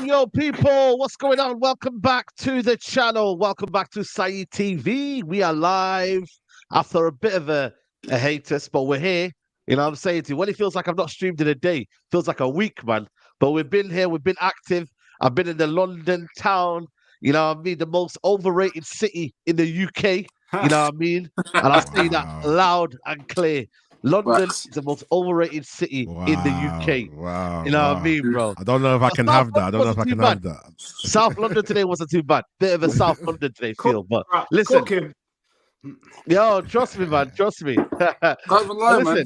Yo, people, what's going on? Welcome back to the channel. Welcome back to Saeed TV. We are live after a bit of a hiatus, but we're here. You know what I'm saying to you? When it feels like I've not streamed in a day, feels like a week, man. But we've been here, we've been active. I've been in the London town, you know what I mean? The most overrated city in the UK, you know what I mean? And I say that loud and clear. London is the most overrated city in the UK. Wow. You know what I mean, bro? I don't know if I can have that. I don't know if I can have that. South London today wasn't too bad. Bit of a South London today feel, but listen. Yo, trust me, man. Trust me. Can't even lie, man.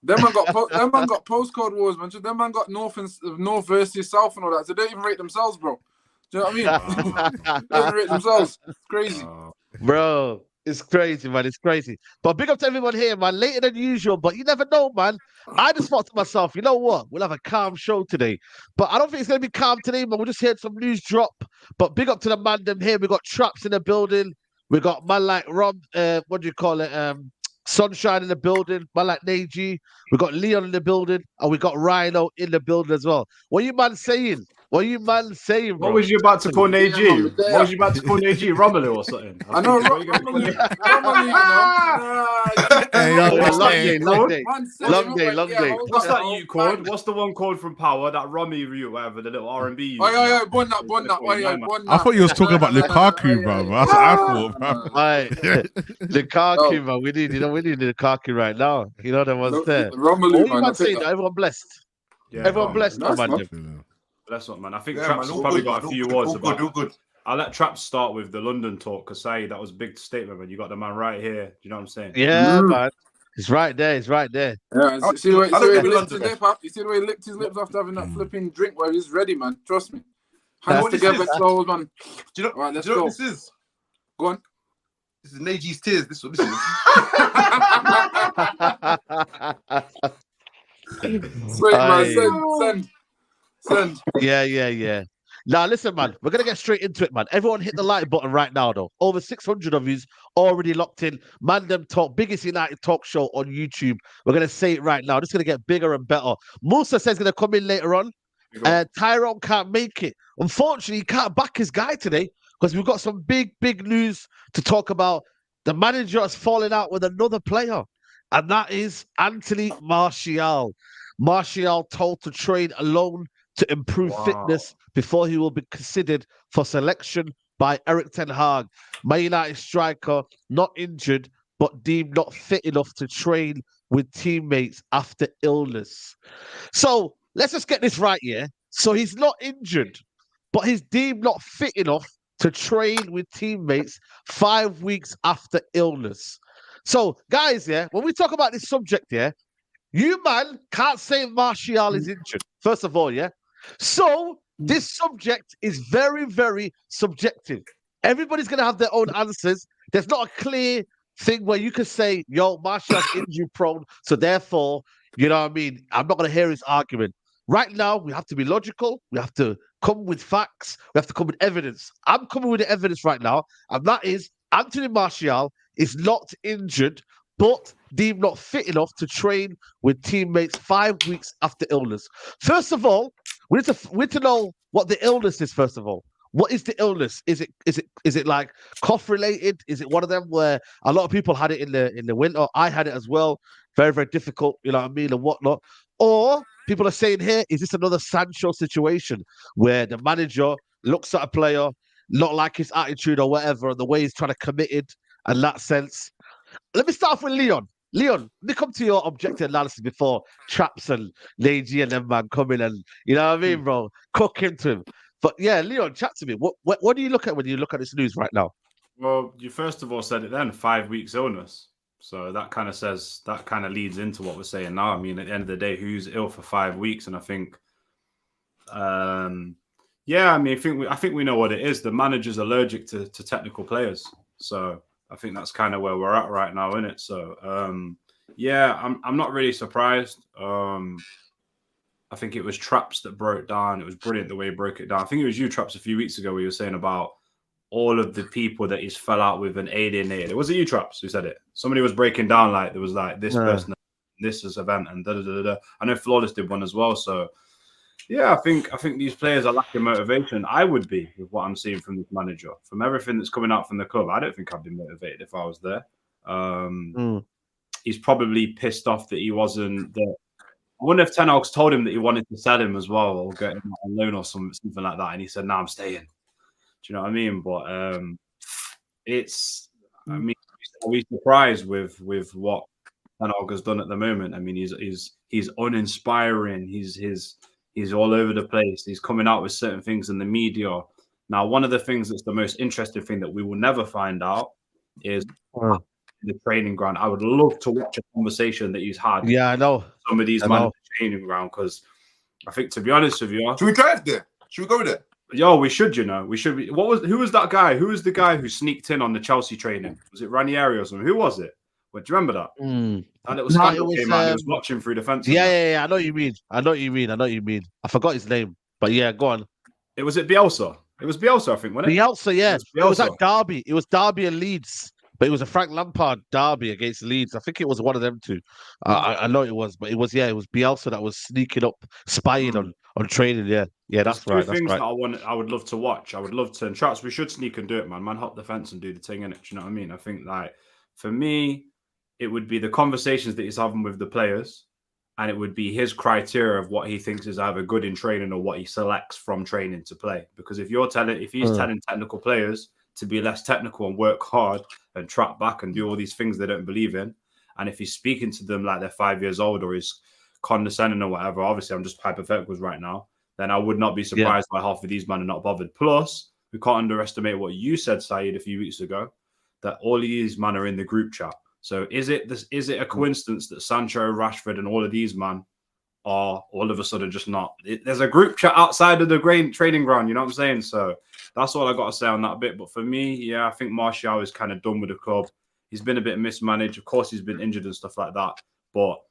Them man got postcode wars, man. Them man got north versus south and all that. So they don't even rate themselves, bro. Do you know what I mean? They don't rate themselves. It's crazy. Bro, it's crazy, man. It's crazy. But big up to everyone here, man. Later than usual, but you never know, man. I just thought to myself, you know what? We'll have a calm show today. But I don't think it's going to be calm today, man. We just heard some news drop. But big up to the Mandem here. We got Traps in the building. We got man like Rob, what do you call it? Sunshine in the building, man like NAJEE. We got Leon in the building, and we got Rhino in the building as well. What are you man saying? What are you man saying, bro? What was you about to call NAJEE? What was you about to call NAJEE? Romelu or something? I know Romelu. Long day. What's that you called? What's the one called from Power? That Rummy you, whatever, the little R&B. I thought you was talking about Lukaku, bro. That's what I thought, bro. Right. Lukaku, man. We need Lukaku right now. You know that one's there. Romelu, man. Everyone blessed. Yeah, everyone blessed, man. That's what, man. I think Traps has probably got a few words about it. I'll let Traps start with the London talk, because that was a big statement, man. You got the man right here. Do you know what I'm saying? Yeah, man. It's right there. It's right there. Yeah, see the way he licked his lip up? You see the way he licked his lips after having that flipping drink where he's ready, man. Trust me. Hands together, close, man. Do you know, right, do you know what this is? Go on. This is NAJEE's tears. This is what this is. Sweet, man. Send. Yeah. Now, listen, man. We're going to get straight into it, man. Everyone hit the like button right now, though. Over 600 of you already locked in. Mandem Talk, biggest United talk show on YouTube. We're going to say it right now. This is going to get bigger and better. Musa says he's going to come in later on. Tyrone can't make it. Unfortunately, he can't back his guy today because we've got some big news to talk about. The manager has fallen out with another player, and that is Anthony Martial. Martial told to train alone to improve fitness before he will be considered for selection by Eric Ten Hag. Man United striker, not injured, but deemed not fit enough to train with teammates after illness. So let's just get this right, yeah? So he's not injured, but he's deemed not fit enough to train with teammates 5 weeks after illness. So, guys, yeah, when we talk about this subject, yeah, you, man, can't say Martial is injured, first of all, yeah? So, this subject is very subjective. Everybody's going to have their own answers. There's not a clear thing where you can say, yo, Martial's injury prone, so therefore, you know what I mean? I'm not going to hear his argument. Right now, we have to be logical. We have to come with facts. We have to come with evidence. I'm coming with the evidence right now, and that is Anthony Martial is not injured, but deemed not fit enough to train with teammates 5 weeks after illness. First of all, we need to know what the illness is. First of all, what is the illness? Is it like cough related? Is it one of them where a lot of people had it in the winter? I had it as well. Very difficult. You know what I mean, and whatnot. Or people are saying here, is this another Sancho situation where the manager looks at a player, not like his attitude or whatever, and the way he's trying to commit it, and that sense. Let me start off with Leon. Leon, let me come to your objective analysis before Traps and NAJEE and them man come in and, you know what I mean, bro? Cook into him. But yeah, Leon, chat to me. What do you look at when you look at this news right now? Well, you first of all said it then, 5 weeks illness. So that kind of leads into what we're saying now. I mean, at the end of the day, who's ill for 5 weeks? And I think, I think we know what it is. The manager's allergic to technical players. So I think that's kind of where we're at right now, isn't it? So, I'm not really surprised. I think it was Traps that broke down. It was brilliant the way he broke it down. I think it was you, Traps, a few weeks ago where you were saying about all of the people that he's fell out with and alienated. Was it you, Traps, who said it? Somebody was breaking down like there was like this person, this is event, and da da da da. I know Flawless did one as well. So Yeah, I think these players are lacking motivation. I would be with what I'm seeing from this manager, from everything that's coming out from the club. I don't think I'd be motivated if I was there. He's probably pissed off that he wasn't there. I wonder if Ten Hag's told him that he wanted to sell him as well, or get him on loan or something like that, and he said, "No, I'm staying." Do you know what I mean? But are we surprised with what Ten Hag has done at the moment? I mean, he's uninspiring. He's all over the place. He's coming out with certain things in the media. Now, one of the things that's the most interesting thing that we will never find out is the training ground. I would love to watch a conversation that he's had. Yeah, I know. Some of these men at the training ground, because I think, to be honest with you, should we drive there? Should we go there? Yo, we should. You know, we should be. Who was that guy? Who was the guy who sneaked in on the Chelsea training? Was it Ranieri or something? Who was it? What, do you remember that? That little scandal came out. He was watching through the fence. Yeah. I know what you mean. I I forgot his name, but yeah, go on. Was it Bielsa? It was Bielsa, I think, wasn't it? Bielsa, yeah. It was at Derby. It was Derby and Leeds. But it was a Frank Lampard derby against Leeds. I think it was one of them two. I know it was, but it was Bielsa that was sneaking up, spying on training. Yeah, that's right. Two things that I would love to watch. I would love to, and Charles, we should sneak and do it, man. Hop the fence and do the thing in it. Do you know what I mean? I think like for me, it would be the conversations that he's having with the players, and it would be his criteria of what he thinks is either good in training or what he selects from training to play. Because if he's telling technical players to be less technical and work hard and track back and do all these things they don't believe in, and if he's speaking to them like they're 5 years old or he's condescending or whatever, obviously I'm just hypotheticals right now, then I would not be surprised by half of these men are not bothered. Plus, we can't underestimate what you said, Saeed, a few weeks ago, that all of these men are in the group chat. So is it a coincidence that Sancho, Rashford, and all of these men are all of a sudden just not? There's a group chat outside of the training ground, you know what I'm saying? So that's all I got to say on that bit. But for me, yeah, I think Martial is kind of done with the club. He's been a bit mismanaged. Of course, he's been injured and stuff like that. But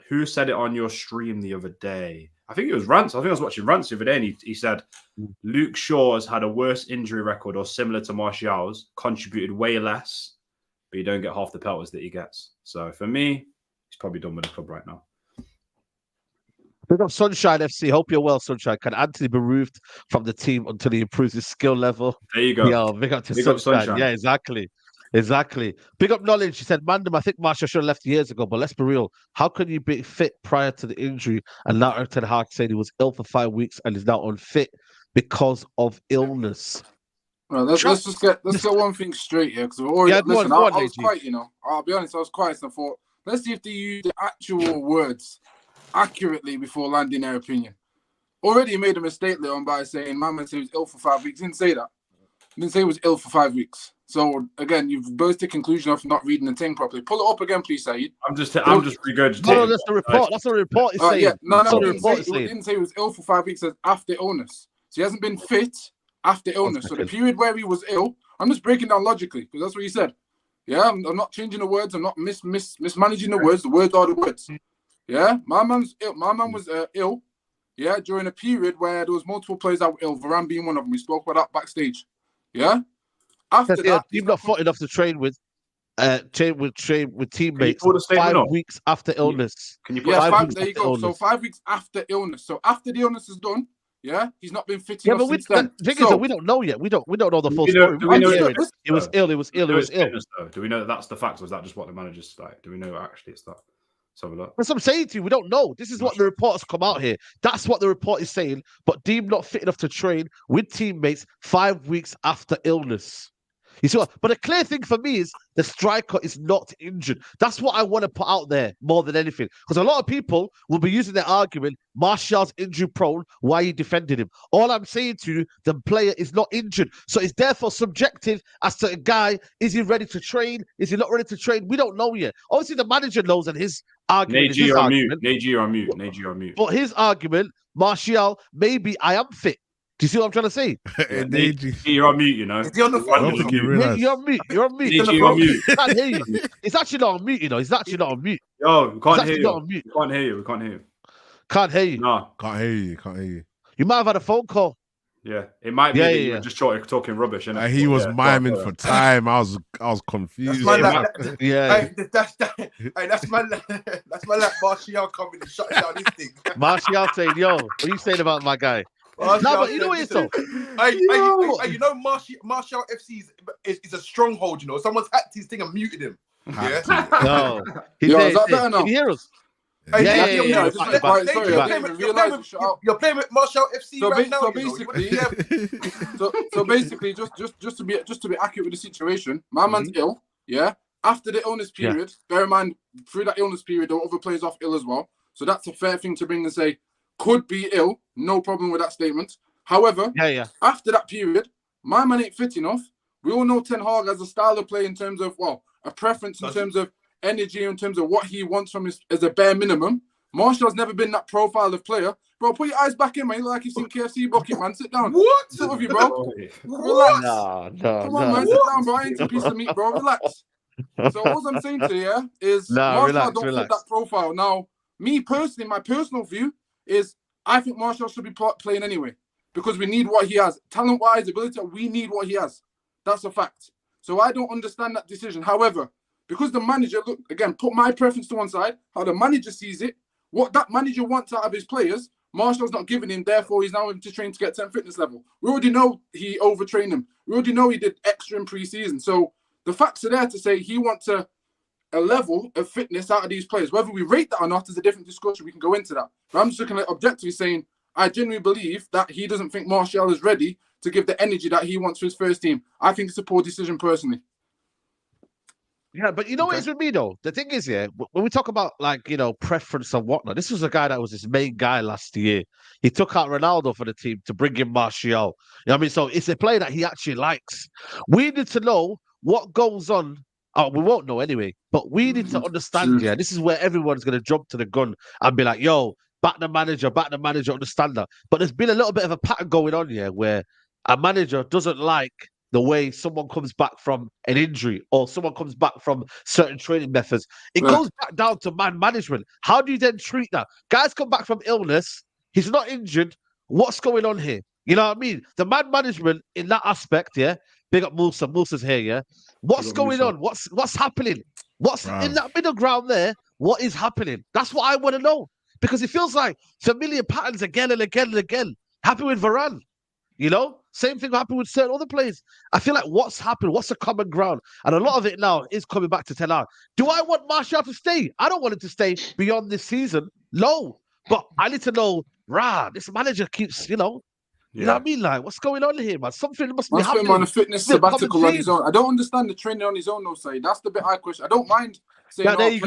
who said it on your stream the other day? I think it was Rance. I think I was watching Rance the other day, and he said Luke Shaw has had a worse injury record or similar to Martial's, contributed way less, but you don't get half the pelters that he gets. So for me, he's probably done with the club right now. Big up Sunshine FC. Hope you're well, Sunshine. Can Anthony be removed from the team until he improves his skill level? There you go. Yeah, big up to Sunshine. Yeah, exactly. Big up Knowledge. She said, Mandem, I think Martial should have left years ago, but let's be real. How can you be fit prior to the injury? And now Ten Hag said he was ill for 5 weeks and is now unfit because of illness. Well, let's get one thing straight here, because we've already I was quite, I'll be honest, I was quiet and I thought, let's see if they use the actual words accurately before landing their opinion. Already he made a mistake later on by saying man said he was ill for 5 weeks. He didn't say that. He didn't say he was ill for 5 weeks. So again, you've burst the conclusion of not reading the thing properly. Pull it up again, please, Saeed. I'm just regurgitating. No, that's the report. That's what the report is saying. He didn't say he was ill for 5 weeks. It says after illness. So he hasn't been fit after illness. So the period where he was ill, I'm just breaking down logically because that's what he said. Yeah, I'm not changing the words. I'm not mismanaging the words. The words are the words. Yeah, my man was ill. Yeah, during a period where there was multiple players that were ill. Varane being one of them. We spoke about that backstage. Yeah. After that, he's not fit enough to train with teammates 5 weeks after illness. Can you put 5 weeks? There you go. So 5 weeks after illness. So after the illness is done, yeah, he's not been fit enough since then. The thing is that we don't know yet. We don't know the full story. It was ill. Do we know that that's the facts, or is that just what the manager's like? Do we know actually it's that? That's what I'm saying to you. We don't know. This is what the reports come out here. That's what the report is saying. But deemed not fit enough to train with teammates 5 weeks after illness. You see what? But the clear thing for me is the striker is not injured. That's what I want to put out there more than anything. Because a lot of people will be using their argument, Martial's injury prone, why you defended him. All I'm saying to you, the player is not injured. So it's therefore subjective as to a guy, is he ready to train? Is he not ready to train? We don't know yet. Obviously, the manager knows and his argument is his argument. NAJEE on mute. But his argument, Martial, maybe I am fit. Do you see what I'm trying to say? You're on mute, you know. Is he on the phone? You're on mute. You're on mute. You're on mute. I can't hear you. It's actually not on mute, you know. It's actually not on mute. Yo, we can't hear you. We can't hear you. Can't hear you. No. Can't hear you. You might have had a phone call. Yeah, it might be that you were just talking rubbish. And he was miming for time. I was confused. That's my Martial coming and shutting down this thing. Martial saying, "Yo, what are you saying about my guy?" No, but you know what it's so. You know, Martial FC is a stronghold. You know, someone's hacked his thing and muted him. Yeah. No, is that better now? Can you hear us? You're playing with Martial FC right now. So basically, just to be accurate with the situation, my man's ill. Yeah. After the illness period, bear in mind through that illness period, the other players off ill as well. So that's a fair thing to bring and say could be ill. No problem with that statement. However, after that period, my man ain't fit enough. We all know Ten Hag has a style of play in terms of a preference in terms of energy, in terms of what he wants from his as a bare minimum. Martial's never been that profile of player. Bro, put your eyes back in, man. You look like you've seen KFC bucket, man. Sit down. What? Sit with you, bro. Relax. Come on, man. Sit down, bro. I ain't a piece of meat, bro. Relax. So all I'm saying to you is Martial don't fit that profile. Now, me personally, my personal view is I think Martial should be playing anyway because we need what he has. Talent-wise, ability, we need what he has. That's a fact. So I don't understand that decision. However, because the manager, look, again, put my preference to one side, how the manager sees it, what that manager wants out of his players, Martial's not giving him, therefore he's now having to train to get 10 fitness level. We already know he overtrained him. We already know he did extra in pre-season. So the facts are there to say he wants a level of fitness out of these players. Whether we rate that or not is a different discussion. We can go into that. But I'm just looking at objectively saying, I genuinely believe that he doesn't think Martial is ready to give the energy that he wants for his first team. I think it's a poor decision personally. Yeah, but you know what is with me though? The thing is, when we talk about preference and whatnot, this was a guy that was his main guy last year. He took out Ronaldo for the team to bring in Martial. You know what I mean? So it's a player that he actually likes. We need to know what goes on. Oh, we won't know anyway, but we need to understand, this is where everyone's going to jump to the gun and be like, yo, back the manager, understand that. But there's been a little bit of a pattern going on here where a manager doesn't like the way someone comes back from an injury or someone comes back from certain training methods. It goes back down to man management. How do you then treat that? Guys come back from illness. He's not injured. What's going on here? You know what I mean? The man management in that aspect, big up Musa. Musa's here, What's going on? What's happening? What's in that middle ground there? What is happening? That's what I want to know. Because it feels like familiar patterns again and again and again. Happy with Varane. Same thing happened with certain other players. I feel like what's happened? What's the common ground? And a lot of it now is coming back to Ten Hag. Do I want Martial to stay? I don't want him to stay beyond this season. No. But I need to know, this manager keeps, you know what I mean? Like, what's going on here, man? Something must be happening. On a fitness sabbatical on his own. I don't understand the training on his own, though, say. That's the bit I question. I don't mind saying, there you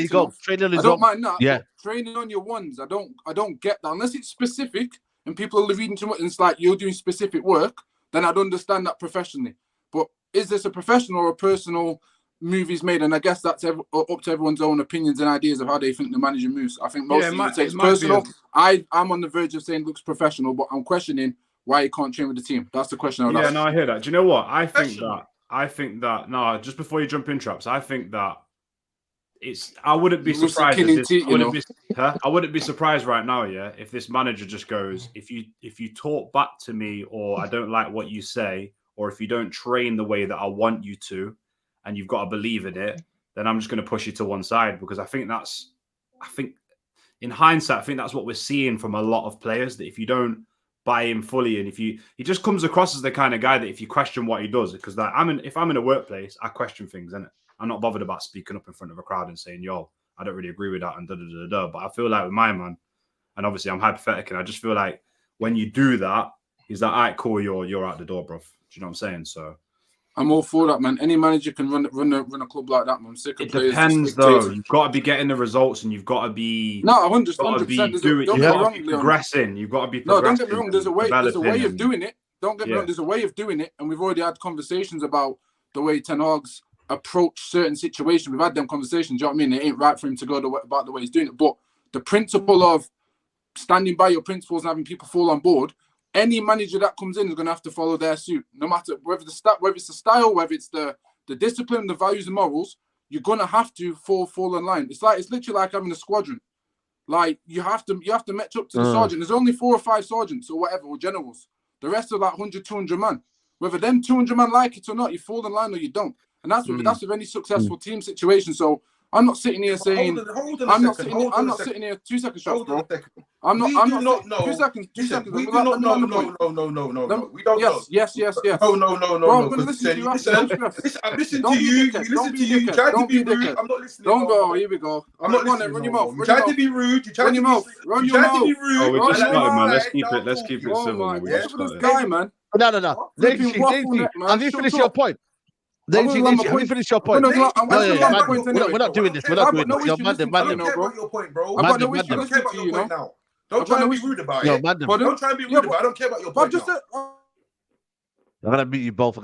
go. Training on his own. I don't mind that. Yeah. Training on your ones. I don't get that. Unless it's specific and people are reading too much and it's like you're doing specific work, then I'd understand that professionally. But is this a professional or a personal move he's made? And I guess that's up to everyone's own opinions and ideas of how they think the manager moves. I think most people say it's personal. I'm on the verge of saying it looks professional, but I'm questioning why he can't train with the team. That's the question I would ask. No, I hear that. Do you know what? I think that no, just before you jump in, Traps, I think that I wouldn't be surprised. I wouldn't be surprised right now, if this manager just goes, if you talk back to me, or I don't like what you say, or if you don't train the way that I want you to, and you've got to believe in it, then I'm just going to push you to one side, because I think in hindsight, I think that's what we're seeing from a lot of players, that if you don't buy him fully, and he just comes across as the kind of guy that if you question what he does, because if I'm in a workplace, I question things, innit? I'm not bothered about speaking up in front of a crowd and saying, yo, I don't really agree with that and da-da-da-da. But I feel like with my man, and obviously I'm hypothetical, I just feel like when you do that, he's like, all right, cool, you're out the door, bro. Do you know what I'm saying? So I'm all for that, man. Any manager can run a club like that, man. I'm sick of it players. It depends, though. You've got to be getting the results, and you've got to be... No, 100%. Don't get me wrong, progressing. You've got to be progressing. No, don't get me wrong. There's a way of doing it. Don't get me wrong. There's a way of doing it, and we've already had conversations about the way Ten Hag's approach certain situations. We've had them conversations. Do you know what I mean? It ain't right for him to go about the way he's doing it. But the principle of standing by your principles and having people fall on board, any manager that comes in is going to have to follow their suit. No matter whether it's the style, whether it's the discipline, the values and morals, you're going to have to fall in line. It's literally like having a squadron. Like you have to match up to the sergeant. There's only 4 or 5 sergeants or whatever, or generals. The rest are like 100, 200 man. Whether them 200 man like it or not, you fall in line or you don't. And that's with any successful team situation. So I'm not sitting here saying, I'm not sitting here, 2 seconds, Straps, bro. I'm not 2 seconds. We do not know. No. We don't know. Yes. No. Bro, I'm going to listen to you. I'm listening to you. You listen to you. You try to be rude. I'm not listening. Don't go. Here we go. I'm not listening. Run your mouth. You try to be rude. You try to be rude. Oh, we just started, man. Let's keep it civil. Oh, my God. This guy, man. No. Have you finished your point? Have you finished your point? We're not doing this. We're not doing this. Yo, Mandem. I don't care about your point, bro. I don't care about your point now. Don't try and be rude about it. Don't try and be rude about it. I don't care about your point now. I'm gonna meet you both.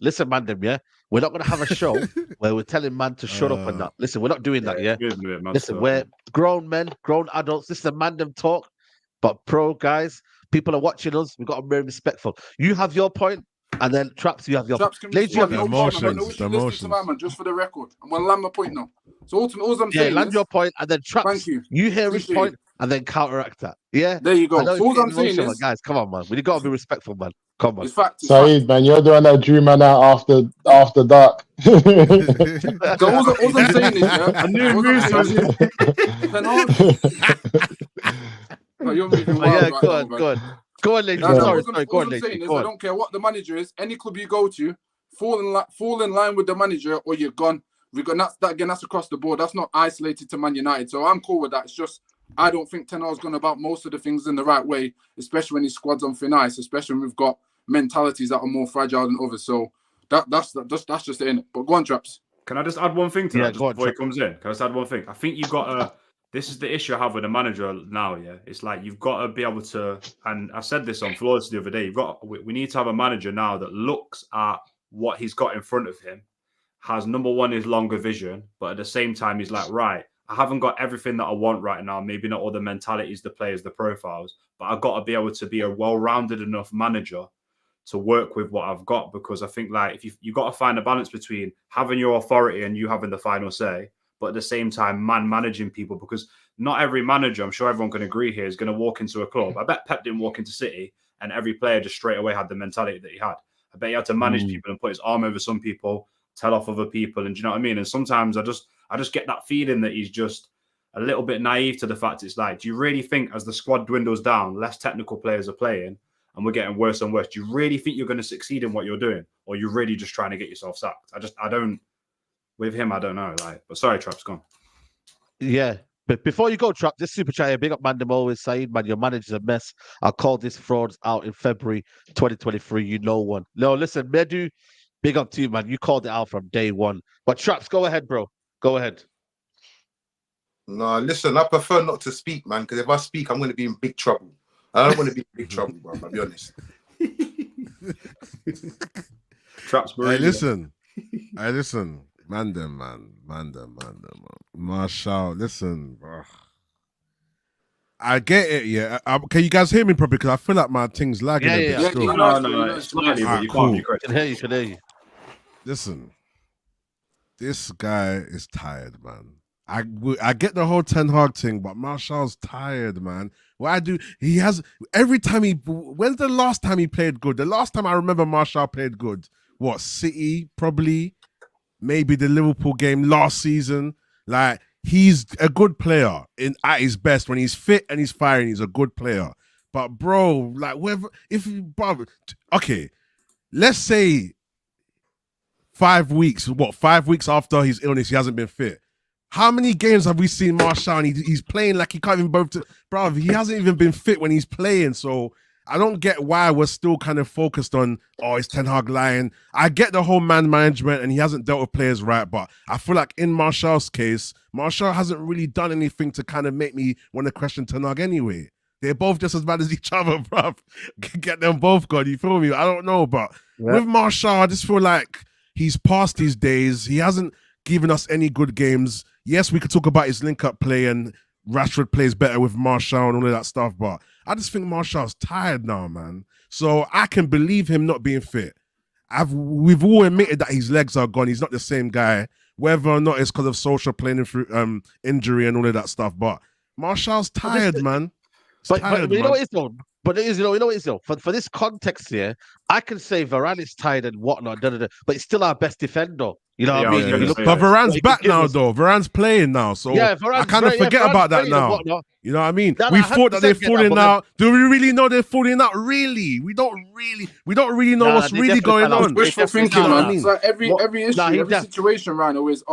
Listen, Mandem, yeah? We're not gonna have a show where we're telling man to shut up and that. Listen, we're not doing that, yeah? Listen, we're grown men, grown adults. This is a Mandem talk. But pro guys, people are watching us. We've got to be very respectful. You have your point, and then Traps, you have your point. Ladies, you have your emotions. Just for the record. I'm gonna land my point now. So ultimately, all I'm saying land your point, and then Traps, you hear his point, and then counteract that. Yeah? There you go. So all I'm saying is... Guys, come on, man. We got to be respectful, man. Come on. Saeed, man, you're the one that drew man out after dark. So all I'm saying is, yeah, I knew you're moving wild. Go on, ladies. Sorry, go on, ladies. I don't care what the manager is. Any club you go to, fall in line with the manager, or you're gone. That's across the board. That's not isolated to Man United. So I'm cool with that. It's just I don't think Ten Hag's gone about most of the things in the right way, especially when his squad's on thin ice, especially when we've got mentalities that are more fragile than others. So that's just it, innit? But go on, Traps. Can I just add one thing to that before he comes in? Can I just add one thing? I think you've got to... This is the issue I have with the manager now, yeah? It's like you've got to be able to... And I said this on Flawless the other day. We need to have a manager now that looks at what he's got in front of him, has, number one, his longer vision, but at the same time, he's like, right, I haven't got everything that I want right now. Maybe not all the mentalities, the players, the profiles, but I've got to be able to be a well-rounded enough manager to work with what I've got, because I think like if you've got to find a balance between having your authority and you having the final say, but at the same time, managing people, because not every manager, I'm sure everyone can agree here, is going to walk into a club. I bet Pep didn't walk into City and every player just straight away had the mentality that he had. I bet he had to manage people and put his arm over some people, tell off other people, and do you know what I mean? And sometimes I just get that feeling that he's just a little bit naive to the fact it's like, do you really think as the squad dwindles down, less technical players are playing and we're getting worse and worse, do you really think you're going to succeed in what you're doing? Or you're really just trying to get yourself sacked? I don't, with him, I don't know. But sorry, Traps, gone. Yeah. But before you go, Trap, this super chat here, big up Mandem always saying, man, your manager's a mess. I called this frauds out in February 2023. You know one. No, listen, Medu, big up to you, man. You called it out from day one. But Traps, go ahead, bro. Go ahead. No, listen, I prefer not to speak, man, because if I speak, I'm going to be in big trouble. I don't want to be in big trouble, bro, I'll be honest. Traps, bro. Hey, listen. Mandem, man. Marshall, listen, bro. I get it, yeah. Can you guys hear me properly? Because I feel like my thing's lagging a bit still. No, it's slightly, but you can't be correct. Can hear you. Listen, this guy is tired, man. I get the whole Ten Hag thing, but Marshall's tired, man. When's the last time he played good? The last time I remember Marshall played good, what, City, probably, maybe the Liverpool game last season. Like, he's a good player at his best. When he's fit and he's firing, he's a good player. But bro, like, okay, let's say 5 weeks after his illness, he hasn't been fit. How many games have we seen Marshall and he's playing like he can't even bro, he hasn't even been fit when he's playing. So I don't get why we're still kind of focused on, it's Ten Hag lying. I get the whole man management and he hasn't dealt with players right, but I feel like in Marshall's case, Marshall hasn't really done anything to kind of make me want to question Ten Hag anyway. They're both just as bad as each other, bruv. Get them both gone, you feel me? I don't know, but with Marshall, I just feel like he's past his days. He hasn't given us any good games. Yes, we could talk about his link-up play and Rashford plays better with Marshall and all of that stuff, but I just think Marshall's tired now, man. So I can believe him not being fit. We've all admitted that his legs are gone. He's not the same guy, whether or not it's because of social playing through injury and all of that stuff. But Marshall's tired, man. tired, you know man. what it is though. But it is, you know what it is though. For this context here, I can say Varane is tired and whatnot, but he's still our best defender. You know what Yeah, I I mean? was If gonna you look say But at that. what Varane's he can back give now, us. though. Varane's playing now, so Yeah, I kind of forget Varane's about that playing and now. whatnot. You know what I mean? No, We I thought that they're 100% get that, falling but then- out. Do we really know they're falling out? Really? We don't really know Nah, what's they really definitely going fell out. on. They Wishful definitely thinking, fell know what man. I out. mean? It's like every issue, Nah, he every def- situation, right? Always,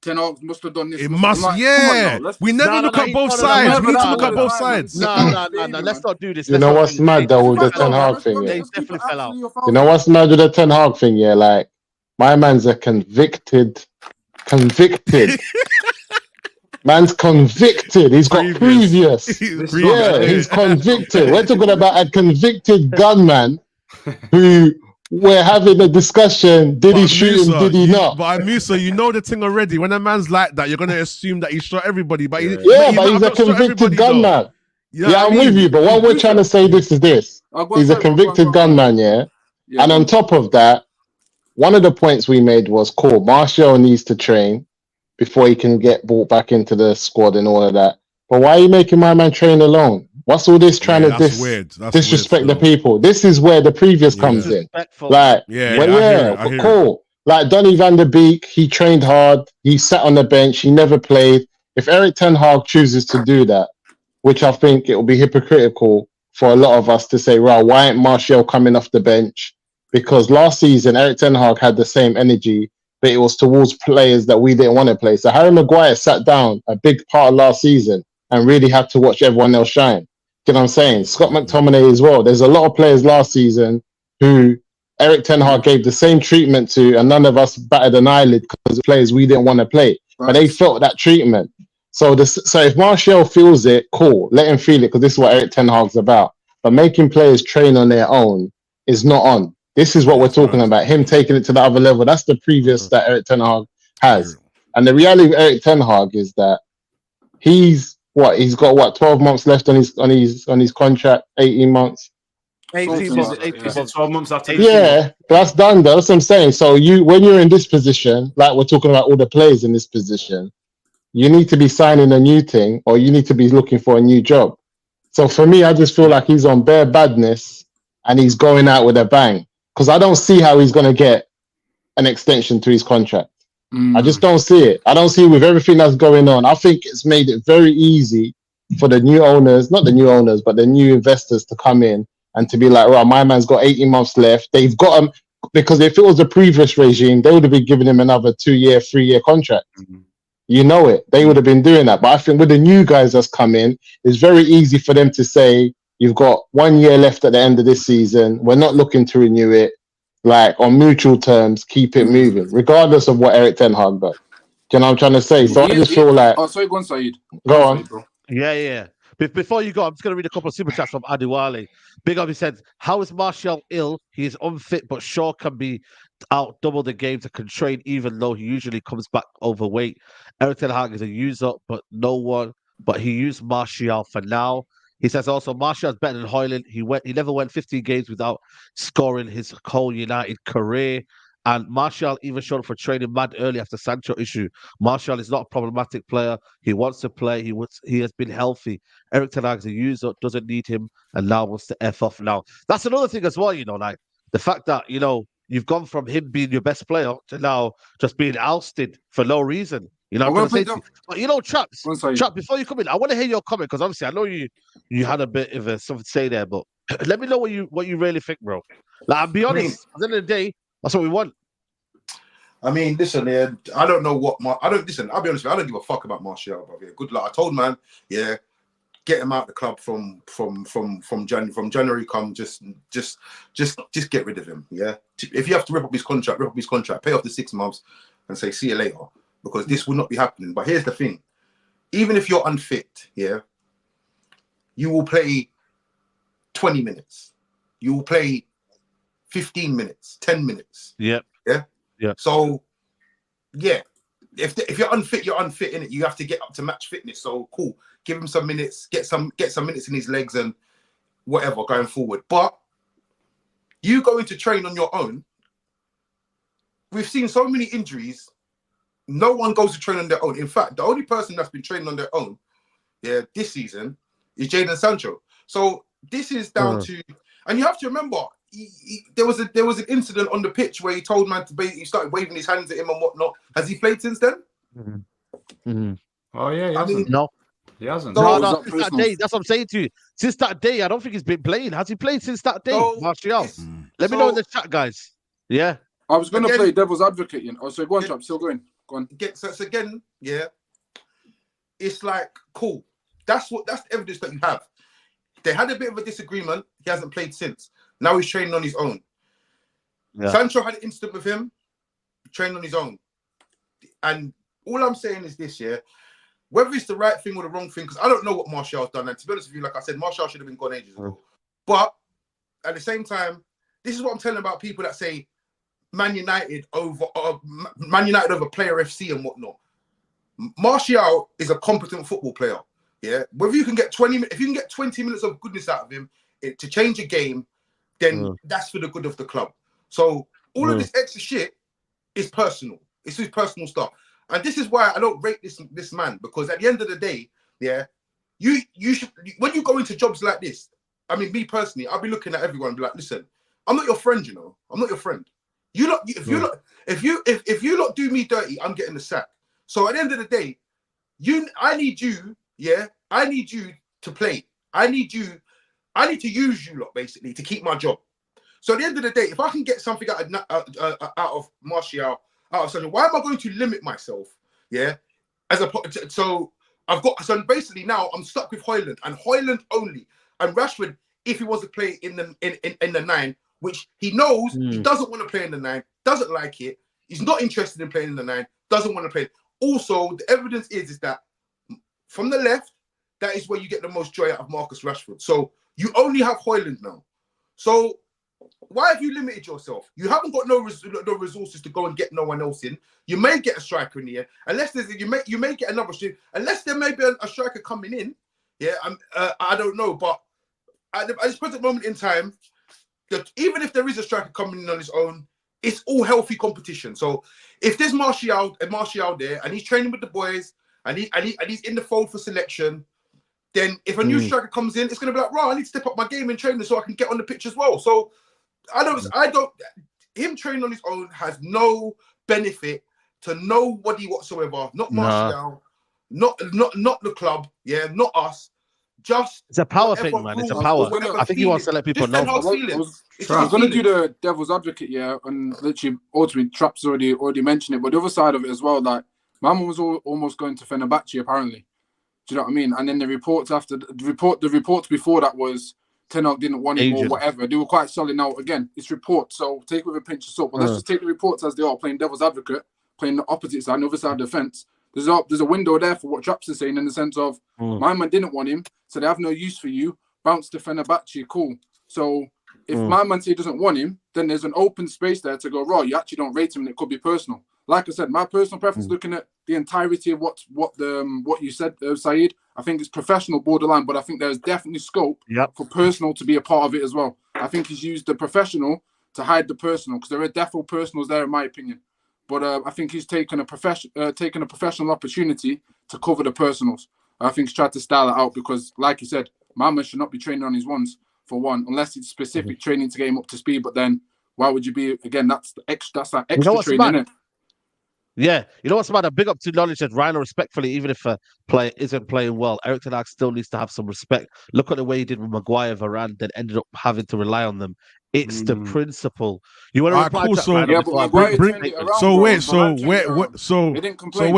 Ten Hag must have done this. It I'm must, like, come on yeah. now, let's We be never No, no, look no, at both no, no, sides. no, We need to look no, at no, both time, man. It's sides. the No, same no, no, daily, no. man. Let's not do this. You Let's know not what's do this. mad though with the They Ten fell out. Hag thing, yeah? They definitely fell out. You know what's mad with the Ten Hag thing, yeah? Like, my man's a convicted. Man's convicted. He's got previous. He's Yeah, he's convicted. We're talking about a convicted gunman who we're having a discussion. Did he shoot him? Did he not? But Musa, you know the thing already. When a man's like that, you're gonna assume that he shot everybody. But Yeah, he but might he's have a not shot convicted everybody, though. gunman. You know Yeah, what I'm I with mean? you. But what we're trying to say this is this. He's a convicted gunman, yeah? And on top of that, one of the points we made was, cool, Martial needs to train before he can get brought back into the squad and all of that. But why are you making my man train alone? What's all this trying to That's weird. That's disrespect weird the people? This is where the previous comes in. Disrespectful. Like, I hear cool. Like Donny van der Beek, he trained hard. He sat on the bench. He never played. If Eric Ten Hag chooses to do that, which I think it will be hypocritical for a lot of us to say, right, why ain't Martial coming off the bench? Because last season, Eric Ten Hag had the same energy, but it was towards players that we didn't want to play. So Harry Maguire sat down a big part of last season and really had to watch everyone else shine. You know what I'm saying? Scott McTominay as well. There's a lot of players last season who Eric Ten Hag gave the same treatment to, and none of us batted an eyelid because of players we didn't want to play. But they felt that treatment. So if Martial feels it, cool, let him feel it because this is what Eric Ten Hag's about. But making players train on their own is not on. This is what we're talking about. Him taking it to the other level. That's the previous that Eric Ten Hag has. And the reality of Eric Ten Hag is that he's got 12 months left on his contract, 18 months. 18 months. 12 months after. Yeah, that's done though. That's what I'm saying. So when you're in this position, like we're talking about all the players in this position, you need to be signing a new thing or you need to be looking for a new job. So for me, I just feel like he's on bare badness and he's going out with a bang. Because I don't see how he's going to get an extension to his contract. I just don't see it. I don't see it with everything that's going on. I think it's made it very easy for the new owners, not the new owners, but the new investors to come in and to be like, right, my man's got 18 months left. They've got him, because if it was the previous regime, they would have been giving him another 2-year, 3-year contract. You know it. They would have been doing that. But I think with the new guys that's come in, it's very easy for them to say, you've got 1 year left at the end of this season. We're not looking to renew it. Like, on mutual terms, keep it moving, regardless of what Eric Ten Hag does. Do you know what I'm trying to say? So I just feel like... Oh, sorry, go on, Saeed. Go on. Bro. Yeah. Before you go, I'm just going to read a couple of super chats from Adiwale. Big up, he said, how is Martial ill? He is unfit, but sure can be out double the games and can train, even though he usually comes back overweight. Eric Ten Hag is a user, but he used Martial for now. He says also, Martial is better than Højlund. He never went 15 games without scoring his whole United career. And Martial even showed up for training mad early after Sancho issue. Martial is not a problematic player. He wants to play. He has been healthy. Eric Ten Hag is a user, doesn't need him, and now wants to F off now. That's another thing as well, like the fact that, you've gone from him being your best player to now just being ousted for no reason. But Chaps, before you come in, I want to hear your comment because obviously I know you had a bit of something to say there, but let me know what you really think, bro. Like, I'll be honest, at the end of the day, that's what we want. I mean, listen, I don't know what I'll be honest with you, I don't give a fuck about Martial, bro. Yeah, good luck. I told man, get him out the club from January. Come, just get rid of him. Yeah, if you have to rip up his contract, pay off the 6 months, and say see you later, because this will not be happening. But here's the thing: even if you're unfit, you will play 20 minutes. You will play 15 minutes, 10 minutes. Yeah. So, if you're unfit, you're unfit in it. You have to get up to match fitness. So cool. Give him some minutes, get some minutes in his legs and whatever going forward. But you going to train on your own. We've seen so many injuries. No one goes to train on their own. In fact, the only person that's been training on their own, this season is Jadon Sancho. So this is down to, and you have to remember, there was an incident on the pitch where he told man to he started waving his hands at him and whatnot. Has he played since then? Oh yeah, he hasn't. No. He hasn't. No, was that since that personal? day. That's what I'm saying to you. Since that day, I don't think he's been playing. Has he played since that day, So, Martial? Let me know in the chat, guys. Yeah. I was going to Again- play devil's advocate, you know. Oh, so go on, Chop. Still going. Go on. So again, yeah, it's like cool. That's the evidence that you have. They had a bit of a disagreement. He hasn't played since. Now he's training on his own. Yeah. Sancho had an incident with him, trained on his own. And all I'm saying is this, yeah, whether it's the right thing or the wrong thing, because I don't know what Martial's done. And to be honest with you, like I said, Martial should have been gone ages ago. But at the same time, this is what I'm telling about people that say Man United over Player FC and whatnot. Martial is a competent football player. Yeah, whether you can get 20 minutes, if you can get 20 minutes of goodness out of him to change a game, then that's for the good of the club. So all of this extra shit is personal. It's his personal stuff, and this is why I don't rate this man, because at the end of the day, yeah, you should, when you go into jobs like this. I mean, me personally, I'll be looking at everyone and be like, listen, I'm not your friend, you know. I'm not your friend. If you lot do me dirty, I'm getting the sack. So at the end of the day, I need you to play. I need to use you lot basically to keep my job. So at the end of the day, if I can get something out of Martial, out of Sancho, why am I going to limit myself? Yeah, so basically now I'm stuck with Højlund and Højlund only, and Rashford if he wants to play in the 9, which he knows he doesn't want to play in the 9, doesn't like it. He's not interested in playing in the 9, doesn't want to play. Also, the evidence is that from the left, that is where you get the most joy out of Marcus Rashford. So you only have Højlund now. So why have you limited yourself? You haven't got no resources to go and get no one else in. You may get a striker in the end, unless you may get another striker, unless there may be a striker coming in. Yeah, I don't know, but at this present moment in time, even if there is a striker coming in on his own, it's all healthy competition. So if there's Martial there and he's training with the boys and he's in the fold for selection, then if a new striker comes in, it's gonna be like, right, I need to step up my game in training so I can get on the pitch as well. So him training on his own has no benefit to nobody whatsoever. Not Martial, not the club, yeah, not us. Just it's a power thing, man. It's a power. I think he wants to let people know. I was going to do the devil's advocate, yeah, and literally, ultimately, Trapp's already mentioned it, but the other side of it as well, that Mama was almost going to Fenerbahce, apparently. Do you know what I mean? And then the reports before that was Ten Hag didn't want him or whatever. They were quite solid. Now, again, it's reports, so take it with a pinch of salt. But let's just take the reports as they are, playing devil's advocate, playing the opposite side, the other side of the fence. There's a window there for what Traps is saying, in the sense of my man didn't want him, so they have no use for you. Bounce to Fenerbahce, cool. So if my man say he doesn't want him, then there's an open space there to go, raw, you actually don't rate him, and it could be personal. Like I said, my personal preference, looking at the entirety of what you said, Saeed, I think it's professional borderline, but I think there's definitely scope for personal to be a part of it as well. I think he's used the professional to hide the personal, because there are definitely personals there, in my opinion. But I think he's taken a professional opportunity to cover the personals. I think he's tried to style it out because, like you said, my man should not be training on his ones, for one, unless it's specific training to get him up to speed. But then, why would you be, again, that's that extra training, isn't it? Yeah, you know what's about a big up to knowledge that Rhino, respectfully, even if a player isn't playing well, Erik ten Hag still needs to have some respect. Look at the way he did with Maguire, Varane, then ended up having to rely on them. It's the principle. You want to reply to that, Rhino, before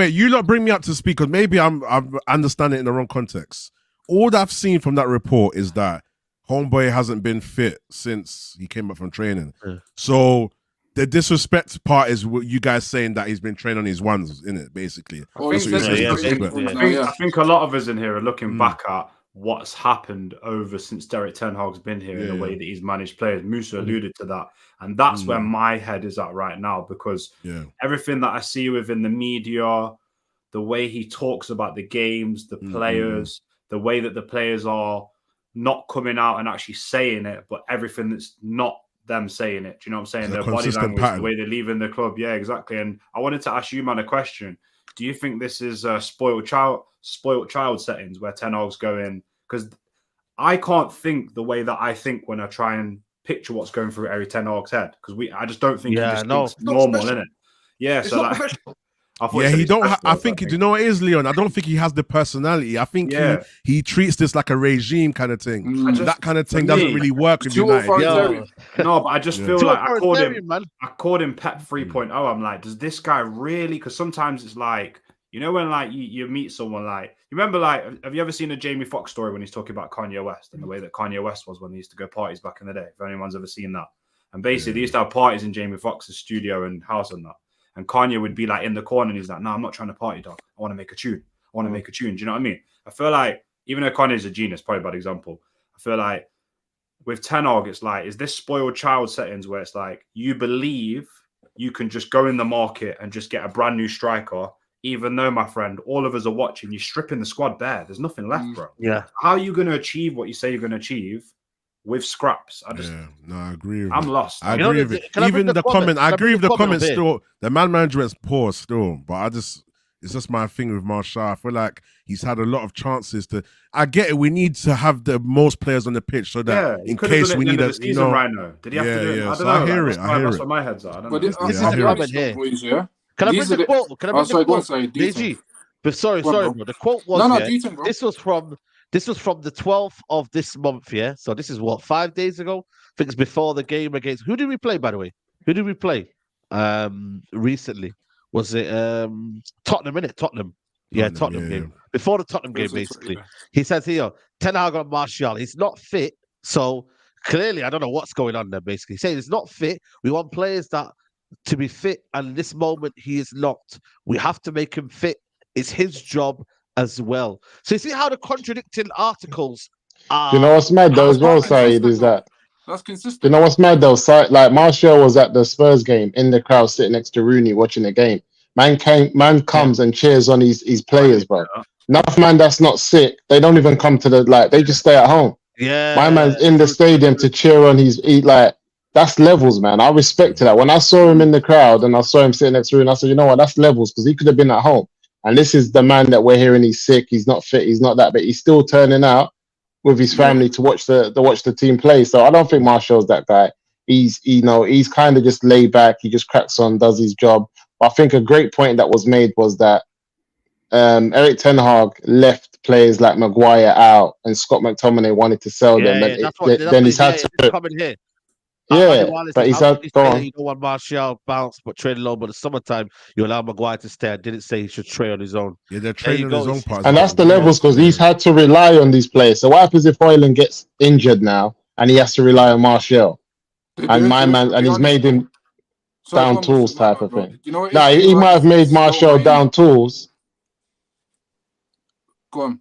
you lot bring me up to speak, because maybe I'm understanding it in the wrong context. All I've seen from that report is that Homeboy hasn't been fit since he came back from training. So the disrespect part is what you guys saying, that he's been training on his ones, in it, basically. I think a lot of us in here are looking back at what's happened since Erik ten Hag's been here, in the way that he's managed players. Musa alluded to that, and that's where my head is at right now, because everything that I see within the media, the way he talks about the games, the players, the way that the players are not coming out and actually saying it, but everything that's not them saying it. Do you know what I'm saying? Their body language, the way they're leaving the club. Yeah, exactly. And I wanted to ask you, man, a question. Do you think this is spoiled child settings where Ten Hag's going? Because I can't think the way that I think when I try and picture what's going through Eric Ten Hag's head, because I just don't think he just thinks normal, innit? Yeah, It's so not like, professional. I thought Yeah, said he it's don't. professional, I think. Do you know what it is, Leon? I don't think he has the personality. I think he treats this like a regime kind of thing. That kind of thing doesn't really work with too United. authoritarian. No, but I just feel Too like I authoritarian, man. called him Pep 3.0. I'm like, does this guy really? Because sometimes it's like, you know, when like you meet someone, like, you remember, like, have you ever seen a Jamie Foxx story when he's talking about Kanye West and the way that Kanye West was when they used to go parties back in the day? If anyone's ever seen that. And basically, they used to have parties in Jamie Foxx's studio and house and that. And Kanye would be like in the corner and he's like, no, I'm not trying to party, dog. I want to make a tune. I want to make a tune. Do you know what I mean? I feel like, even though Kanye is a genius, probably a bad example, I feel like with Ten Hag, it's like, is this spoiled child settings where it's like, you believe you can just go in the market and just get a brand new striker, even though, my friend, all of us are watching, you're stripping the squad bare. There's nothing left, bro. Yeah. How are you going to achieve what you say you're going to achieve with scraps? I agree with I'm it. lost. I agree with it. Even the comment, I agree with the comment still. The man management's poor still, but it's just my thing with Martial. I feel like he's had a lot of chances to. I get it. We need to have the most players on the pitch so that in case we need a season right now. Did he have to do it? Yeah. I don't So know. I hear it. That's where my head's at. I don't know. This is a comment here. Can I bring the quote? Can I bring the quote? DG. But sorry, bro. The quote was this was from the 12th of this month, yeah? So this is what, 5 days ago? I think it's before the game against... Who did we play, by the way? Who did we play recently? Was it Tottenham, innit? Tottenham. Yeah, Tottenham game. Before the Tottenham game, basically. He says here, Ten Hag on Martial. He's not fit, so clearly, I don't know what's going on there, basically. He's saying he's not fit. We want players that to be fit, and in this moment, he is not. We have to make him fit. It's his job as well. So you see how the contradicting articles are... You know what's mad though as well, Saeed, is that... That's consistent. You know what's mad though? Like, Martial was at the Spurs game in the crowd sitting next to Rooney watching the game. Man comes and cheers on his players, bro. Enough man that's not sick, they don't even come to the... Like, they just stay at home. Yeah. My man's in the stadium to cheer on like... That's levels, man. I respected that. When I saw him in the crowd and I saw him sitting next to Rooney, I said, you know what? That's levels, because he could have been at home. And this is the man that we're hearing he's sick, he's not fit, he's not that, but he's still turning out with his family to watch the team play. So I don't think Martial's that guy. He's kind of just laid back. He just cracks on, does his job. But I think a great point that was made was that Eric Ten Hag left players like Maguire out, and Scott McTominay wanted to sell them. Then he's had to come in here. Yeah, but he's had you don't want Martial bounce, but trade low. But in the summertime, you allow Maguire to stay. I didn't say he should trade on his own. Yeah, they're trading on his own part. And that's the levels, because he's had to rely on these players. So what happens if Højlund gets injured now and he has to rely on Martial? And he's made him down tools type of thing. He might have made Martial down tools. Go on.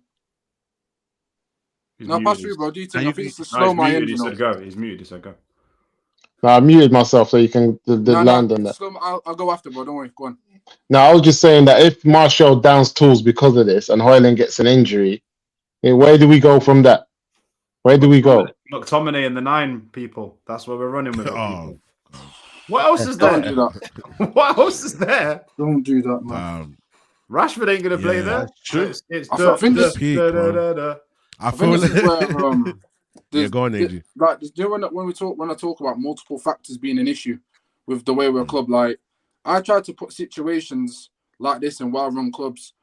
No, pass through, bro. Do you think I think it's the slow my engine? He said go. He's muted. He said go. No, I muted myself so you can land on that. I'll go after, bro. Don't worry. Go on. No, I was just saying that if Martial downs tools because of this and Højlund gets an injury, where do we go from that? Where do we go? McTominay and the 9 people. That's where we're running with it. What else is there? Don't do that. What else is there? Don't do that, man. Rashford ain't going to play there. True. I think this peak, I feel this is where go on, AG. Like, when I talk about multiple factors being an issue with the way we're a club, like, I try to put situations like this in well-run clubs.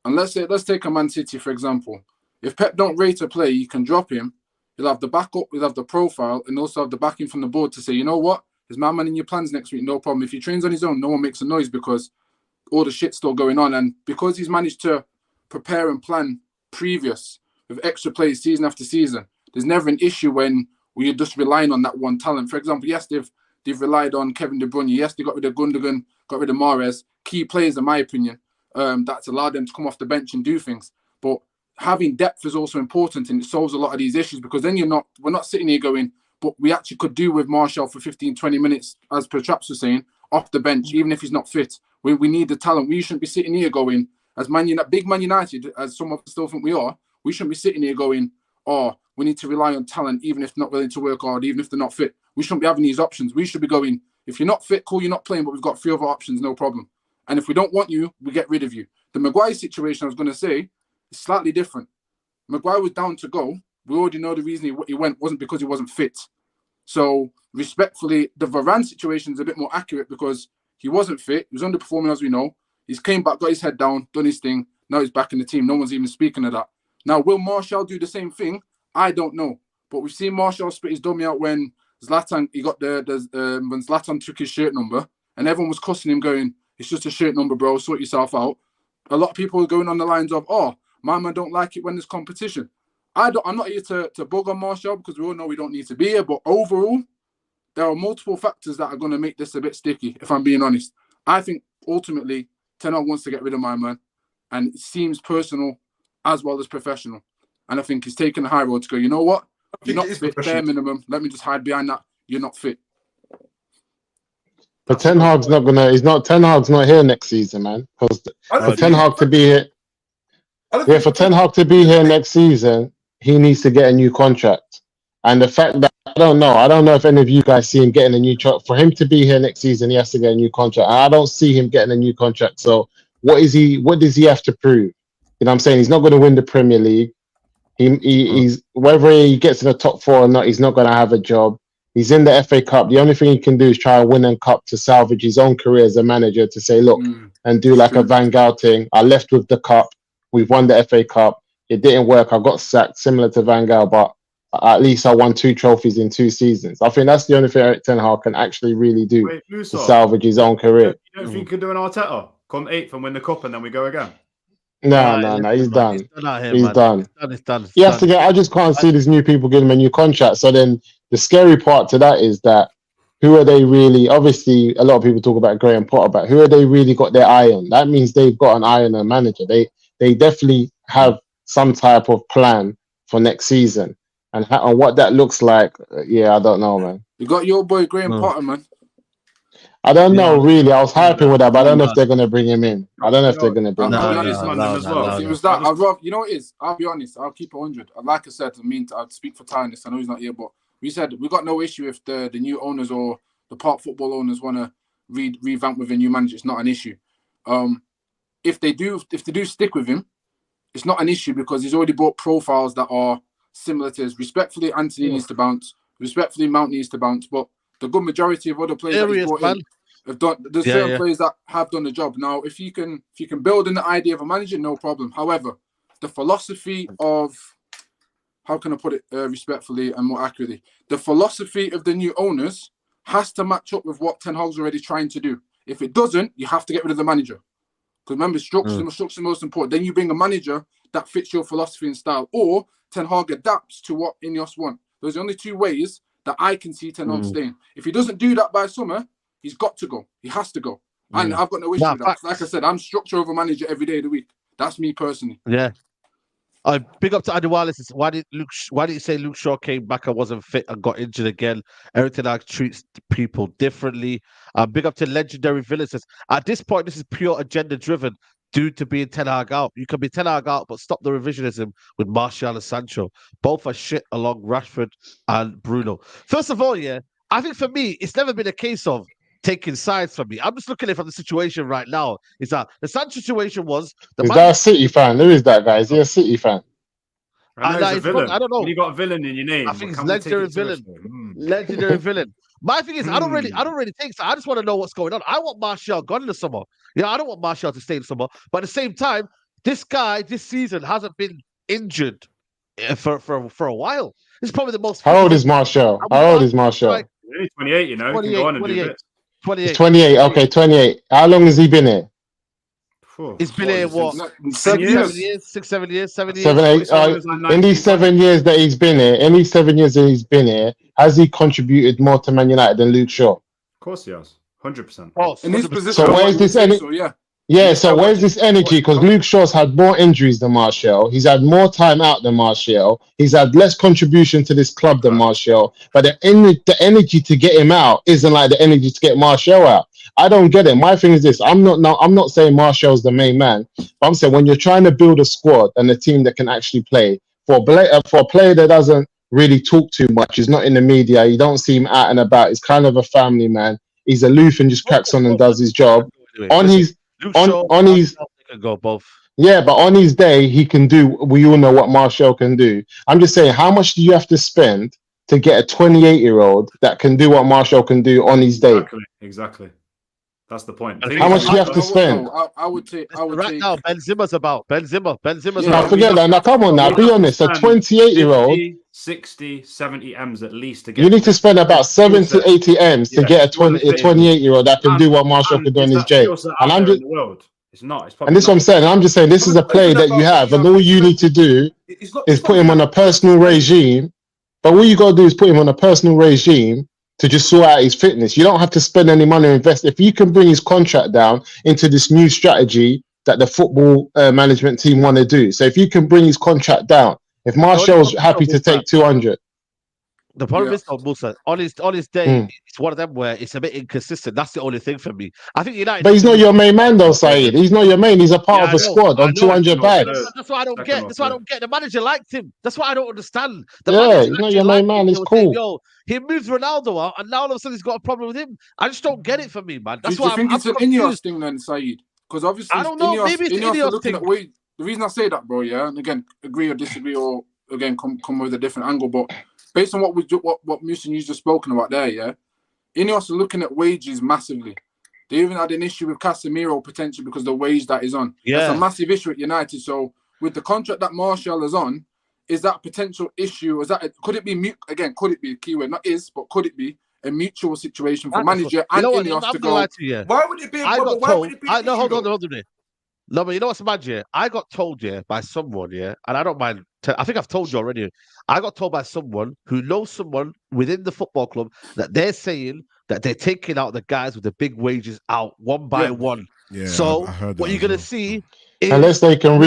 And let's take a Man City, for example. If Pep don't rate a play, you can drop him. He'll have the backup, he'll have the profile, and also have the backing from the board to say, you know what? There's my man in your plans next week, no problem. If he trains on his own, no one makes a noise because all the shit's still going on. And because he's managed to prepare and plan previous with extra plays season after season, there's never an issue when we're just relying on that one talent. For example, yes, they've relied on Kevin De Bruyne. Yes, they got rid of Gundogan, got rid of Mahrez. Key players, in my opinion, that's allowed them to come off the bench and do things. But having depth is also important, and it solves a lot of these issues, because then we're not sitting here going, but we actually could do with Martial for 15, 20 minutes, as per Traps was saying, off the bench, even if he's not fit. We need the talent. We shouldn't be sitting here going, as big Man United, as some of us still think we are, we shouldn't be sitting here going, oh, we need to rely on talent, even if they're not willing to work hard, even if they're not fit. We shouldn't be having these options. We should be going, if you're not fit, cool, you're not playing, but we've got 3 other options, no problem. And if we don't want you, we get rid of you. The Maguire situation, I was going to say, is slightly different. Maguire was down to go, we already know the reason he went wasn't because he wasn't fit. So respectfully, the Varane situation is a bit more accurate because he wasn't fit. He was underperforming, as we know. He's came back, got his head down, done his thing. Now he's back in the team. No one's even speaking of that. Now, will Martial do the same thing? I don't know. But we've seen Martial spit his dummy out when Zlatan, when Zlatan took his shirt number, and everyone was cussing him, going, "It's just a shirt number, bro. Sort yourself out." A lot of people are going on the lines of, "Oh, my man don't like it when there's competition." I'm not here to bug on Martial because we all know we don't need to be here. But overall, there are multiple factors that are going to make this a bit sticky, if I'm being honest. I think ultimately, Ten Hag wants to get rid of my man, and it seems personal as well as professional. And I think he's taking the high road to go, you know what? You're not fit, bare minimum. Let me just hide behind that. You're not fit. But Ten Hag's not gonna. Ten Hag's not here next season, man. Because for Ten Hag to be here, for Ten Hag to be here next season, he needs to get a new contract. And the fact that I don't know if any of you guys see him getting a new contract. For him to be here next season, he has to get a new contract. And I don't see him getting a new contract. So what does he have to prove? You know what I'm saying? He's not going to win the Premier League. He's whether he gets in the top 4 or not, he's not going to have a job. He's in the FA Cup. The only thing he can do is try and win a cup to salvage his own career as a manager, to say, look, and do like a Van Gaal thing. I left with the cup. We've won the FA Cup. It didn't work. I got sacked, similar to Van Gaal, but at least I won 2 trophies in 2 seasons. I think that's the only thing Erik Ten Hag can actually really do to salvage his own career. You don't think you could do an Arteta? Come 8th and win the cup and then we go again? No, he's done. He's done. It's done. He has to get. I just can't see these new people giving him a new contract. So then the scary part to that is that who are they really? Obviously, a lot of people talk about Graham Potter, but who are they really got their eye on? That means they've got an eye on a manager. They definitely have some type of plan for next season, and what that looks like. I don't know, man. You got your boy Graham Potter, man. I don't know, really. I was hyping with that, but I don't know if they're going to bring him in. I don't know if they're going to bring him in. If it was that, you know what it is? I'll be honest. I'll keep it 100. Like I said, I'd speak for Tynus. I know he's not here, but we said we got no issue if the new owners or the Park football owners want to revamp with a new manager. It's not an issue. If they do stick with him, it's not an issue because he's already brought profiles that are similar to his. Respectfully, Anthony needs to bounce. Respectfully, Mount needs to bounce. But the good majority of other players that he's brought in have done. There's certain players that have done the job. Now, if you can build in the idea of a manager, no problem. However, the philosophy of, how can I put it respectfully and more accurately, the philosophy of the new owners has to match up with what Ten Hag's already trying to do. If it doesn't, you have to get rid of the manager. Because remember, structure is most important. Then you bring a manager that fits your philosophy and style, or Ten Hag adapts to what Ineos want. Those are the only 2 ways that I can see Ten Hag staying. If he doesn't do that by summer, he's got to go. He has to go. And I've got no issue with that. Like I said, I'm structure over manager every day of the week. That's me personally. Yeah. Big up to Adi Wallace. Why did you say Luke Shaw came back and wasn't fit and got injured again? Erik Ten Hag treats people differently. Big up to Legendary Villains. At this point, this is pure agenda driven due to being Ten Hag out. You can be Ten Hag out, but stop the revisionism with Martial and Sancho. Both are shit along Rashford and Bruno. First of all, I think for me, it's never been a case of taking sides from me. I'm just looking at it from the situation right now. Is that the Sancho situation was... Is that a City fan? Who is that guy? Is he a City fan? I don't know. When you got a villain in your name, I think it's legendary villain. Legendary villain. My thing is, I don't really think so. I just want to know what's going on. I want Martial gone in the summer. I don't want Martial to stay in the summer. But at the same time, this guy this season hasn't been injured for a while. This is probably the most... How old is Martial? He's only 28, you know. 28, can go on and 28. do it. 28. He's 28. Okay, 28. How long has he been here? He's been here, what? 7 years? 7 years? 7 years? 7, 8. In these 7 years that he's been here, has he contributed more to Man United than Luke Shaw? Of course he has. 100%. In his position. So where's this energy? So where's this energy? Because Luke Shaw's had more injuries than Martial. He's had more time out than Martial. He's had less contribution to this club than Martial. But the energy to get him out isn't like the energy to get Martial out. I don't get it. My thing is this: I'm not saying Martial's the main man, but I'm saying when you're trying to build a squad and a team that can actually play, for a player that doesn't really talk too much, he's not in the media, you don't see him out and about. He's kind of a family man. He's aloof and just cracks on and does his job. On his. They could go both. Yeah, but on his day, he can do. We all know what Martial can do. I'm just saying, how much do you have to spend to get a 28-year-old that can do what Martial can do on his day? Exactly. That's the point. And How much do you have to spend? I would take. Right now, Benzema's about. Benzema's Yeah. Now about. forget that. Now come on, now be honest. A 28-year-old, 60, 70 M's at least to get. you need to spend about 70 to 80 M's to get a 28-year-old that can do what Martial can do on his day. And I'm just. It's not. It's And this is what I'm saying. I'm just saying this is a player that you have, and all you need to do is put him on a personal regime. But all you got to do is put him on a personal regime to just sort out his fitness. You don't have to spend any money or invest. If you can bring his contract down into this new strategy that the football management team want to do. So if you can bring his contract down, if Martial's happy to take 200. The problem is, though, Musa, on his day, it's one of them where it's a bit inconsistent. That's the only thing for me. I think United. But he's not your main man, though, Saeed. He's not your main. He's a part of a squad on 200 bags. That's what I don't get. That's what I don't get. The manager liked him. That's what I don't understand. He's not your main man. He's cool. Yo, he moves Ronaldo out, and now all of a sudden he's got a problem with him. I just don't get it for me, man. That's why I think it's an Ineos thing, then, Saeed. Because obviously, I don't know. Maybe it's Ineos Ineos looking thing. at weight. The reason I say that, bro, yeah, and again, agree or disagree, or again, come with a different angle, but. Based on what Musa and you just spoken about there, yeah, Ineos are looking at wages massively. They even had an issue with Casemiro potentially because of the wage that is on. Yeah. That's a massive issue at United. So with the contract that Martial is on, is that a potential issue? Could it be could it be a keyword? Not is, but could it be a mutual situation for manager and Ineos to go? Why would it be? Hold on. No, but you know what's mad, yeah? I got told, by someone, and I don't mind. I think I've told you already. I got told by someone who knows someone within the football club that they're saying that they're taking out the guys with the big wages out one by one. Yeah, so what you're gonna see is unless they can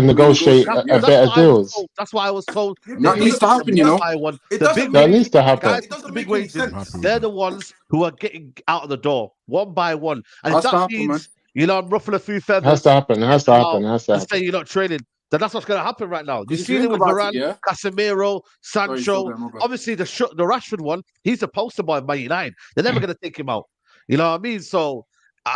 negotiate a better deals. That's why I was told. That needs to happen, you know. That needs to happen. The big wages, they're the ones who are getting out of the door one by one, and if that means. You know, I'm ruffling a few feathers. It has to happen. It has to happen. Say you're not training. That's what's going to happen right now. You see it with Varane, Casemiro, Sancho. Obviously, the Rashford one, he's the poster boy of Man United. They're never going to take him out. You know what I mean? So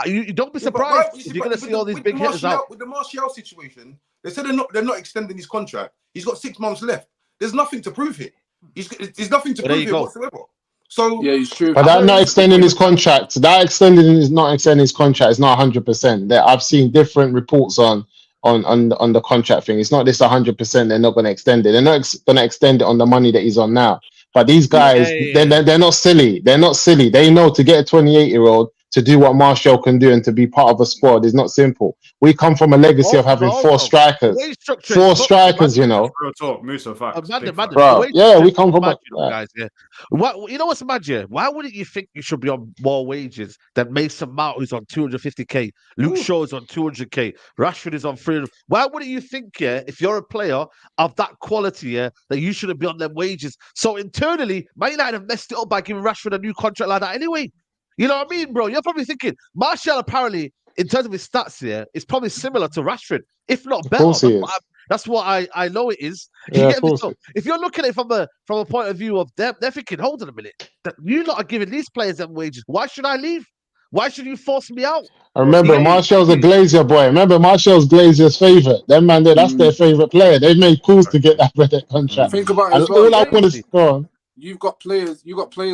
you don't be surprised if you're going to see all these big hitters out. With the Martial situation, they said they're not extending his contract. He's got 6 months left. There's nothing to prove it. There's nothing to prove it whatsoever. So yeah, it's true. But that not extending his contract. That is not extending his contract. It's not 100%. I've seen different reports on the contract thing. It's not this 100%. They're not going to extend it. They're not going to extend it on the money that he's on now. But these guys, they're not silly. They're not silly. They know to get a 28-year-old to do what Martial can do and to be part of a squad is not simple. We come from a legacy of having 4 strikers. 4 strikers, you know. Real talk, Musa, facts. Bro, yeah, we come from guys. Yeah. What you know what's mad? Yeah, why wouldn't you think you should be on more wages than Mason Mount, who's on 250k, Luke Shaw is on 200k, Rashford is on 300? Why wouldn't you think, if you're a player of that quality, that you shouldn't be on them wages? So internally, Man United have messed it up by giving Rashford a new contract like that anyway. You know what I mean, bro? You're probably thinking Martial apparently, in terms of his stats here, is probably similar to Rashford, if not better. That's what I know it is. Yeah, so if you're looking at it from a point of view of them, they're thinking, hold on a minute, that you lot are giving these players them wages. Why should I leave? Why should you force me out? I remember Martial's a Glazier boy. Remember Martial's Glazier's favourite. Them man, that's their favourite player. They've made calls to get that contract. Think about it. All I want is go on. You've got players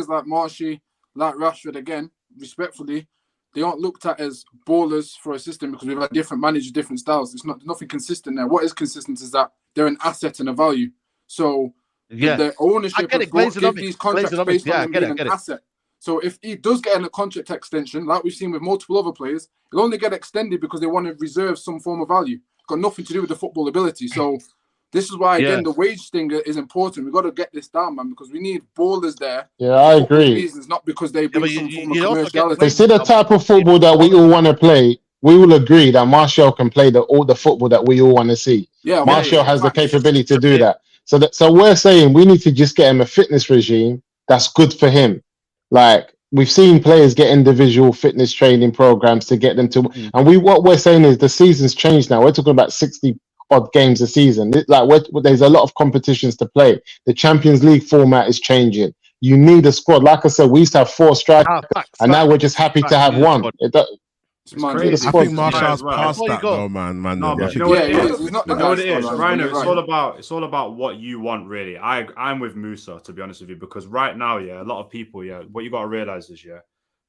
like Marshy, like Rashford again, respectfully, they aren't looked at as ballers for a system because we've had different managers, different styles. It's nothing consistent there. What is consistent is that they're an asset and a value. So the ownership of these contracts based on them being an asset. So if he does get a contract extension, like we've seen with multiple other players, he'll only get extended because they want to reserve some form of value. Got nothing to do with the football ability. So this is why, again, the wage thing is important. We've got to get this down, man, because we need ballers there. Yeah, I agree. Reasons, not because they bring some form of commerciality. They see the type of football that we all want to play. We will agree that Martial can play all the football that we all want to see. Yeah, Martial has the capability to do that. So we're saying we need to just get him a fitness regime that's good for him. Like, we've seen players get individual fitness training programs to get them to, and what we're saying is the season's changed now. We're talking about 60 odd games a season. There's a lot of competitions to play. The Champions League format is changing. You need a squad. Like I said, we used to have 4 strikers, and now we're just happy to have one. It's mad. crazy. I squad. think Martial's as well. past Before you that go. though, man. No, but I you think know what Yeah, it he is? is. He's not the You know what guy it is, scorer, Rhino? you're right. It's all about what you want, really. I'm with Musa, to be honest with you, because right now, yeah, a lot of people, yeah, what you got to realize is, yeah,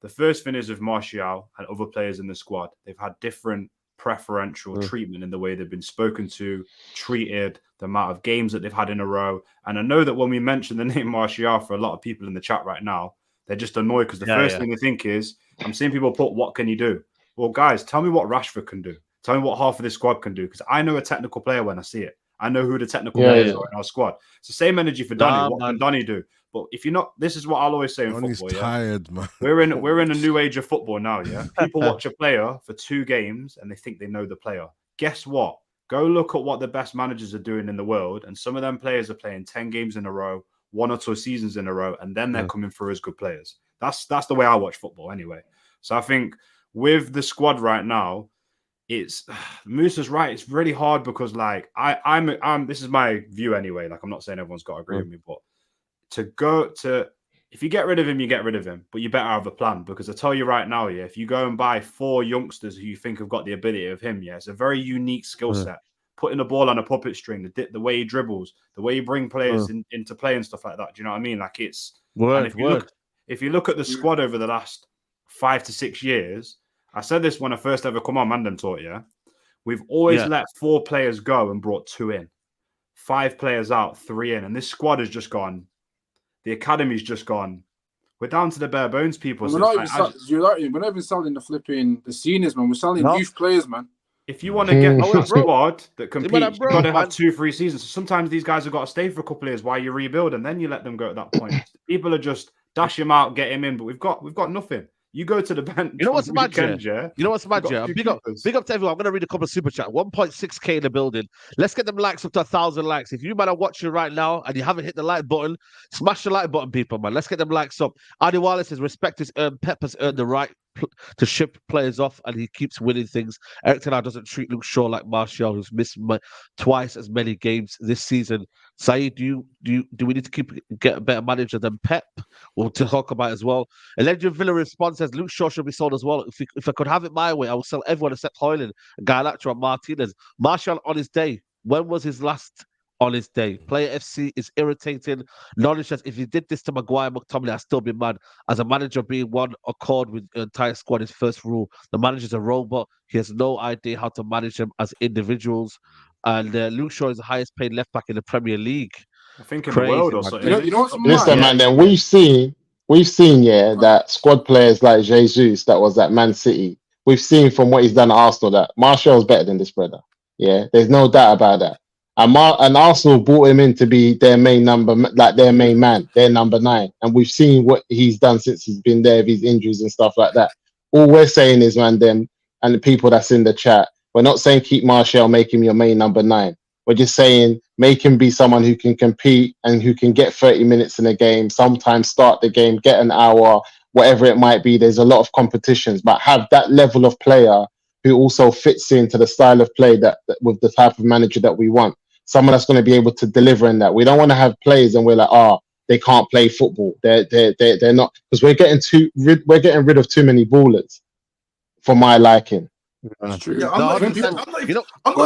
the first thing is with Martial and other players in the squad, they've had different preferential treatment in the way they've been spoken to, treated, the amount of games that they've had in a row. And I know that when we mention the name Martial, for a lot of people in the chat right now, they're just annoyed because the first thing they think is, I'm seeing people put, what can you do? Well, guys, tell me what Rashford can do. Tell me what half of this squad can do, because I know a technical player when I see it. I know who the technical players are in our squad. It's the same energy for Donny. What can Donny do? But if you're not, this is what I'll always say in football. tired, man. We're in a new age of football now. Yeah, people watch a player for 2 games and they think they know the player. Guess what? Go look at what the best managers are doing in the world, and some of them players are playing 10 games in a row, 1 or 2 seasons in a row, and then they're coming through as good players. That's the way I watch football, anyway. So I think with the squad right now, it's Musa's right. It's really hard because, like, I'm this is my view anyway. Like, I'm not saying everyone's got to agree with me, but if you get rid of him, you get rid of him, but you better have a plan, because I tell you right now, yeah, if you go and buy 4 youngsters who you think have got the ability of him, yeah, it's a very unique skill set. Putting the ball on a puppet string, the way he dribbles, the way you bring players into play and stuff like that. Do you know what I mean? Like, it's if you look at the squad over the last 5 to 6 years, I said this when I first ever come on Mandem Talk, yeah, we've always let 4 players go and brought 2 in, 5 players out, 3 in, and this squad has just gone. The academy's just gone. We're down to the bare bones, people. We're not even selling the flipping the seniors, man. We're selling youth players, man. If you want to get a squad that competes, you've got to have 2-3 seasons. So sometimes these guys have got to stay for a couple of years while you rebuild, and then you let them go at that point. People are just dash him out, get him in, but we've got nothing. You go to the bench. You know what's mad, yeah? You know what's mad, yeah? Big up to everyone. I'm going to read a couple of super chat. 1.6k in the building. Let's get them likes up to 1,000 likes. If you man are watching right now and you haven't hit the like button, smash the like button, people, man. Let's get them likes up. Adi Wallace says, respect is earned. Pep has earned the right to ship players off, and he keeps winning things. Eric Ten Hag doesn't treat Luke Shaw like Martial, who's missed twice as many games this season. Saeed, do we need to get a better manager than Pep? We'll talk about it as well. And Legend Villa response says Luke Shaw should be sold as well. If I could have it my way, I would sell everyone except Hoyland, Garnacho, and Martinez. Martial on his day. When was his last on his day? Player FC is irritating. Knowledge says if he did this to Maguire, McTominay, I'd still be mad. As a manager, being one accord with the entire squad is first rule. The manager's a robot. He has no idea how to manage them as individuals. And Luke Shaw is the highest paid left back in the Premier League. I think in the world or something. You know what's Listen, man, then we've seen, that squad players like Jesus that was at Man City, we've seen from what he's done at Arsenal that Martial's better than this brother. Yeah, there's no doubt about that. And Arsenal brought him in to be their main their main man, their number 9. And we've seen what he's done since he's been there with his injuries and stuff like that. All we're saying is, man, them and the people that's in the chat, we're not saying keep Martial, make him your main number 9. We're just saying make him be someone who can compete and who can get 30 minutes in a game, sometimes start the game, get an hour, whatever it might be. There's a lot of competitions, but have that level of player who also fits into the style of play that with the type of manager that we want. Someone that's going to be able to deliver in that. We don't want to have players and we're like, they can't play football. They're not, because we're getting rid of too many ballers for my liking. Yeah, I'm not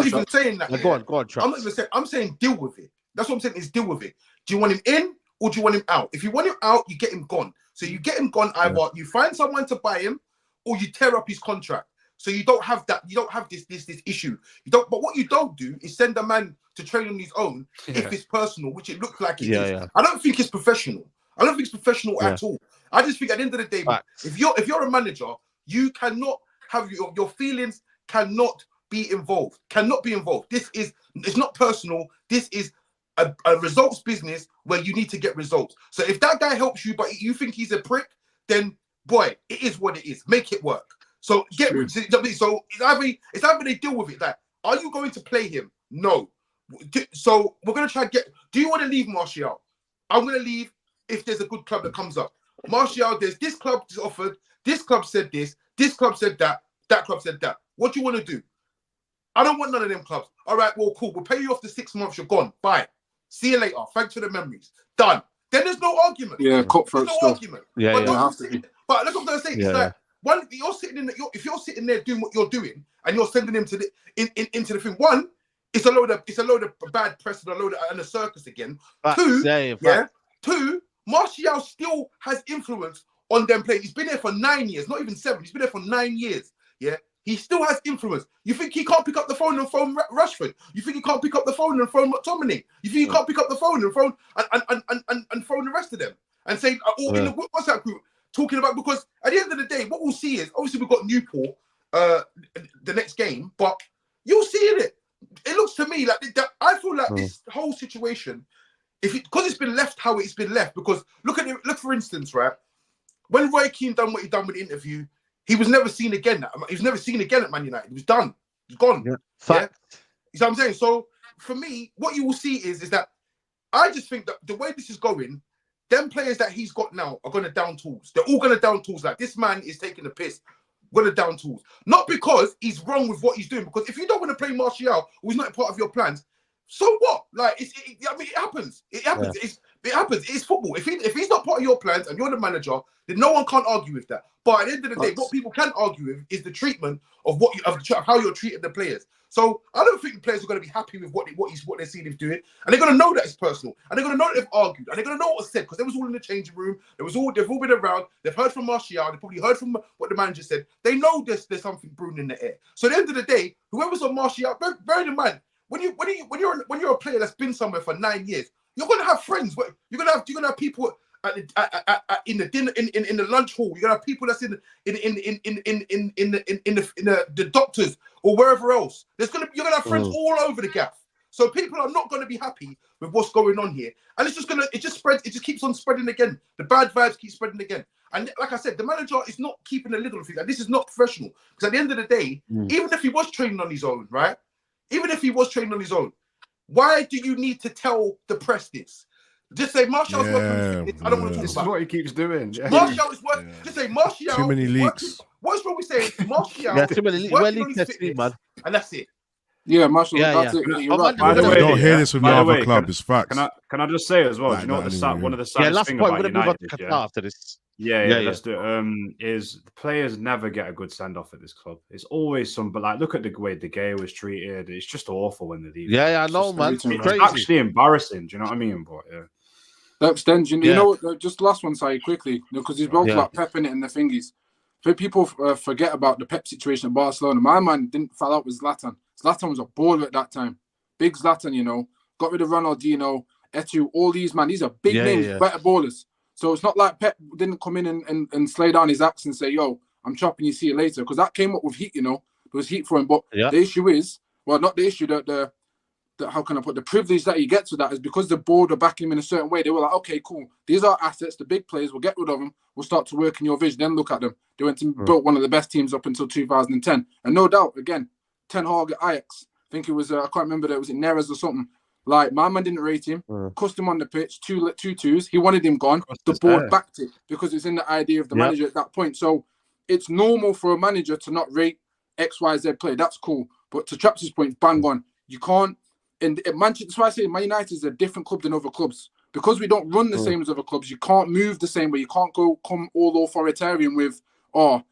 even saying that. Go on, Travis. I'm not even saying. I'm saying deal with it. That's what I'm saying. Is deal with it. Do you want him in or do you want him out? If you want him out, you get him gone. So you get him gone. Either you find someone to buy him, or you tear up his contract. So you don't have that. You don't have this issue. You don't. But what you don't do is send a man to train on his own if it's personal, which it looks like it is. Yeah. I don't think it's professional. I don't think it's professional at all. I just think at the end of the day, if you're a manager, you cannot have your feelings cannot be involved. It's not personal. This is a results business where you need to get results. So if that guy helps you, but you think he's a prick, then boy, it is what it is. Make it work. So so it's either they deal with it. Like, are you going to play him? No. So we're gonna try to get. Do you want to leave Martial? I'm gonna leave if there's a good club that comes up. Martial, there's this club is offered. This club said this. This club said that. That club said that. What do you want to do? I don't want none of them clubs. All right, well, cool. We'll pay you off the 6 months. You're gone. Bye. See you later. Thanks for the memories. Done. Then there's no argument. Yeah, cutthroat stuff. Argument. Yeah, but that's what I'm gonna say. It's like you're sitting if you're sitting there doing what you're doing and you're sending him to the into the thing. One, it's a load of bad press and a circus again. Two, Martial still has influence on them playing. He's been there for 9 years, not even 7. He's been there for 9 years. Yeah, he still has influence. You think he can't pick up the phone and phone Rashford? You think he can't pick up the phone and phone McTominay? You think he can't pick up the phone and phone and phone the rest of them and say in the WhatsApp group talking about? Because at the end of the day, what we'll see is obviously we've got Newport the next game, but you'll see it. It looks to me like I feel like this whole situation, because it's been left how it's been left. Because look for instance, right, when Roy Keane done what he done with the interview, he was never seen again. He was never seen again at Man United. He was done. He's gone. Yeah. You know what I'm saying? So for me, what you will see is that I just think that the way this is going, them players that he's got now are going to down tools. They're all going to down tools. Like, this man is taking the piss. Going to down tools. Not because he's wrong with what he's doing. Because if you don't want to play Martial, who's not part of your plans, so what? Like, it happens. It happens. Yeah. It happens. It's football. If he's not part of your plans and you're the manager, then no one can't argue with that. But at the end of the day, what people can argue with is the treatment of how you're treating the players. So I don't think the players are going to be happy with what they're seeing him doing, and they're going to know that it's personal, and they're going to know that they've argued, and they're going to know what was said because they was all in the changing room. They've all been around. They've heard from Martial. They probably heard from what the manager said. They know there's something brewing in the air. So at the end of the day, whoever's on Martial, bear in mind when you're a player that's been somewhere for 9 years, you're going to have friends. You're going to have people in the dinner in the lunch hall. You're gonna have people that's in the doctors or wherever else. You're gonna have friends all over the gaff. So people are not gonna be happy with what's going on here, and it just spreads. It just keeps on spreading again. The bad vibes keep spreading again. And like I said, the manager is not keeping a lid on things. Like, this is not professional. Because at the end of the day, even if he was training on his own, right? Even if he was training on his own, why do you need to tell the press this? Just say Martial's working with I don't want to talk about it. This is what he keeps doing. Yeah. Martial is working. Just say Martial. Too many leaks. What's wrong with saying Martial? Too many leaks, man. And that's it. Yeah, Martial. That's it. You're right. By the way, don't hear this with your other club. It's facts. Can I just say as well? Do you know what one of the saddest things about United? After this. Yeah. Let's do it. Is the players never get a good send off at this club. It's always but like, look at the way De Gea was treated. It's just awful when they leave. Yeah, I know, man. It's actually embarrassing. Do you know what I mean? But yeah. That extends, you know what? Just last one, sorry, quickly, because he's both like Pep in it and the thingies. So people forget about the Pep situation at Barcelona. My man didn't fall out with Zlatan. Zlatan was a baller at that time. Big Zlatan, got rid of Ronaldinho, Eto'o, all these, man. These are big names, better ballers. So it's not like Pep didn't come in and slay down his axe and say, yo, I'm chopping you, see you later. Because that came up with heat, There was heat for him. But the issue is, well, not the issue, how can I put the privilege that he gets with that is because the board are backing him in a certain way. They were like, okay, cool. These are assets, the big players. We'll get rid of them. We'll start to work in your vision. Then look at them. They went and built one of the best teams up until 2010. And no doubt, again, Ten Hag at Ajax. I think it was, I can't remember, that was it Neres or something. Like, my man didn't rate him. Cussed him on the pitch, two twos. He wanted him gone. The board backed it because it's in the idea of the manager at that point. So it's normal for a manager to not rate X, Y, Z player. That's cool. But to Traps' point, bang on. You can't. And Manchester, that's why I say Man United is a different club than other clubs. Because we don't run the same as other clubs, you can't move the same way. You can't come all authoritarian with, I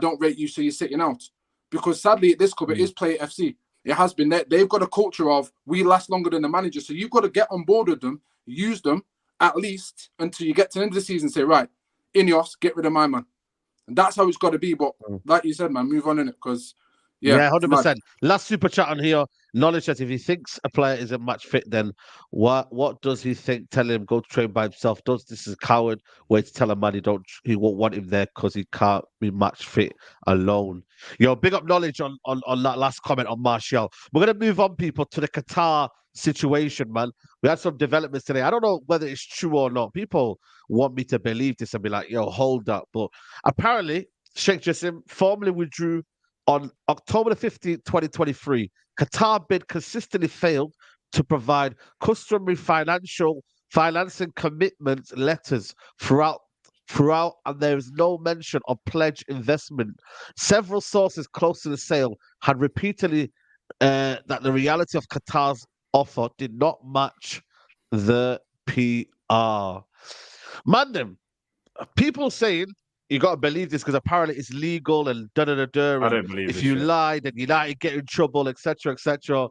don't rate you, so you're sitting out. Because sadly, at this club, it is Player FC. It has been that they've got a culture of we last longer than the manager. So you've got to get on board with them, use them at least until you get to the end of the season and say, right, Ineos, get rid of my man. And that's how it's got to be. But like you said, man, move on in it because. Yeah, 100%. Last super chat on here. Knowledge that if he thinks a player is a match fit, then what does he think? Tell him go train by himself. This is a coward way to tell a man he won't want him there because he can't be match fit alone. Big up Knowledge on that last comment on Martial. We're gonna move on, people, to the Qatar situation, man. We had some developments today. I don't know whether it's true or not. People want me to believe this and be like, hold up. But apparently, Sheikh Jassim formally withdrew on October 15th, 2023, Qatar bid consistently failed to provide customary financing commitment letters throughout, and there is no mention of pledge investment. Several sources close to the sale had repeatedly that the reality of Qatar's offer did not match the PR. Mandem, people saying, you got to believe this because apparently it's legal and da da da da. I And don't believe if this you shit. lie, then United get in trouble, etc., etc.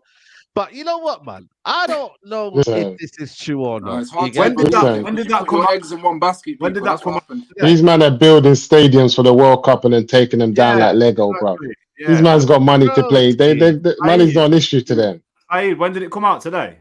But you know what, man? I don't know if Listen, this is true or not. It's You hard to get When me? did that? listen. When did you that put come your out? eggs in one basket, When people. did that That's come what out? happened. Yeah, These men are building stadiums for the World Cup and then taking them down yeah, like Lego, bro. exactly. These Yeah. man's got money to Bro, play. Money's Aid, not an issue to them. Aid, when did it come out today?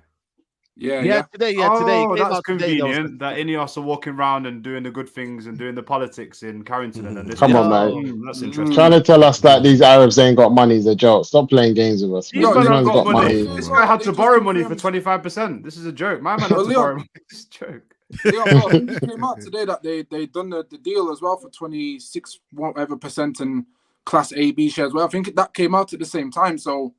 Yeah, yeah, today, yeah, today. It Oh, came that's out today. There was convenient that Ineos are walking around and doing the good things and doing the politics in Carrington and then this. Come on, man. That's Mm. interesting. Trying to tell us that these Arabs ain't got money is a joke. Stop playing games with us, These man. No, These men they- have man's got got money. money. This Well, guy had they to just borrow money for confirmed- 25%. This is a joke. My man had Well, to Leon- borrow money. This is a joke. Yeah, well, I think it came out today that they done the deal as well for 26 whatever percent in Class A B shares. Well, I think that came out at the same time. So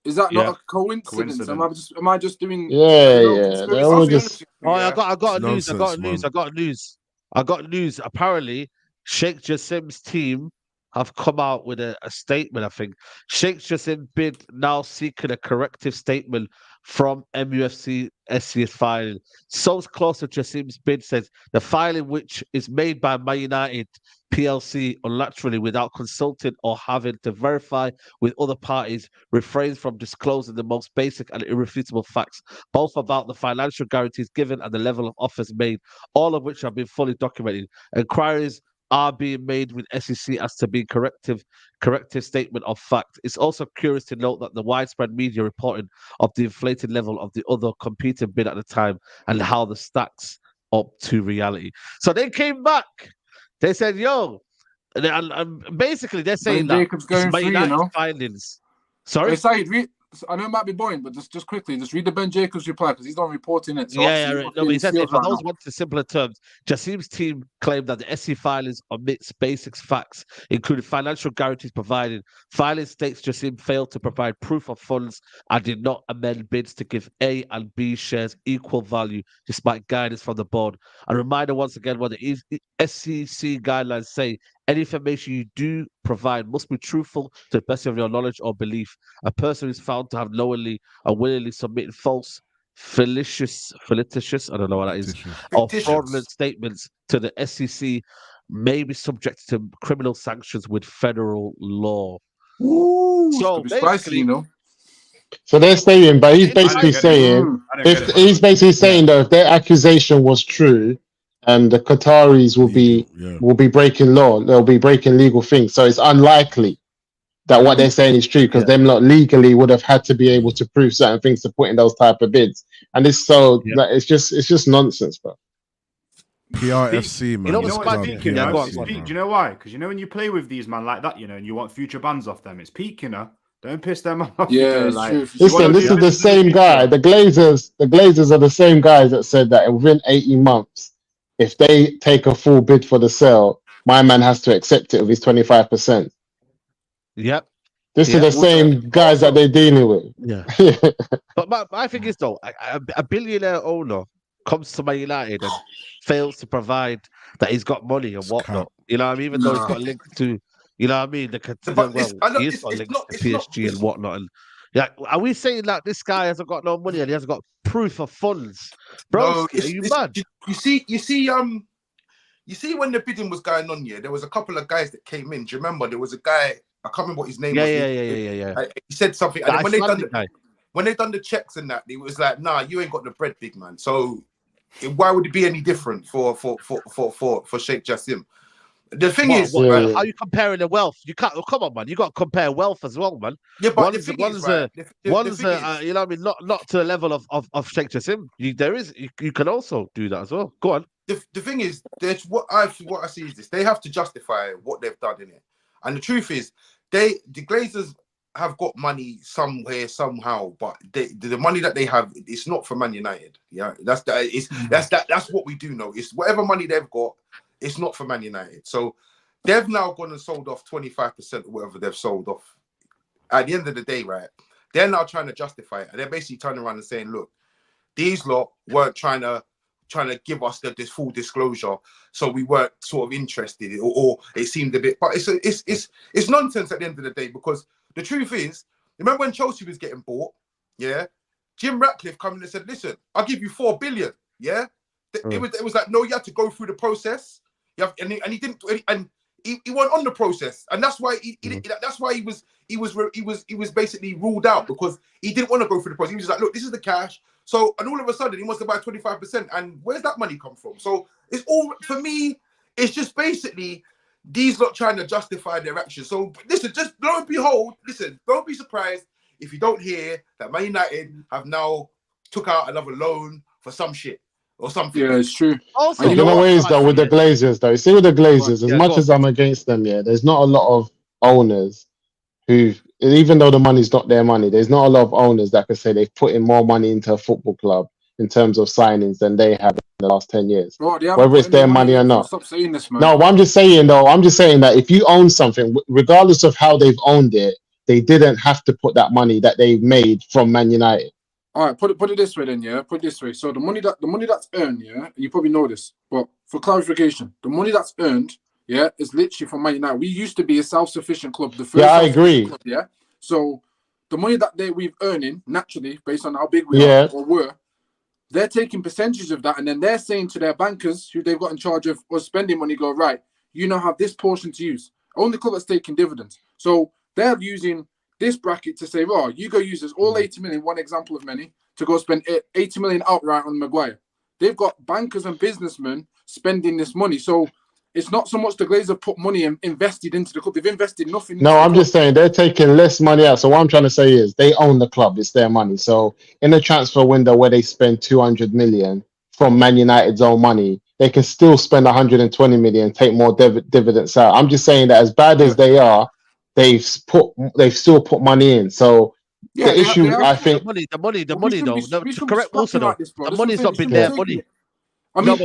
is that Yeah. not a coincidence? Coincidence. Am I just doing Yeah, yeah. conspiracy They're all theory? just Oh, I Yeah. got It's news. I got nonsense, news. man. I got news. I got news. Apparently, Sheikh Jassim's team have come out with a statement. I think Sheikh Jassim bid now seeking a corrective statement from MUFC SC's filing. Source close to Jassim's bid says the filing, which is made by Man United PLC unilaterally without consulting or having to verify with other parties, refrains from disclosing the most basic and irrefutable facts, both about the financial guarantees given and the level of offers made, all of which have been fully documented. Inquiries are being made with SEC as to be corrective statement of fact. It's also curious to note that the widespread media reporting of the inflated level of the other competing bid at the time and how the stacks up to reality. So they came back. They said, "Yo," and basically they're saying Ben that Jacobs it's going Man free, you United know. findings. Sorry. Hey, Said, I know it might be boring, but just quickly, just read the Ben Jacobs reply because he's not reporting it. So Yeah, obviously right. he's No, but he in says field for right those now. wanting simpler terms, Jassim's team claimed that the SC filings omits basic facts, including financial guarantees provided. Filing states Jassim failed to provide proof of funds and did not amend bids to give A and B shares equal value, despite guidance from the board. A reminder once again what the SEC guidelines say: any information you do provide must be truthful to the best of your knowledge or belief. A person is found to have knowingly or willingly submitted false, fictitious, I don't know what that is, or Fictitious. fraudulent statements to the SEC may be subject to criminal sanctions with federal law. Ooh, So could be spicy, you basically, know. so they're saying, but he's I didn't basically get it. saying I didn't get if it, by the he's way. basically saying though, if their accusation was true and the Qataris will be breaking law, they'll be breaking legal things. So it's unlikely that what they're saying is true because Yeah. them lot legally would have had to be able to prove certain things to put in those type of bids. And it's so Yeah. that it's just nonsense, bro. PRFC, man. You know You what's know bad? what's Yeah, peak, you go know? on, It's go on. peak. Do you know why? Because you know when you play with these man like that, you know, and you want future bans off them, it's peak, you know. Don't piss them off. you Yeah, know, it's like, true. you Listen, wanna this do is the business in same guy. future. The Glazers are the same guys that said that within 18 months, if they take a full bid for the sale, my man has to accept it with his 25%. Yep. This Yeah. is the same guys that they're dealing with. Yeah. But my thing is though, a billionaire owner comes to Man United and fails to provide that he's got money and whatnot. You know what I mean? Even though he's got links to, you know what I mean? But it's, I know, He's got it's links not. to It's not. PSG and whatnot. And yeah, are we saying that this guy hasn't got no money and he hasn't got proof of funds? Bro, No, are you mad? You see, when the bidding was going on, yeah, there was a couple of guys that came in. Do you remember? There was a guy. I can't remember what his name was. Yeah. He said something, and The then when they Icelandic guy. done the checks and that, it was like, nah, you ain't got the bread, big man. So why would it be any different for Sheikh Jassim? The thing is, What, right? how are you comparing the wealth? You can't. Oh, come on, man. You got to compare wealth as well, man. Yeah, but the One's thing one's is, right? The one's thing is, you know what I mean, not to the level of Sheikh Jassim. You can also do that as well. Go on. the thing is, there's what I see is this: they have to justify what they've done in it, and the truth is, the Glazers have got money somewhere somehow, but the money that they have, it's not for Man United. Yeah, that's what we do know. It's whatever money they've got, it's not for Man United. So they've now gone and sold off 25% of whatever they've sold off. At the end of the day, right? They're now trying to justify it, and they're basically turning around and saying, "Look, these lot weren't trying to give us this full disclosure, so we weren't sort of interested, or it seemed a bit." But it's nonsense at the end of the day, because the truth is, remember when Chelsea was getting bought? Yeah, Jim Ratcliffe coming and said, "Listen, I'll give you 4 billion." Yeah, it was like, no, you had to go through the process. And he didn't, and he went on the process, and that's why that's why he was basically ruled out, because he didn't want to go through the process. He was just like, look, this is the cash. So, and all of a sudden, he wants to buy 25%, and where's that money come from? So it's all, for me, it's just basically these lot trying to justify their actions. So listen, just lo and behold, listen, don't be surprised if you don't hear that Man United have now took out another loan for some shit or something. Yeah, it's true. Also, You know what it is though with the Glazers though. See with the Glazers, as much as I'm against them, yeah, there's not a lot of owners who, even though the money's not their money, there's not a lot of owners that can say they've put in more money into a football club in terms of signings than they have in the last 10 years. Bro, whether it's their money or not. Stop saying this, man. No, but I'm just saying that if you own something, regardless of how they've owned it, they didn't have to put that money that they've made from Man United. All right, put it this way then, yeah. Put it this way. So the money that's earned, yeah, and you probably know this, but for clarification, the money that's earned, yeah, is literally from Man United. We used to be a self-sufficient club. The first I agree. Club, yeah. So the money that we've earning naturally, based on how big we are or were, they're taking percentage of that, and then they're saying to their bankers, who they've got in charge of us spending money, go, right, you now have this portion to use. Only club that's taking dividends. So they're using this bracket to say, oh, you go use this all 80 million, one example of many, to go spend 80 million outright on Maguire. They've got bankers and businessmen spending this money. So it's not so much the Glazers put money and invested into the club. They've invested nothing. No, I'm just saying they're taking less money out. So what I'm trying to say is they own the club. It's their money. So in a transfer window where they spend 200 million from Man United's own money, they can still spend 120 million, take more dividends out. I'm just saying that as bad as they are, they've still put money in. So the issue, I think, the money though. Correct, also though, the money's not been their money. I mean,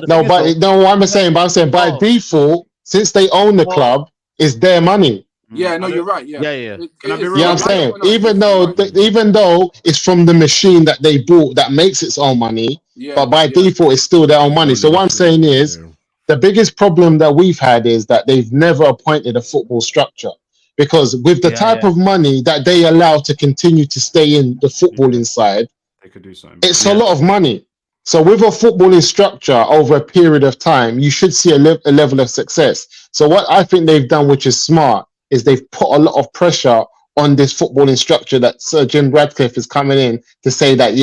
I'm saying by default, since they own the club, it's their money. Yeah, no, you're right. Yeah. I'm saying, even though it's from the machine that they bought that makes its own money, but by default, it's still their own money. So what I'm saying is, the biggest problem that we've had is that they've never appointed a football structure. Because with the type of money that they allow to continue to stay in the footballing side, they could do something. It's a lot of money. So with a footballing structure over a period of time, you should see a level of success. So what I think they've done, which is smart, is they've put a lot of pressure on this footballing structure that Sir Jim Ratcliffe is coming in to say that,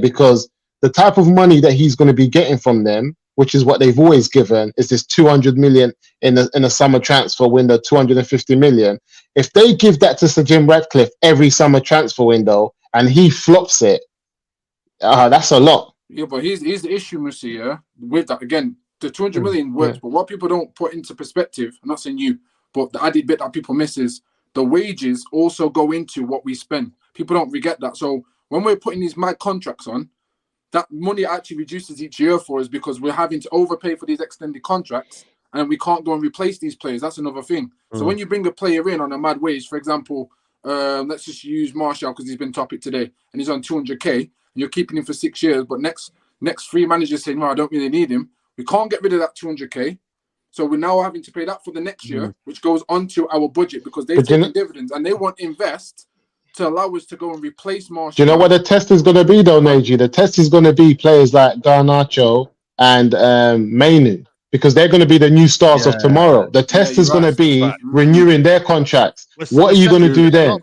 because the type of money that he's going to be getting from them, which is what they've always given, is this 200 million in a summer transfer window, 250 million. If they give that to Sir Jim Ratcliffe every summer transfer window and he flops it, that's a lot. Yeah, but here's the issue, Musi, yeah, with that. Again, the 200 million works, but what people don't put into perspective, I'm not saying you, but the added bit that people miss is the wages also go into what we spend. People don't forget that. So when we're putting these mad contracts on, that money actually reduces each year for us because we're having to overpay for these extended contracts and we can't go and replace these players. That's another thing. So when you bring a player in on a mad wage, for example, let's just use Martial because he's been topic today and he's on 200k and you're keeping him for 6 years, but next 3 managers say, no, I don't really need him. We can't get rid of that 200k. So we're now having to pay that for the next year, which goes onto our budget because they've taken dividends and they want to invest to allow us to go and replace Martial. Do you know what the test is going to be, though, Najee? The test is going to be players like Garnacho and Mainu, because they're going to be the new stars of tomorrow. The test is going to be renewing their contracts. What are you going to do then?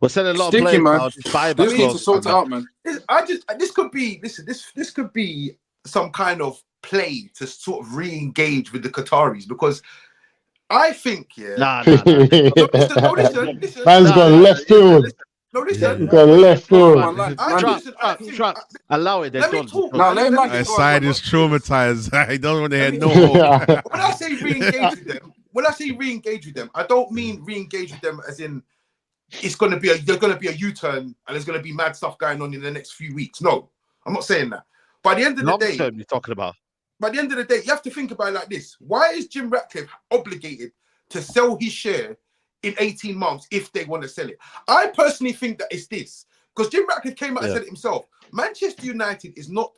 We're selling a lot of players now. This needs to sort it out, man. This could be some kind of play to sort of re-engage with the Qataris, because I think, Listen. Man's gone left field. Left field. Allow it. Let me talk. His side is traumatized. I don't want to hear no more. When I say re-engage with them, I don't mean re-engage with them as in there's going to be a U-turn and there's going to be mad stuff going on in the next few weeks. No, I'm not saying that. By the end of the day, you're talking about. By the end of the day, you have to think about it like this. Why is Jim Ratcliffe obligated to sell his share in 18 months if they want to sell it? I personally think that it's this. Because Jim Ratcliffe came out and said it himself. Manchester United is not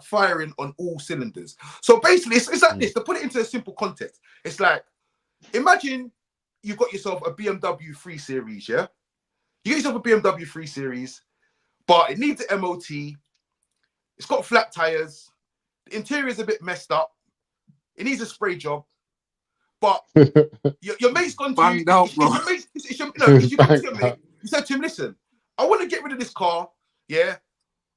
firing on all cylinders. So basically, it's like this. To put it into a simple context, it's like, imagine you got yourself a BMW 3 Series, yeah? You get yourself a BMW 3 Series, but it needs an MOT. It's got flat tires. The interior is a bit messed up. It needs a spray job. But your mate's gone to Banged out, bro. You come to your mate, you said to him, listen, I want to get rid of this car, yeah,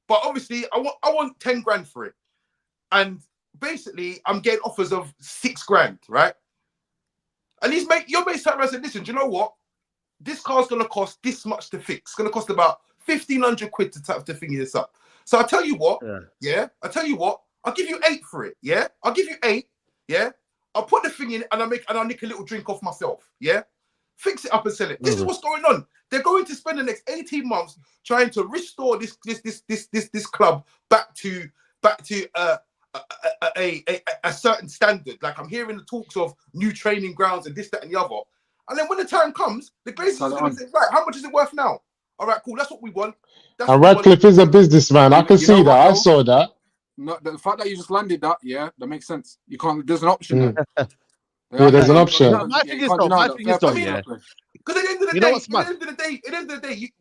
but obviously I want 10 grand for it. And basically I'm getting offers of 6 grand, right? And your mate's turned around and said, listen, do you know what? This car's gonna cost this much to fix. It's gonna cost about 1,500 quid to thingy this up. So I tell you what, I'll give you 8 for it, yeah? I'll give you 8, yeah? I'll put the thing in and I'll nick a little drink off myself. Yeah, fix it up and sell it. This is what's going on. They're going to spend the next 18 months trying to restore this club back to a certain standard. Like I'm hearing the talks of new training grounds and this, that, and the other. And then when the time comes, the Glazers are going to say, right, how much is it worth now? All right, cool. That's what we want. And Radcliffe is a businessman. I can see that. I saw that. No, the fact that you just landed that, yeah, that makes sense. You can't. There's an option there. Yeah, there's an option. My thing is though, yeah. Because at the end of the day,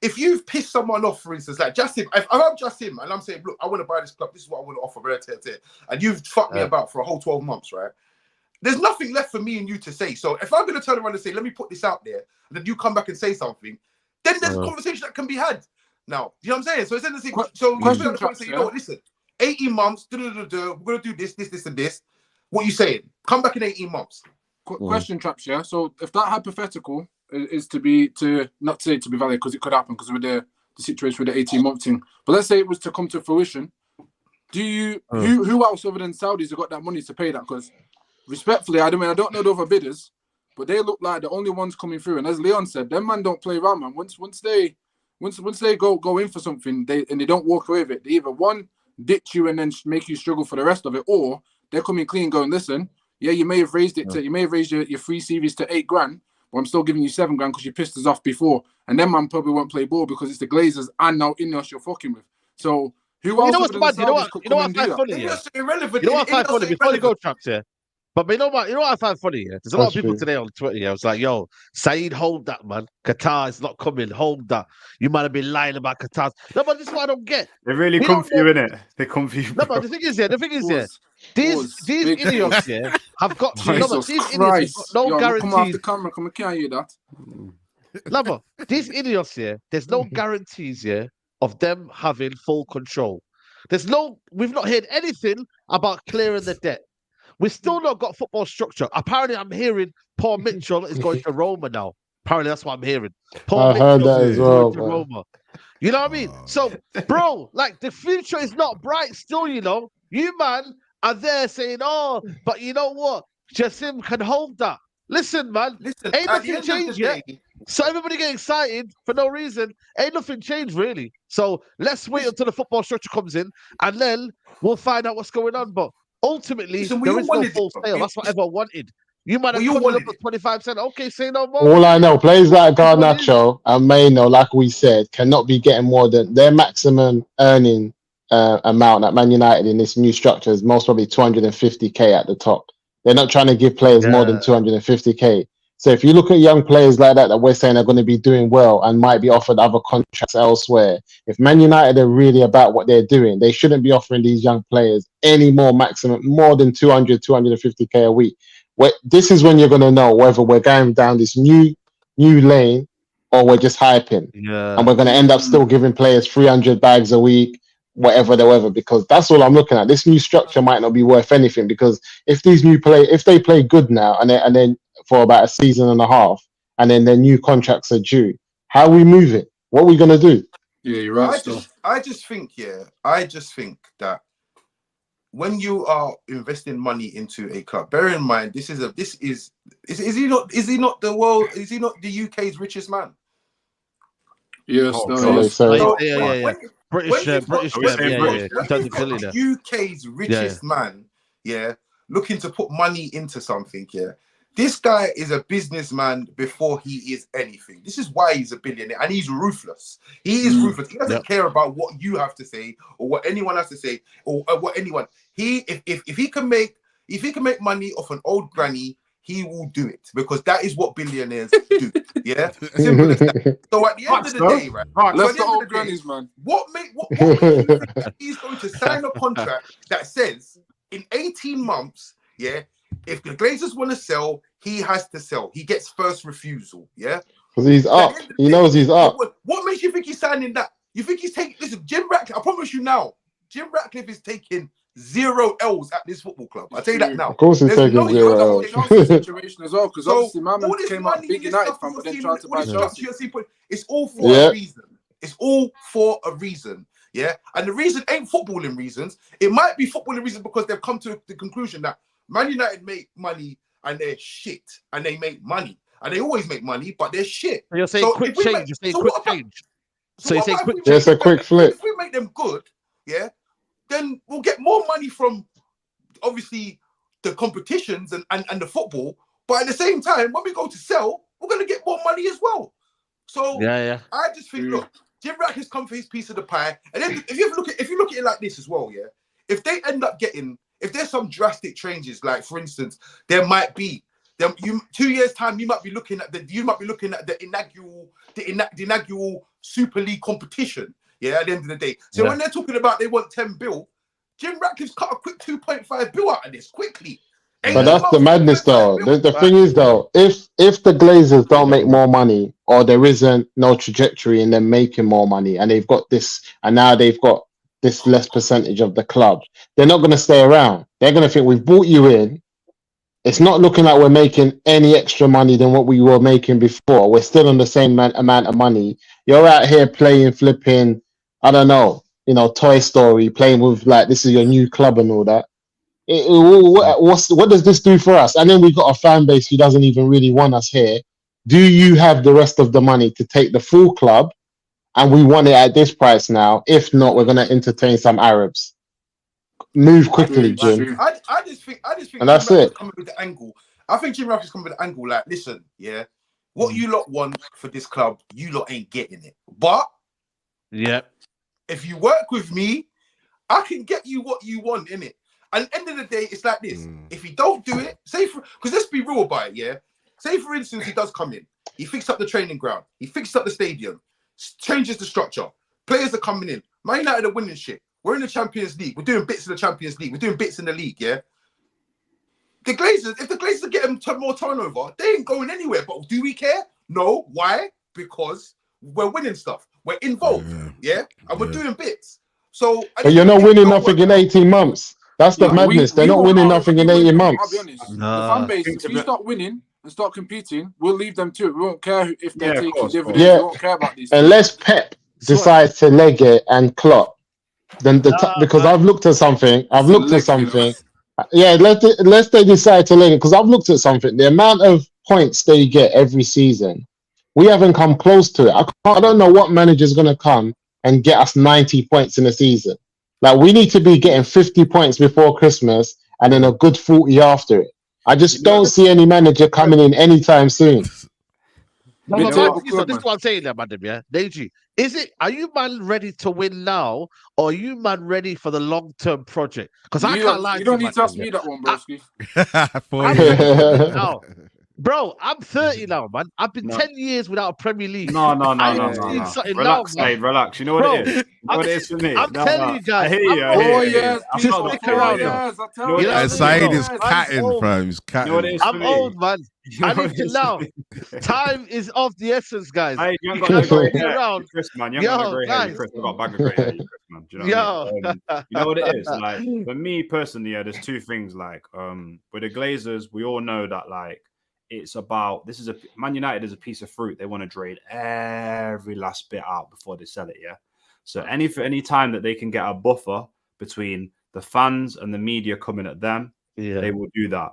if you've pissed someone off, for instance, like Justin, if I'm Justin and I'm saying, look, I want to buy this club. This is what I want to offer, and you've fucked me about for a whole 12 months, right? There's nothing left for me and you to say. So if I'm going to turn around and say, let me put this out there, and then you come back and say something, then there's a conversation that can be had. Now, you know what I'm saying? So it's in the same. So you know what? Listen, 18 months. We're gonna do this, and this. What you saying? Come back in 18 months. Question, Traps. Yeah. So if that hypothetical is not say to be valid because it could happen because with the situation with the 18-month thing, but let's say it was to come to fruition. Do you who else other than Saudis have got that money to pay that? Because respectfully, I don't know the other bidders, but they look like the only ones coming through. And as Leon said, them man don't play around, man. Once they go in for something, they don't walk away with it. They either one ditch you and then make you struggle for the rest of it, or they're coming clean, going, listen, yeah, you may have raised it you may have raised your free series to 8 grand, but I'm still giving you 7 grand because you pissed us off before. And then man probably won't play ball because it's the Glazers and now Ineos you're fucking with. So who else? You know what's bad? You know what I find funny? Yeah. Irrelevant. You know what I find funny? Before you go, Traps, yeah. But you know what I find funny, yeah? There's a lot of people today on Twitter, yeah. I was like, yo, Saeed, hold that, man. Qatar is not coming. Hold that. You might have been lying about Qatar. No, but this is what I don't get. They really come for you, innit? They come for you. No, but the thing is, these idiots, yeah, have got these idiots have got no guarantees. Come off the camera, come and carry you that. No, but these idiots, yeah, there's no guarantees, yeah, of them having full control. We've not heard anything about clearing the debt. We've still not got football structure. Apparently, I'm hearing Paul Mitchell is going to Roma now. Apparently, that's what I'm hearing. I heard that as well. To Roma. You know what I mean? So, bro, like the future is not bright still, you know. You, man, are there saying, oh, but you know what? Jassim can hold that. Listen, man, ain't nothing changed yet. So everybody get excited for no reason. Ain't nothing changed, really. So let's wait until the football structure comes in, and then we'll find out what's going on. But ultimately, there is no full sale. That's what everyone wanted. You might have cut it up at 25%. Okay, say no more. All I know, players like Garnacho and Maino, like we said, cannot be getting more than their maximum earning amount at Man United in this new structure is most probably 250k at the top. They're not trying to give players more than 250k. So if you look at young players like that we're saying are going to be doing well and might be offered other contracts elsewhere, if Man United are really about what they're doing, they shouldn't be offering these young players any more more than 250k a week. This is when you're going to know whether we're going down this new lane or we're just hyping. Yeah. And we're going to end up still giving players 300 bags a week, whatever, because that's all I'm looking at. This new structure might not be worth anything because if they play good now and then for about a season and a half, and then their new contracts are due, how are we moving? What are we going to do? Yeah, you're right. I just think that when you are investing money into a club, bear in mind is he not the UK's richest man? Yes, British, UK's richest man, looking to put money into something, This guy is a businessman before he is anything. This is why he's a billionaire, and he's ruthless. He is ruthless. He doesn't care about what you have to say or what anyone has to say or what anyone. If he can make money off an old granny, he will do it because that is what billionaires do. Yeah, simple as that. So at the end of the day, right? Let's the old grannies, man. What makes you think that he's going to sign a contract that says in 18 months, yeah, if the Glazers want to sell, he has to sell. He gets first refusal, yeah? Because he's up. He knows he's up. What makes you think he's signing that? You think he's taking... Listen, Jim Ratcliffe, I promise you now, Jim Ratcliffe is taking 0 L's at this football club. I'll tell you that now. Of course he's taking 0 L's. Situation as well, because obviously my man came out big United fan, but then tried to buy Chelsea. It's all for a reason. It's all for a reason. Yeah, and the reason ain't footballing reasons. It might be footballing reasons because they've come to the conclusion that Man United make money and they're shit, and they make money, and they always make money, but they're shit. You're saying quick change. You're saying quick change. So you're saying quick change. It's a quick flip. If we make them good, yeah, then we'll get more money from obviously the competitions and the football. But at the same time, when we go to sell, we're gonna get more money as well. So I just think, look. Jim Ratcliffe's come for his piece of the pie, and then if you look at it like this as well, yeah. If they end up getting, if there's some drastic changes, like for instance, there might be, 2 years time, you might be looking at the inaugural Super League competition, yeah. At the end of the day, so when they're talking about they want 10 bill, Jim Ratcliffe's cut a quick 2.5 bill out of this quickly. But that's the madness, though. The thing is, though, if the Glazers don't make more money, or there isn't no trajectory in them making more money, and they've got this, and now they've got this less percentage of the club, they're not going to stay around. They're going to think we've brought you in. It's not looking like we're making any extra money than what we were making before. We're still on the same amount of money. You're out here playing, flipping, I don't know, Toy Story, playing with like this is your new club and all that. What does this do for us? And then we've got a fan base who doesn't even really want us here. Do you have the rest of the money to take the full club? And we want it at this price now. If not, we're going to entertain some Arabs. Move quickly, Jim. I just think and that's it. Coming with the angle. I think Jim Ratcliffe's coming with the angle like, listen, yeah, what you lot want for this club, you lot ain't getting it. But if you work with me, I can get you what you want, innit? And at the end of the day, it's like this. If he don't do it, because let's be real about it, yeah? Say, for instance, he does come in. He fixed up the training ground. He fixed up the stadium. Changes the structure. Players are coming in. Man United are winning shit. We're in the Champions League. We're doing bits in the Champions League. We're doing bits in the league, yeah? The Glazers, if the Glazers get them more turnover, they ain't going anywhere. But do we care? No. Why? Because we're winning stuff. We're involved, yeah? And we're doing bits. So, but you're not winning nothing in 18 months. That's the madness. They're not winning nothing in 18 months. I'll be honest. The fan base, if we start winning and start competing, we'll leave them to it. We won't care if they're taking dividends. We won't care about these. Unless Pep decides to leg it and Klopp, then because I've looked at something. Yeah, let's they decide to leg it, because I've looked at something. The amount of points they get every season, we haven't come close to it. I don't know what manager's going to come and get us 90 points in a season. Like, we need to be getting 50 points before Christmas and then a good 40 after it. I just don't see any manager coming in anytime soon. This is what I'm saying there, Mandem, yeah? NAJEE, are you man ready to win now, or are you man ready for the long-term project? Because I can't lie. You don't need to ask me that one, broski. Now, bro, I'm 30 now, man. I've been 10 years without a Premier League. No. Relax, Dave, relax. You know what it is? You know what it is for me? I'm telling you guys. I hear you. Just stick around. Saeed is catting, bro. He's catting. You know what it is for I'm me? old, man. I need to now. Time is of the essence, guys. Hey, you ain't got no grey hair, Chris, man. You ain't got no grey hair, Chris. I've got a bag of grey hair, Chris, man. Do you know what I mean? You know what it is? Like, for me personally, there's two things. Like, with the Glazers, we all know that, like, it's about Man United is a piece of fruit. They want to trade every last bit out before they sell it. Yeah. So any time that they can get a buffer between the fans and the media coming at them, they will do that.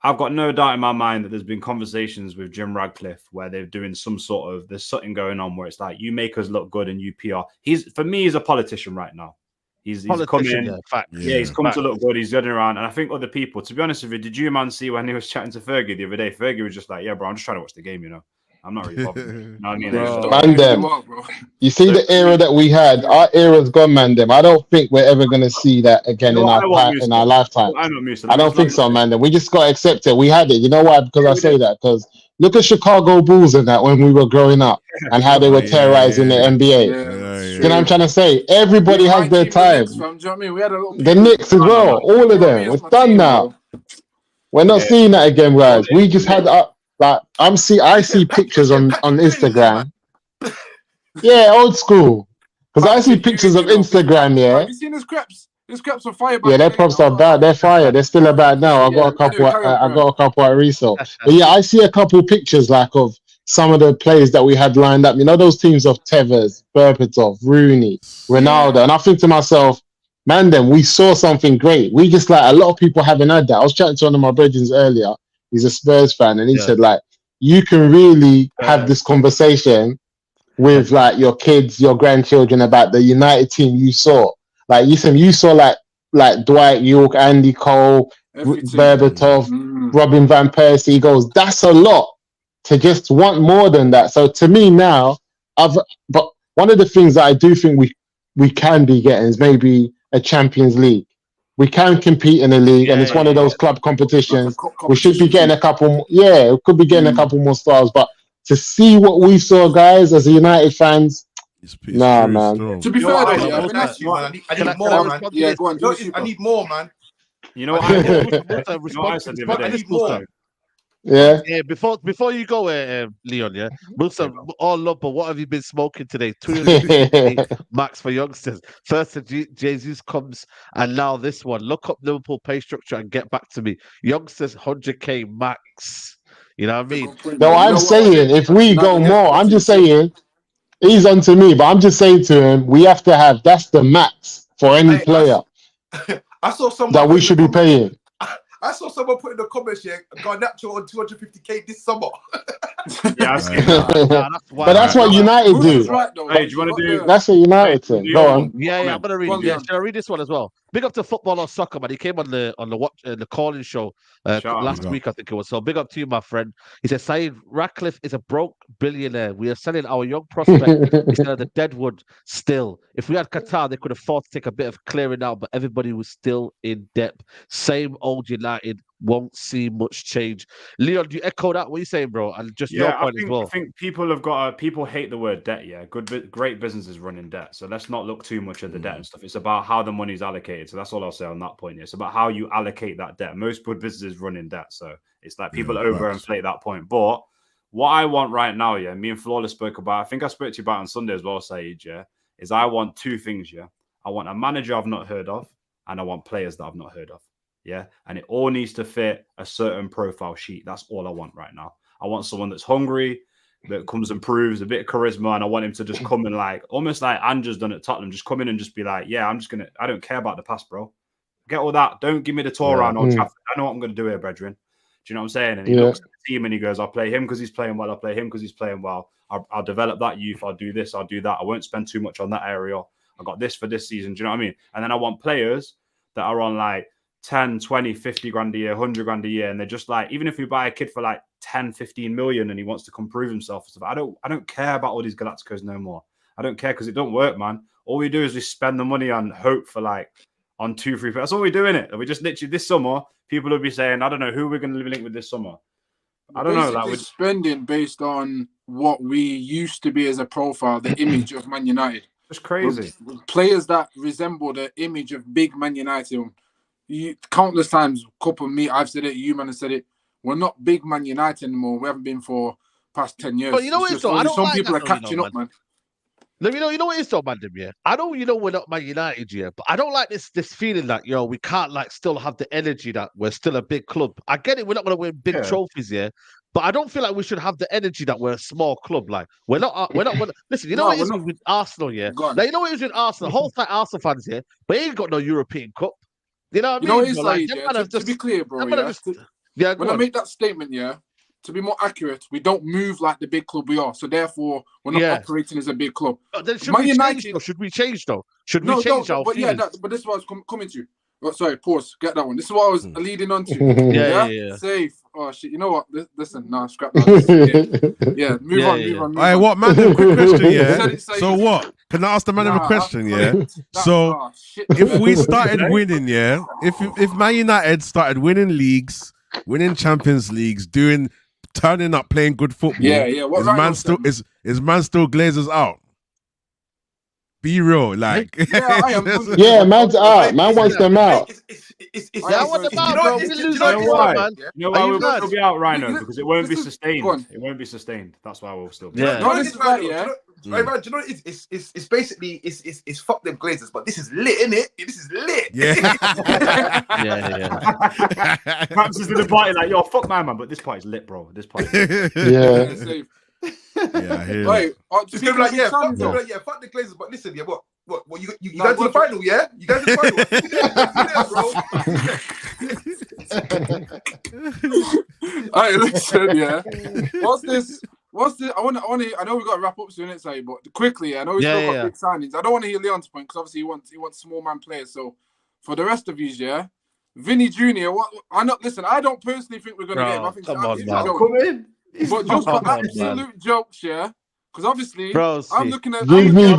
I've got no doubt in my mind that there's been conversations with Jim Ratcliffe where they're doing there's something going on where it's like, you make us look good and you PR. He's a politician right now. He's coming. He's come to look good. He's getting around, and I think other people. To be honest with you, did you man see when he was chatting to Fergie the other day? Fergie was just like, "Yeah, bro, I'm just trying to watch the game. You know, I'm not really bothered." You know what I mean? Mandem, you see the era that we had. Our era's gone, Mandem. I don't think we're ever going to see that again in our lifetime. I don't think so, Mandem. We just got to accept it. We had it. You know why? Because I say that because look at Chicago Bulls and that when we were growing up and how they were terrorizing the NBA. You know what I'm trying to say? Everybody We has might their keep the time. Knicks, fam. Do you know what I mean? We had a little The Knicks as well, all of them. It's done now. We're not seeing that again, guys. We just had like I see pictures on Instagram. Yeah, old school. Because I see pictures of Instagram. Yeah. Have you seen his creps? His creps are fire. Yeah, their props are bad. They're fire. They're still about now. I got a couple. I got a couple at resale. But yeah, I see a couple pictures like of some of the players that we had lined up. You know those teams of Tevez, Berbatov, Rooney, Ronaldo, and I think to myself, man, then we saw something great. We just like a lot of people haven't had that. I was chatting to one of my brethren earlier. He's a Spurs fan, and he said like you can really have this conversation with like your kids, your grandchildren about the United team you saw. Like you saw like Dwight York, Andy Cole, Berbatov, Robin van Persie. He goes, that's a lot to just want more than that. So to me now, but one of the things that I do think we can be getting is maybe a Champions League. We can compete in a league, and it's one of those club competitions. We should be getting a couple. Yeah, we could be getting a couple more stars. But to see what we saw, guys, as a United fans. Nah, man. To be fair, I need more, man. Yeah, go on. I need more, man. You know what I said the other day? Yeah. Before you go, Leon. Yeah, Wilson, all love, but what have you been smoking today? 250 max for youngsters. First, Jesus comes, and now this one. Look up Liverpool pay structure and get back to me. Youngsters, 100k max. You know what I mean? No, I'm saying if we go more, I'm just saying. He's on to me, but I'm just saying to him, we have to have that's the max for any player. I saw someone that we should be paying. I saw someone put in the comments here, Garnacho on 250k this summer. Yeah, I see that. But that's what United do. Right, Hey, do you want to do? That's what United do. Go on. Yeah, I'm gonna read. Should I read this one as well? Big up to Football or Soccer, man. He came on the calling show last week, I think it was. So big up to you, my friend. He said, Saeed Ratcliffe is a broke billionaire. We are selling our young prospect instead of the deadwood still. If we had Qatar, they could afford to take a bit of clearing out, but everybody was still in debt. Same old United, won't see much change. Leon, do you echo that? What are you saying, bro? And just your point as well. I think people hate the word debt. Yeah, great businesses run in debt. So let's not look too much at the debt and stuff. It's about how the money's allocated. So that's all I'll say on that point. It's about how you allocate that debt. Most good businesses run in debt. So it's like people overinflate that point. But what I want right now, yeah, me and Flawless spoke about, I think I spoke to you about on Sunday as well, Saeed, yeah, is I want two things, yeah. I want a manager I've not heard of, and I want players that I've not heard of. Yeah. And it all needs to fit a certain profile sheet. That's all I want right now. I want someone that's hungry, that comes and proves a bit of charisma, and I want him to just come and like almost like Andrew's done at Tottenham, just come in and just be like, yeah, I don't care about the past, bro. Get all that. Don't give me the tour around Old Trafford. I know what I'm going to do here, brethren. Do you know what I'm saying? And he looks at the team and he goes, I'll play him because he's playing well. I'll play him because he's playing well. I'll develop that youth. I'll do this. I'll do that. I won't spend too much on that area. I got this for this season. Do you know what I mean? And then I want players that are on like 10, 20, 50 grand a year, 100 grand a year. And they're just like, even if we buy a kid for like 10, 15 million and he wants to come prove himself, I don't care about all these Galacticos no more. I don't care because it don't work, man. All we do is we spend the money on hope for like on 2-3. That's all we do in it. And we just literally this summer, people will be saying, I don't know who we're going to link with this summer. I don't know. Like we're spending based on what we used to be as a profile, the image of Man United. It's crazy. Players that resemble the image of big Man United. Countless times, I've said it, you man have said it. We're not big Man United anymore. We haven't been for past 10 years. But you know what? I don't some like people that, are catching up, man. You know what it is though, Mandem, yeah? I know we're not Man United, yeah, but I don't like this feeling that, we can't like still have the energy that we're still a big club. I get it, we're not going to win big trophies, yeah, but I don't feel like we should have the energy that we're a small club. Like, we're not listen, you know what it is with Arsenal, yeah? Like, you know what it is with Arsenal? The whole time Arsenal fans, yeah, but ain't got no European Cup. You know what I mean? You know what it's like, to be clear, bro, when I make that statement, yeah, to be more accurate, we don't move like the big club we are. So therefore, we're not operating as a big club. Then should we change though? Should we change our feelings? But this is what I was coming to. Oh, sorry, pause. Get that one. This is what I was leading on to. Yeah. Safe. Oh shit. You know what? Listen, scrap that. Yeah. Move on. All right, what man? Quick question, yeah. So what? Can I ask the man a question, yeah? So if we started winning, yeah, if Man United started winning leagues, winning Champions Leagues, turning up, playing good football. Yeah. Is man still Glazers out? Be real, like. Yeah, I am. Yeah, man's out. Man wants them out. Yeah, I want them out, bro. We lose You know everyone, why? man. You know why Are you we'll mad? still be out, Rhino? Look, Because it won't be this is- sustained. go on. It won't be sustained. That's why we'll still be Yeah. out. No, this is right, yeah. Hey, man, do you know what it is? It's basically it's fuck them Glazers, but this is lit, innit? This is lit. Yeah. Yeah. Perhaps is in the party like, yo, fuck my man, but this party's lit, bro. This party. Yeah. Safe. Yeah, I hear Wait, It's gonna be like, yeah, fuck the Glazers, but listen, yeah, what you guys in the final, yeah? You guys in the final. Alright, listen, yeah. What's this? I know we got to wrap up soon, but quickly, I know we still got big signings. I don't want to hear Leon's point because obviously he wants small man players. So for the rest of you, yeah, Vinny Jr. I don't personally think we're gonna get him. I think come on, it's man. joke. in. But just for Come on, absolute jokes, yeah. Because obviously, Bro, I'm looking at. Give me-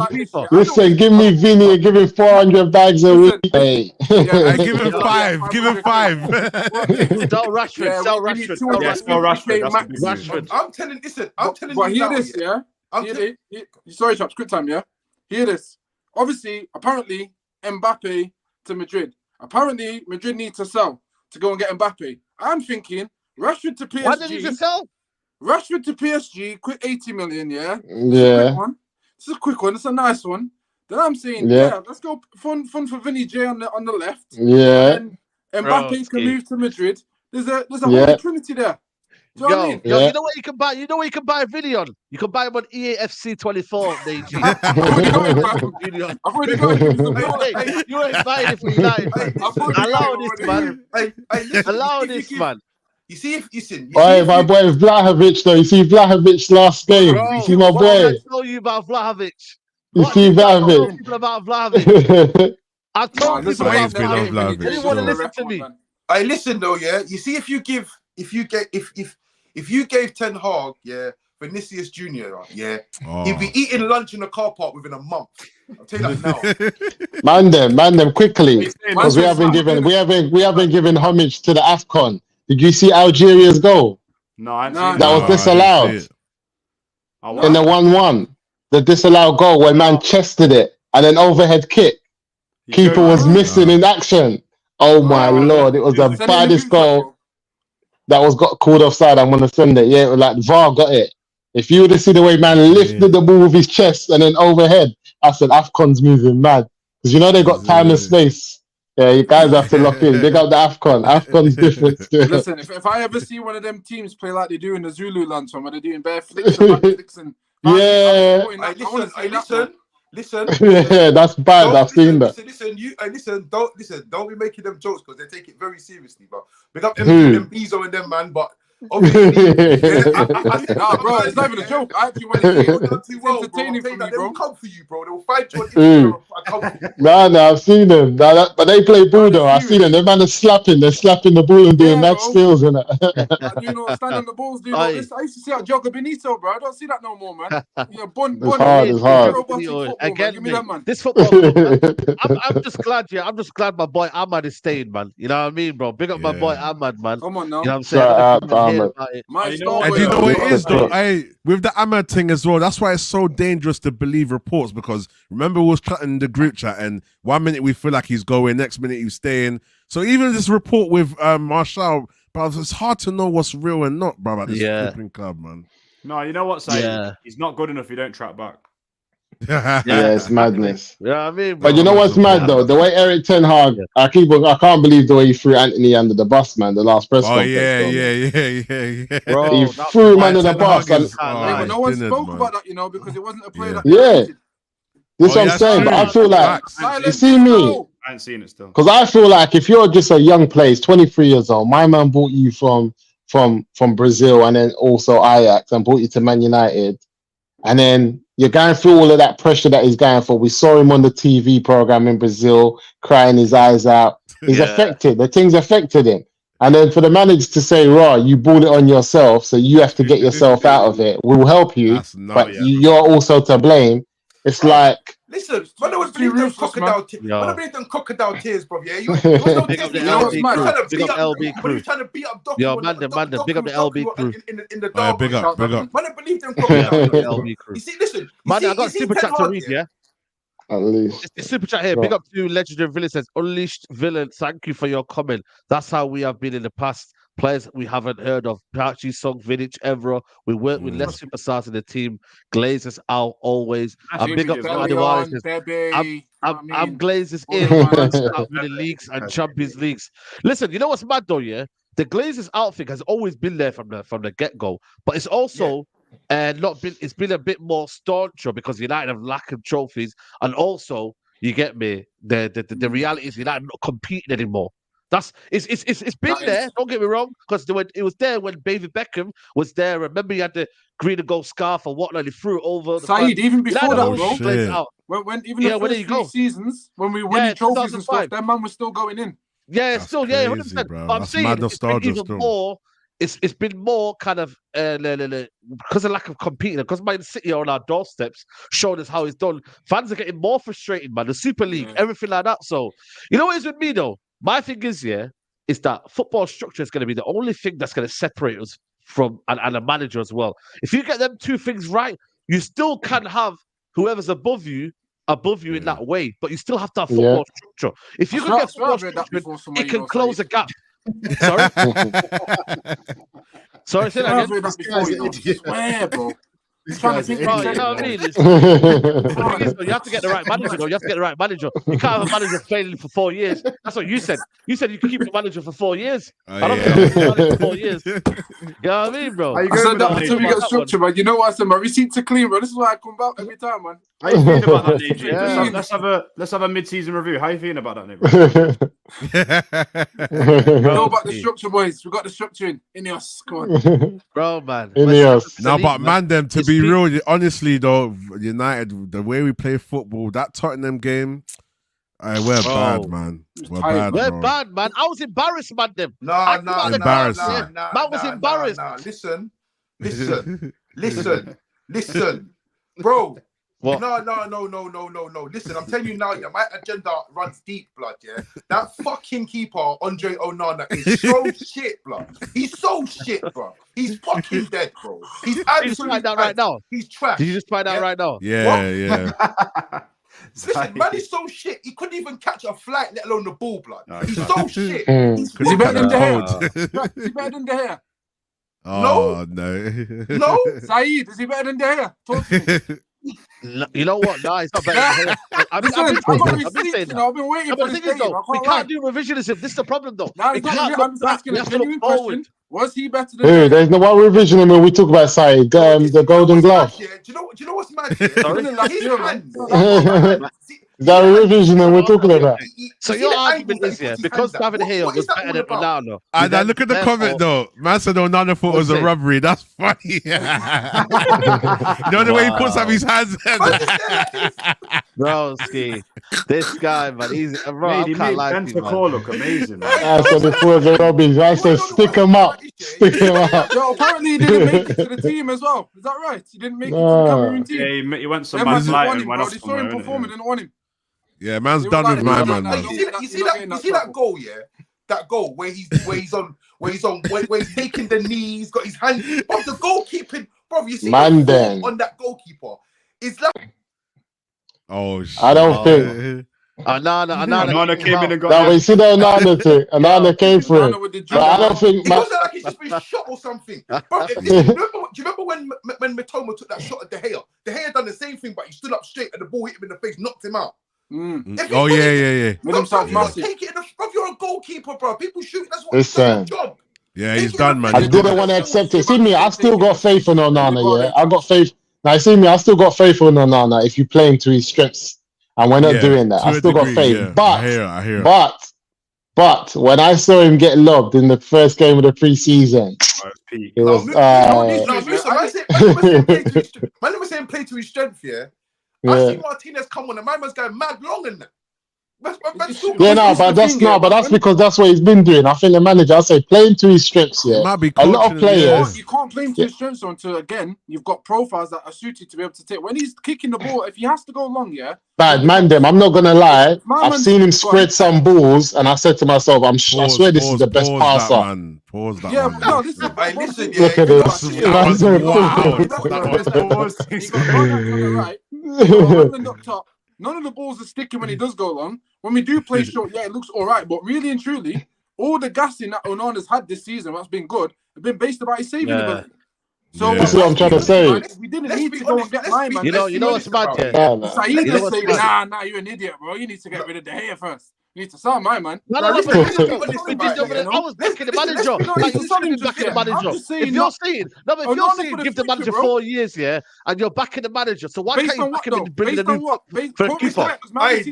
Listen, give me Vinny and give him 400 bags a week. Hey. I give him 5. Give him 5. Sell Rashford. Yeah, Sell we need Rashford. 200. Yeah, sell Rashford. That's a big Rashford. move. I'm telling you But hear now, this, yeah. Sorry, chaps, quick time, yeah. Hear this. Obviously, apparently, Mbappe to Madrid. Apparently, Madrid need to sell to go and get Mbappe. I'm thinking Rashford to PSG. Why did you just sell? Rashford to PSG, quick 80 million, yeah. Yeah. This is a quick one. It's a nice one. Then I'm saying, Yeah. let's go fun for Vinny J on the left. Yeah. And Mbappe can Broski. move to Madrid. There's a Yeah. holy trinity there. Do you know what I mean? Yo, Yeah. you know what you can buy? You know what you can buy a Vinny on? You can buy him on EAFC 24, NAJEE. I've already got him, man. Junior. I've already got him. Hey, you ain't buying it for your life. Allow this, man. Listen, Allow if you this, give- man. You see if you see. Hey, my boy Vlahovic though. You see Vlahovic last game. Bro, You see my what did boy. I tell you about Vlahovic? You What see did I tell Vlahovic. people about Vlahovic? I told Listen, people I about used to love Vlahovic. Vlahovic, They didn't want to sure. listen to me. I listen though, yeah. You see, if you gave Ten Hag, yeah, Vinicius Junior, yeah, he'd be eating lunch in the car park within a month. I'll tell you that now. Man them quickly. Because we haven't given homage to the AFCON. Did you see Algeria's goal? No, I No, ain't That seen was it. disallowed Oh, in the wow. 1-1. The disallowed goal where man chested it and an overhead kick. Keeper was missing in action. Oh my lord! It was the Send it in the baddest group chat, goal bro. that was got called offside. I'm gonna send it. Yeah, it was like VAR got it. If you would have seen the way man lifted the ball with his chest and then overhead, I said AFCON's moving mad because you know they got time and space. Yeah, you guys have to lock in. Big up the AFCON. AFCON's different still. Listen, if I ever see one of them teams play like they do in the Zulu lunch, where they're doing bare flicks and back flicks and Yeah. Listen. Yeah, that's bad. I've seen that. Don't be making them jokes because they take it very seriously. But big up Who? them Bezo and them, man. But obviously, Nah, bro, it's not even a joke. I actually went to it's it's entertaining for me, They bro. will come for you, bro. They will find you on Instagram and come for you. No, I've seen them. But they play ball though. I've seen them. They're man are slapping. They're slapping the ball and doing mad bro. skills and that. Like, you know, stand on the balls, dude. Aye. I used to see that Jogger Benito, bro. I don't see that no more, man. Yeah, It's hard. Again, Give me that, man. this football club, man, I'm just glad, I'm just glad my boy Ahmad is staying, man. You know what I mean, bro? Big up my boy Ahmad, man. Come on now. You know what I'm saying? Shout I out don't know if you to hear Ahmad. about it. My you know star what? And boy, you know what it is though? Yeah. With the Ahmad thing as well, that's why it's so dangerous to believe reports because remember we was chatting in the group chat and 1 minute we feel like he's going, next minute he's staying. So even this report with Martial, bro, it's hard to know what's real and not, bro, at this flipping club, man. No, you know what, Saeed? Yeah. He's not good enough if you don't track back. Yeah, it's madness. You know what I mean, bro? But you know what's mad though? The way Eric Ten Hag, I can't believe the way he threw Anthony under the bus, man. The last press Oh conference. yeah. Bro, He that- threw him Why under the Ten bus. Hag And is- Hey, but no one dinner, spoke man. about that, you know, because it wasn't a player that Yeah. This what I'm that's saying, true. but I feel like Facts. you see me. I ain't seen it still. Because I feel like if you're just a young player, 23 years old, my man bought you from Brazil and then also Ajax and brought you to Man United, and then you're going through all of that pressure that he's going for. We saw him on the TV program in Brazil, crying his eyes out. He's affected. The thing's affected him. And then for the manager to say, "Raw, you bought it on yourself, so you have to get yourself out of it. We'll help you, That's but nuts. you're also to blame." It's like. Listen, man, I was believe them crocodile tears. Man, I believe them crocodile tears, bro. Yeah, you Big up the LB crew. Big up LB When crew. you trying to beat up Doku, Yo, Mandem, big up the LB crew. in the Oh, yeah, dog. big up. Man, I believe them Big up crocodile. the tears, bro. LB crew. You see, listen. Man, I got you see super Ten chat to Hag, read, yeah? At least. It's super chat here. Right. Big up to Legendary Villain says, Unleashed Villain, thank you for your comment. That's how we have been in the past. Players we haven't heard of. Pachi, Song, Vidic, Evra. We work with less superstars in the team. Glazers out always. And big up to Adiwale says, I'm Glazers in. Out with the leagues and Champions Leagues. Listen, you know what's mad though, yeah? The Glazers outfit has always been there from the get-go, but it's also not been. It's been a bit more stauncher because United have lack of trophies, and also you get me. The reality is United not competing anymore. It's been there. Don't get me wrong, because it was there when David Beckham was there. Remember, you had the green and gold scarf or whatnot. He threw it over. Saeed, even before that, bro. When even the first 3 seasons, when we win trophies and stuff, that man was still going in. Yeah, That's still, crazy, 100%. bro. But I'm That's saying mad it's been nostalgia even still. more. It's been more kind of because of lack of competing, because Man City are on our doorsteps, showing us how it's done. Fans are getting more frustrated, man. The Super League, everything like that. So, you know what is with me though? My thing is, is that football structure is going to be the only thing that's going to separate us from and a manager as well. If you get them two things right, you still can have whoever's above you in that way, but you still have to have football structure. If you can get football structure, it can close a gap. Sorry? Sorry, say that again. I swear, bro. He's trying to think. You know what I mean? You have to get the right manager, though. You have to get the right manager. You can't have a manager failing for 4 years. That's what you said. You said you could keep the manager for 4 years. I don't think I can manager for 4 years. You know what I mean, bro? I said that until we get structure, man. You know what I said? My receipts are clean, bro. This is why I come back every time, man. How you feeling about that, NAJEE? Yeah. Let's have a mid-season review. How you feeling about that, NAJEE? We know about the structure, boys. We got the structure in Ineos. Come on, bro, man. Ineos. No, but Mandem, to be real, honestly though, United, the way we play football, that Tottenham game, we're bad, man. We're bad, man. I was embarrassed, Mandem. Nah. Man was embarrassed. Listen, bro. What? No. Listen, I'm telling you now, my agenda runs deep, blood, yeah? That fucking keeper, Andre Onana, is so shit, blood. He's so shit, bro. He's fucking dead, bro. He's absolutely that right now. He's trash. Did you just find out right now? Yeah. Listen, man, he's so shit. He couldn't even catch a flight, let alone the ball, blood. He's so shit. Is he better than De Gea? Is he better than De Gea? No. No? Saeed, is he better than De Gea? Talk to me. You know what? No, it's not better. I've been saying that. I've been waiting for this game. We can't do revisionism. This is the problem, though. No, I'm just asking a genuine question. Was he better than? Dude, there's no one revision when we talk about Saeed. The Golden Glove. Do you know what's mad? Is that a revision that we're talking about? So your argument is, because David Gea was better than Onana. And now look at the comment though. Man said Onana thought it was a robbery. That's funny. You know the way he puts up his hands. Bro, Ski, this guy, man, he's bro. I can't lie to you, man. Look amazing, man. I said it was a robbery. I said stick him up. Yo, apparently he didn't make it to the team as well. Is that right? He didn't make it to the Cameroon team. Yeah, he went some man's light and went off. They saw him perform and didn't want him. Yeah, man's done with my man. You see that goal, yeah? That goal where he's taking the knees, got his hand. But the goalkeeping, bro, you see Mandem on that goalkeeper. It's like I don't think Onana came in and got that. We see the Onana thing. Onana came for it. But I don't think. It wasn't like he's just been shot or something. Bro, do you remember when Mitoma took that shot at De Gea? De Gea done the same thing, but he stood up straight and the ball hit him in the face, knocked him out. Oh yeah. Made himself massive. Take it in bro, you're a goalkeeper, bro. People shoot. That's what It's his job. Yeah, he's done, man. I didn't want to accept it. See me, I still got faith in Onana. Yeah, I got faith. Now see me, I still got faith in Onana. If you play him to his strengths, and we're not doing that, I still got faith. Yeah. But I hear. But when I saw him get lobbed in the first game of the preseason, it was. Man was saying play to his strength. Yeah. I see Martinez come on, and man was going mad long in that. But that's because that's what he's been doing. I think the manager, I say, play him to his strengths. Yeah, a lot of players. You can't play him to his strengths until again you've got profiles that are suited to be able to take. When he's kicking the ball, if he has to go long, Bad Mandem. I'm not gonna lie. I've seen him spread some balls, and I said to myself, I swear this is the best passer. Pause that. Yeah, no, this is. Listen, look at this. He got knocked up. none of the balls are sticking when he does go long. When we do play short, yeah, it looks all right. But really and truly, all the gassing that Onana's had this season, that's been good, have been based about his saving ability. So That's what I'm trying to say. We didn't need to go and get my man. You know what's mad, yeah? Saeed is saying, nah, you're an idiot, bro. You need to get rid of De Gea first. You need to sell my man. I was backing the manager. If you're saying give the manager 4 years, yeah, and you're backing the manager, so why can't you back him and bring the new for a keeper? It's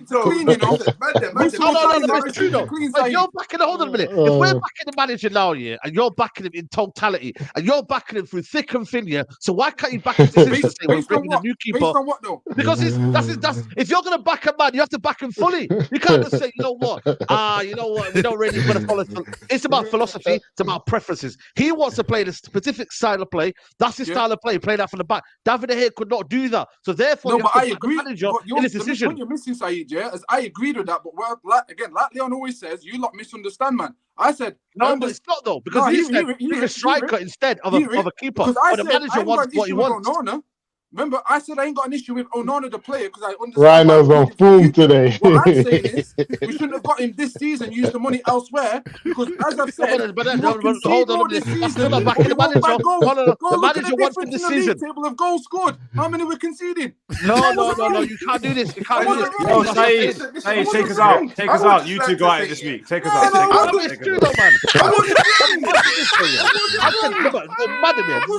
true though. You're backing. Hold on a minute. If we're backing the manager now, yeah, and you're backing him in totality, and you're backing him through thick and thin, yeah, so why can't you back him to say we're bringing the new keeper? Based on what though? Because that's if you're gonna back a man, you have to back him fully. You can't just say, you know what? You know what? We don't really want to follow. It's about philosophy. It's about preferences. He wants to play the specific style of play. That's his style of play. Play that from the back. David De Gea could not do that. So therefore, I agree. Manager in his decision. When you're missing Saeed, yeah, as I agreed with that. But like Leon always says, you lot misunderstand, man. I said no, but it's not though because he said he's a striker instead of a keeper. But the manager wants what he wants. Remember, I said I ain't got an issue with Onana the player because I understand. Rhino's on boom today. What I'm saying is, we shouldn't have got him this season. Use the money elsewhere because, as I've said, hold on this season. The manager wants the decision. Table of goals scored. How many we're conceding? No. You can't do this. You can't do this. Oh, Saeed, take us out. Take us out. You two go at it this week. Take us out. It's true though, man.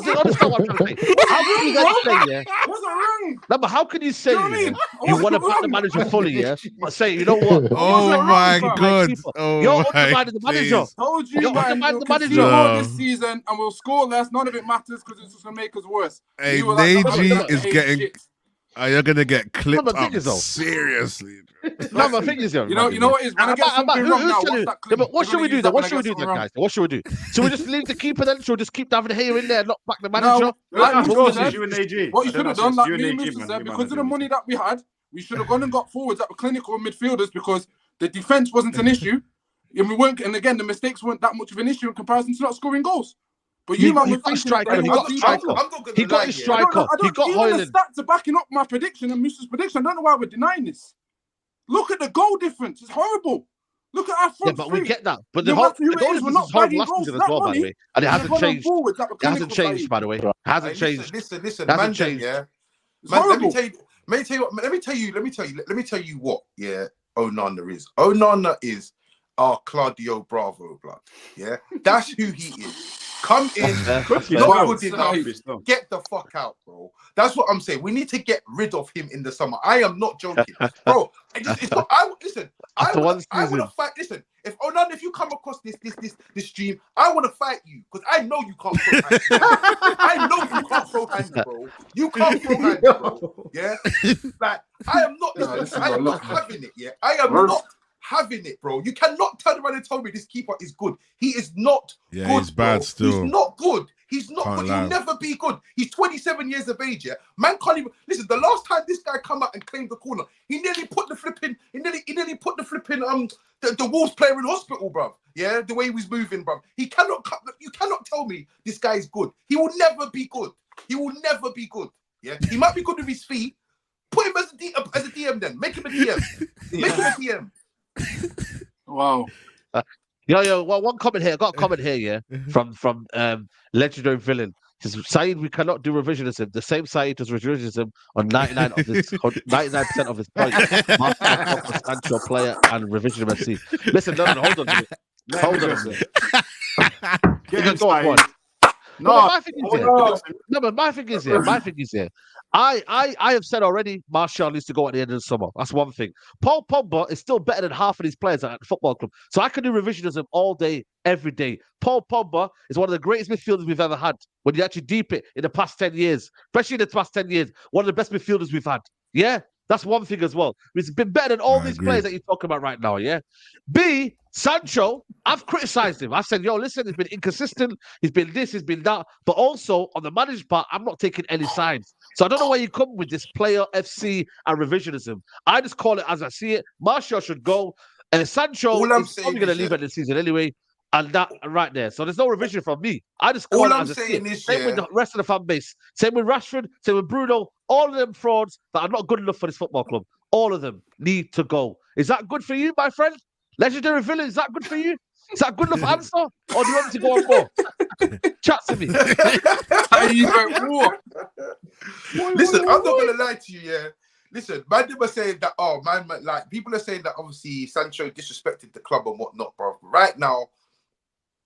Understand what I'm trying to say? How can you guys say, yeah? Wasn't wrong. No, but how can you say you want to back the manager fully, yeah? But say, you know what? Oh my God! You're undermining the manager. Told you, man. We'll concede more this season, and we'll score less. None of it matters because it's just gonna make us worse. Hey, NAJEE is getting. You're gonna get clipped up seriously. No, my thing is, you know what is when I get something wrong now. But what should we do then? What should we do then, guys? What should we do? Should we just leave the keeper then? Should we just keep David De Gea in there and not back the manager? What you should have done, like me and Musa said, because of the money that we had, we should have gone and got forwards that were clinical midfielders because the defense wasn't an issue, and we weren't. And again, the mistakes weren't that much of an issue in comparison to not scoring goals. But you man, he got his striker. He got his striker. He got Hoyland. The stats are backing up my prediction and Musa's prediction. I don't know why we're denying this. Look at the goal difference. It's horrible. Look at our front three. We get that. But the goal difference is horrible last season as well, by the way. And it hasn't changed. It hasn't changed, by the way. It hasn't changed. Listen, Mandem, changed. Yeah. Man, let me tell you what, yeah, Onana is. Onana is our Claudio Bravo blood. Yeah. That's who he is. Come in, not good enough. Get the fuck out, bro. That's what I'm saying. We need to get rid of him in the summer. I am not joking, bro. I want to fight. Listen, if Onana, if you come across this stream, I want to fight you because I know you can't throw hands. I know you can't throw hands, bro. You can't throw hands, bro. Yeah, like I am not. Listen, I am not having it. Yeah, I am not having it, bro. You cannot turn around and tell me this keeper is good. He is not good. He's bad still. He's not good. He's not good. He'll never be good. He's 27 years of age, yeah? Man can't even... Listen, the last time this guy come out and claimed the corner, he nearly put the flipping... He nearly put the flipping... The Wolves player in hospital, bro. Yeah? The way he was moving, bro. He cannot... You cannot tell me this guy is good. He will never be good. He will never be good. Yeah? He might be good with his feet. Put him as a DM then. Make him a DM. Make him a DM. Wow. Yo, well, one comment here. I got a comment here, yeah, from legendary villain. Says, Saeed, we cannot do revisionism. The same Saeed does revisionism on 99% of his points. Master Sancho player and revisionism FC. Listen, no, hold on a minute. Hold on a minute. Go on. No, but my thing is here. I have said already, Martial needs to go at the end of the summer. That's one thing. Paul Pogba is still better than half of these players at the football club. So I can do revisionism all day, every day. Paul Pogba is one of the greatest midfielders we've ever had. When you actually deep it in the past 10 years, especially in the past 10 years, one of the best midfielders we've had. Yeah, that's one thing as well. He's been better than all these players that you're talking about right now, yeah? B, Sancho, I've criticized him. I said, yo, listen, he's been inconsistent. He's been this, he's been that. But also, on the managed part, I'm not taking any sides. So I don't know why you come with this player, FC, and revisionism. I just call it as I see it. Martial should go. And Sancho is probably going to leave at the season anyway. And that right there. So there's no revision from me. I just call it as I see it. Same with the rest of the fan base. Same with Rashford. Same with Bruno. All of them frauds that are not good enough for this football club. All of them need to go. Is that good for you, my friend? Legendary villain, is that good for you? Is that a good enough answer? Or do you want me to go on more? Chat to me. Listen, I'm not gonna lie to you, yeah. Listen, Mandem are saying that, oh man, like people are saying that obviously Sancho disrespected the club and whatnot, bro. Right now,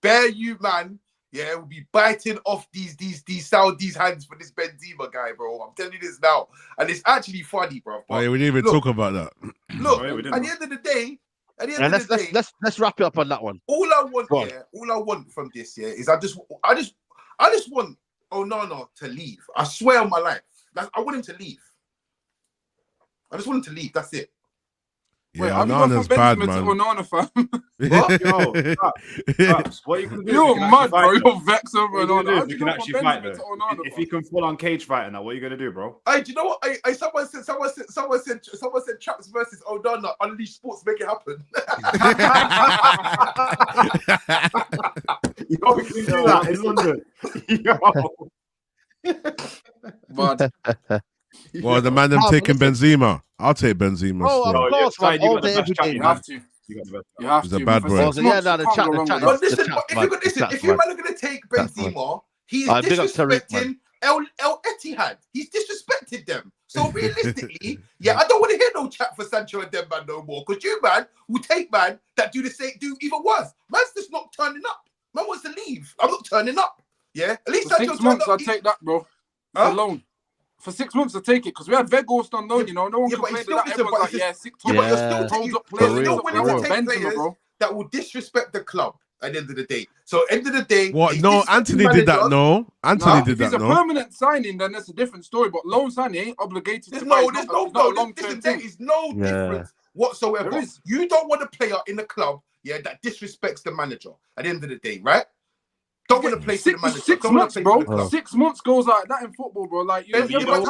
bear you, man, yeah, will be biting off these Saudis' hands for this Benzema guy, bro. I'm telling you this now. And it's actually funny, bro. Oh, yeah, we didn't even talk about that. Look, at the end of the day, let's wrap it up on that one. all I want from this, yeah, is I just want Onana to leave. I swear on my life. I want him to leave. I just want him to leave. That's it. Yeah, Onana's bad, man. Onana, fam. What? Yo, Traps, what you can do? You're mad, bro. You're vexed over Onana. You can actually fight, though. If you can full on cage fighting now, what are you gonna do, bro? Hey, do you know what? Someone said Traps versus Onana. Unleash Sports, make it happen. Yo, we can do that in London. Yo. But Well, the man them taking Benzema. I'll take Benzema. Oh, still. of course, man. All day, every day, you man. have to. You have He's to. a bad boy. Oh, so yeah, no, the chat. But listen, if you're going to take Benzema, he's disrespecting El Etihad. He's disrespected them. So realistically, yeah, I don't want to hear no chat for Sancho and them man no more. Because you, man, will take man that do the same, do even worse. Man's just not turning up. Man wants to leave. I'm not turning up. Yeah, at least for 6 months, I'll take that, bro. Alone. For 6 months, I'll take it because we had Weghorst on loan, you know. No one complained that. Everyone's like, yeah, 6 months. But you're still taking players bro, that will disrespect the club at the end of the day. So, end of the day, what? No, Anthony did that. No, Anthony did that. If it's a permanent signing, then that's a different story. But loan signing ain't obligated. There's no long-term thing. Is no difference whatsoever. You don't want a player in the club, yeah, that disrespects the manager at the end of the day, right? Don't want to play for the manager. 6 months, bro. 6 months goes like that in football, bro. Like you Everyone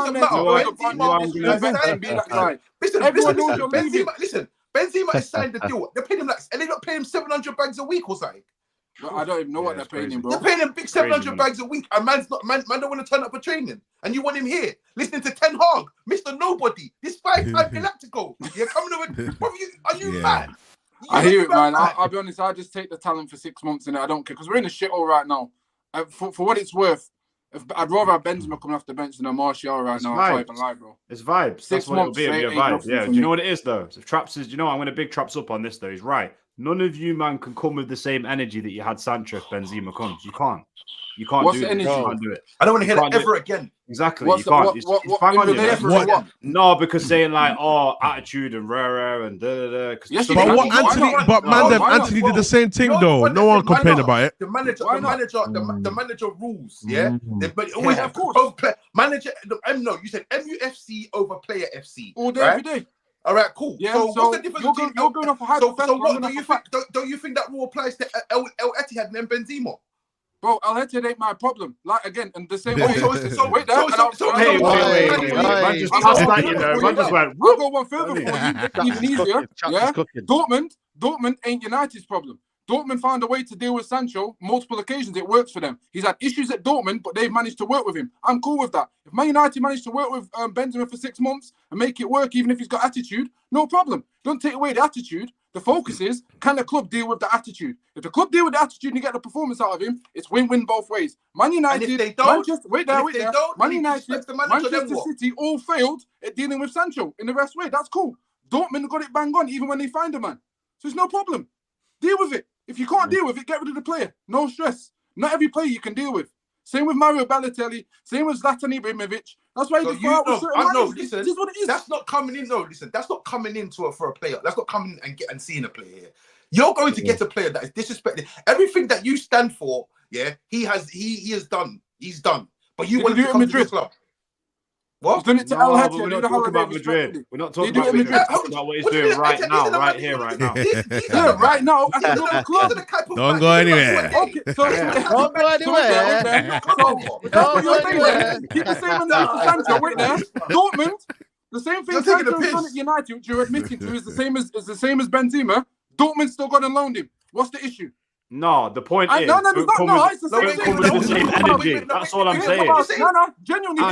knows you're leaving. Listen, Benzema has signed the deal. They're paying him and they're not paying him 700 bags a week or something. I don't even know what they're paying him, bro. They're paying him big 700 bags a week, and man don't want to turn up for training, and you want him here listening to Ten Hag, Mr. Nobody, this 5-time Galactico. You're coming over. Are you mad? I hear it, man. I'll be honest. I just take the talent for 6 months and I don't care because we're in a shithole right now. For what it's worth, I'd rather have Benzema coming off the bench than a Martial right now. I can't even lie, bro. It's vibes. 6 months. It'll be a vibe. Yeah. Do you know what it is though? So Traps is. You know, I'm going to big Traps up on this though. He's right. None of you, man, can come with the same energy that you had Sancho if Benzema comes. You can't. You can't What's do the energy? You can't do it. I don't want to hear that ever again. Exactly. What's you can't. What? No, because saying like, oh, attitude and rare and da. Yes, but Anthony did the same thing though. No one complained about it. The manager rules. Yeah, but always of course. Manager. No, you said MUFC over Player FC. All day, every day. All right, cool. Yeah, so what's the difference? You're going off a hypothetical. So what do you think? Don't you think that rule applies to El Etihad and Benzema? Bro, Al Etihad ain't my problem. Like again, in the same way. Wait, I'll go one further for you. Even easier. Yeah. Dortmund ain't United's problem. Dortmund found a way to deal with Sancho multiple occasions. It works for them. He's had issues at Dortmund, but they've managed to work with him. I'm cool with that. If Man United managed to work with Benzema for 6 months and make it work, even if he's got attitude, no problem. Don't take away the attitude. The focus is, can the club deal with the attitude? If the club deal with the attitude and you get the performance out of him, it's win-win both ways. Man United, Manchester City all failed at dealing with Sancho in the best way. That's cool. Dortmund got it bang on even when they find a man. So it's no problem. Deal with it. If you can't deal with it, get rid of the player. No stress. Not every player you can deal with. Same with Mario Balotelli. Same with Zlatan Ibrahimovic. That's why this is what it is. That's not coming in. No, listen. That's not coming in for a player. That's not coming and seeing a player here. You're going to get a player that is disrespected. Everything that you stand for, yeah, he has done. He's done. But you want to come to the club. What? He's done it to Al Etihad. We're not talking about Madrid. We're not talking about Madrid. We're talking about what he's doing right now, right here, right now. Yeah, right now. Don't go anywhere. Okay, so don't go anywhere. Keep the same analysis for Sancho. Wait there. Dortmund, the same thing Sancho's done at United, which you're admitting to, is the same as Benzema. Dortmund still got and loaned him. What's the issue? No, the point is, No, it's not. No, it's the don't same come thing. with the same energy. That's all I'm saying. No, genuinely,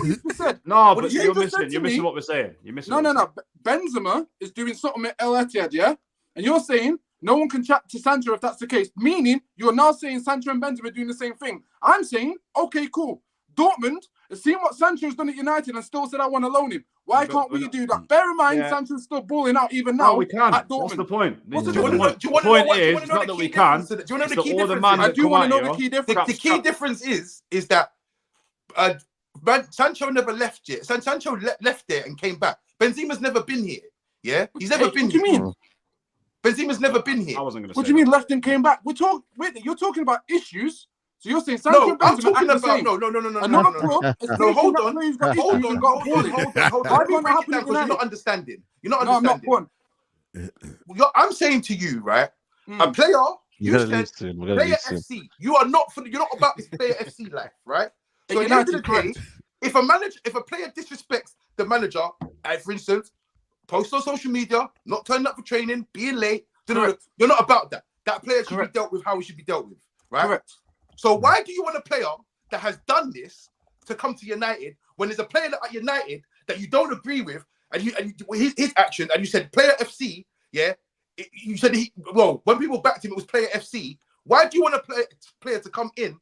you said. No, but you're missing what we're saying. You're missing. No. Benzema is doing something at El Etihad, yeah? And you're saying no one can chat to Sancho if that's the case. Meaning, you're now saying Sancho and Benzema are doing the same thing. I'm saying, okay, cool. Dortmund has seen what Sancho's done at United and still said, I want to loan him. Why can't we do that? Bear in mind, Sancho's still balling out even now. No, we can. At Dortmund. What's the point? The point is not that we can. Do you want to know the key difference? I do want to know the key difference. The key difference is that Sancho never left yet. Sancho left there and came back. Benzema's never been here. Yeah, he's never been. What do you mean? Benzema's never been here. I wasn't going to. What do you mean left and came back? Wait, you're talking about issues. So you're saying Sancho no, I'm talking about no. Another club. No, hold on. Hold on. Let me break it down because you're not understanding. You're not understanding. I'm saying to you, right? A player. You said player FC. You're not about this player FC life, right? So at the end of the day, if a player disrespects the manager, for instance, post on social media, not turning up for training, being late, you're not about that. That player should be dealt with how he should be dealt with, right? Correct. So why do you want a player that has done this to come to United when there's a player at United that you don't agree with and his action and you said player FC, yeah? You said when people backed him, it was player FC. Why do you want a player to come in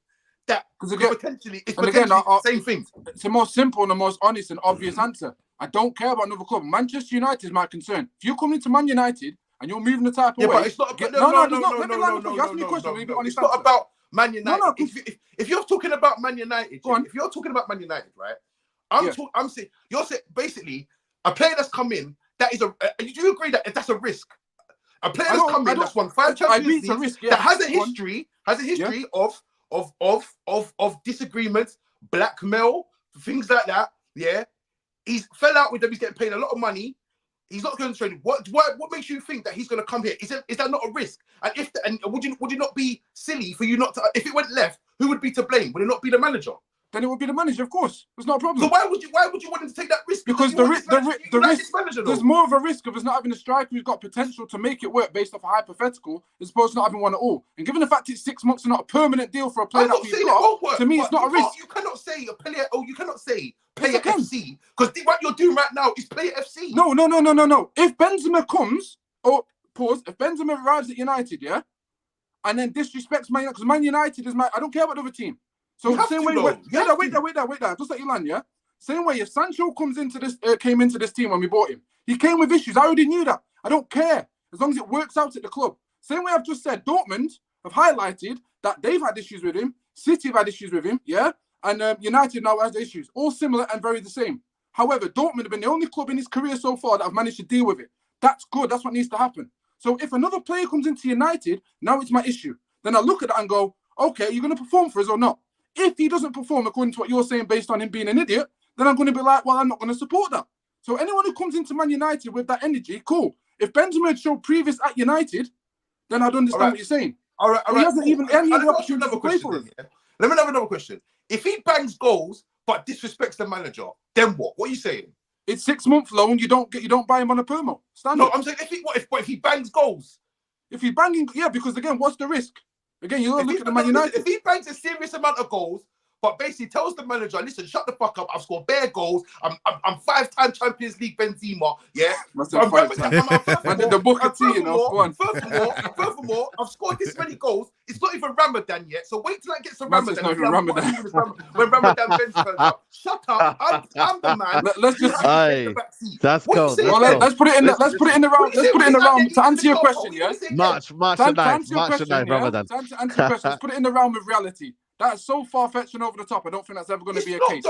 that potentially the same thing? It's the most simple and the most honest and obvious answer. I don't care about another club. Manchester United is my concern. If you come into Man United and you're moving the type of way, but it's not. It's not about Man United. If you're talking about Man United, right? I'm saying you're saying basically a player that's come in that is do you agree that that's a risk? A player that's come in that's won 5 Champions Leagues that has a history of disagreements, blackmail, things like that. Yeah, he's fell out with them. He's getting paid a lot of money. He's not going to train. What makes you think that he's going to come here? Is that not a risk? And would you not be silly for you not to? If it went left, who would be to blame? Would it not be the manager? Then it would be the manager, of course. It's not a problem. So why would you want him to take that risk? Because the risk, there's more of a risk of us not having a striker who's got potential to make it work based off a hypothetical, as opposed to not having one at all. And given the fact it's 6 months and not a permanent deal for a player that we've got, to me, it's not a risk. You cannot say a player. You cannot say player FC because what you're doing right now is player FC. No. If Benzema comes, if Benzema arrives at United, yeah, and then disrespects Man United, because Man United is I don't care about the other team. So the same way, wait there. Just let you land, yeah? Same way, if Sancho came into this team when we bought him, he came with issues. I already knew that. I don't care. As long as it works out at the club. Same way I've just said, Dortmund have highlighted that they've had issues with him. City have had issues with him, yeah? And United now has issues. All similar and very the same. However, Dortmund have been the only club in his career so far that have managed to deal with it. That's good. That's what needs to happen. So if another player comes into United, now it's my issue. Then I look at that and go, okay, are you going to perform for us or not? If he doesn't perform according to what you're saying based on him being an idiot, then I'm going to be like, well, I'm not going to support that. So anyone who comes into Man United with that energy, cool. If Benzema had showed previous at United, then I'd understand what you're saying. All right. He hasn't even any the opportunity to play for him. Let me have another question. If he bangs goals but disrespects the manager, then what? What are you saying? It's 6 month loan. You don't buy him on a permo. No, I'm saying if he bangs goals. If he's banging, yeah, because again, what's the risk? Again, you look at the Man United. If he bangs a serious amount of goals, but basically tells the manager, listen, shut the fuck up. I've scored bare goals. I'm 5-time Champions League Benzema. Yeah. I did the Booker T, you know. Go on. Furthermore, I've scored this many goals. It's not even Ramadan yet. So wait till I get some Ramadan. It's not even Ramadan. When Ramadan turns up. Shut up. I'm the man. Let's just. That's cool. Let's put it in the round. Let's put it in the round to answer your question. Yeah. March and 9th, Ramadan. To answer your question, let's put it in the round with reality. That's so far-fetched and over the top. I don't think that's ever going to be a case.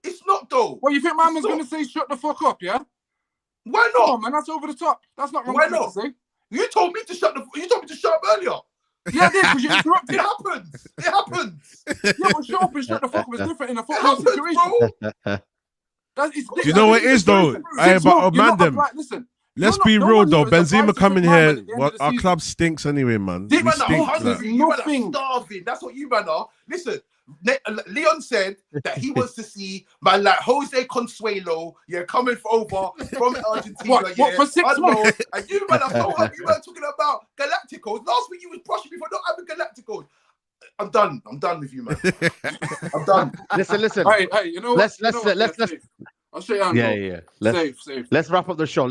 It's not though. Well, you think man was going to say shut the fuck up, yeah? Why not? Come on, man, that's over the top. That's not wrong. Why not? To say. You told me to shut up earlier. Yeah, I did, because you interrupted. It happens. Yeah, but shut up and shut the fuck up is different in a football situation. Do you know what it is though? Mandem. Listen. Let's be real though. Benzema coming here, our club stinks anyway, man. We stink. Starving. That's what you man are. Listen, Leon said that he wants to see man like Jose Consuelo, coming over from Argentina. What for 6 months? And you man are so happy. You man talking about Galacticos. Galacticos. Last week you was brushing me for not having Galacticos. I'm done. I'm done with you, man. I'm done. Listen. Hey, you know what? Let's I'll show you. yeah. Safe. Let's wrap up the show.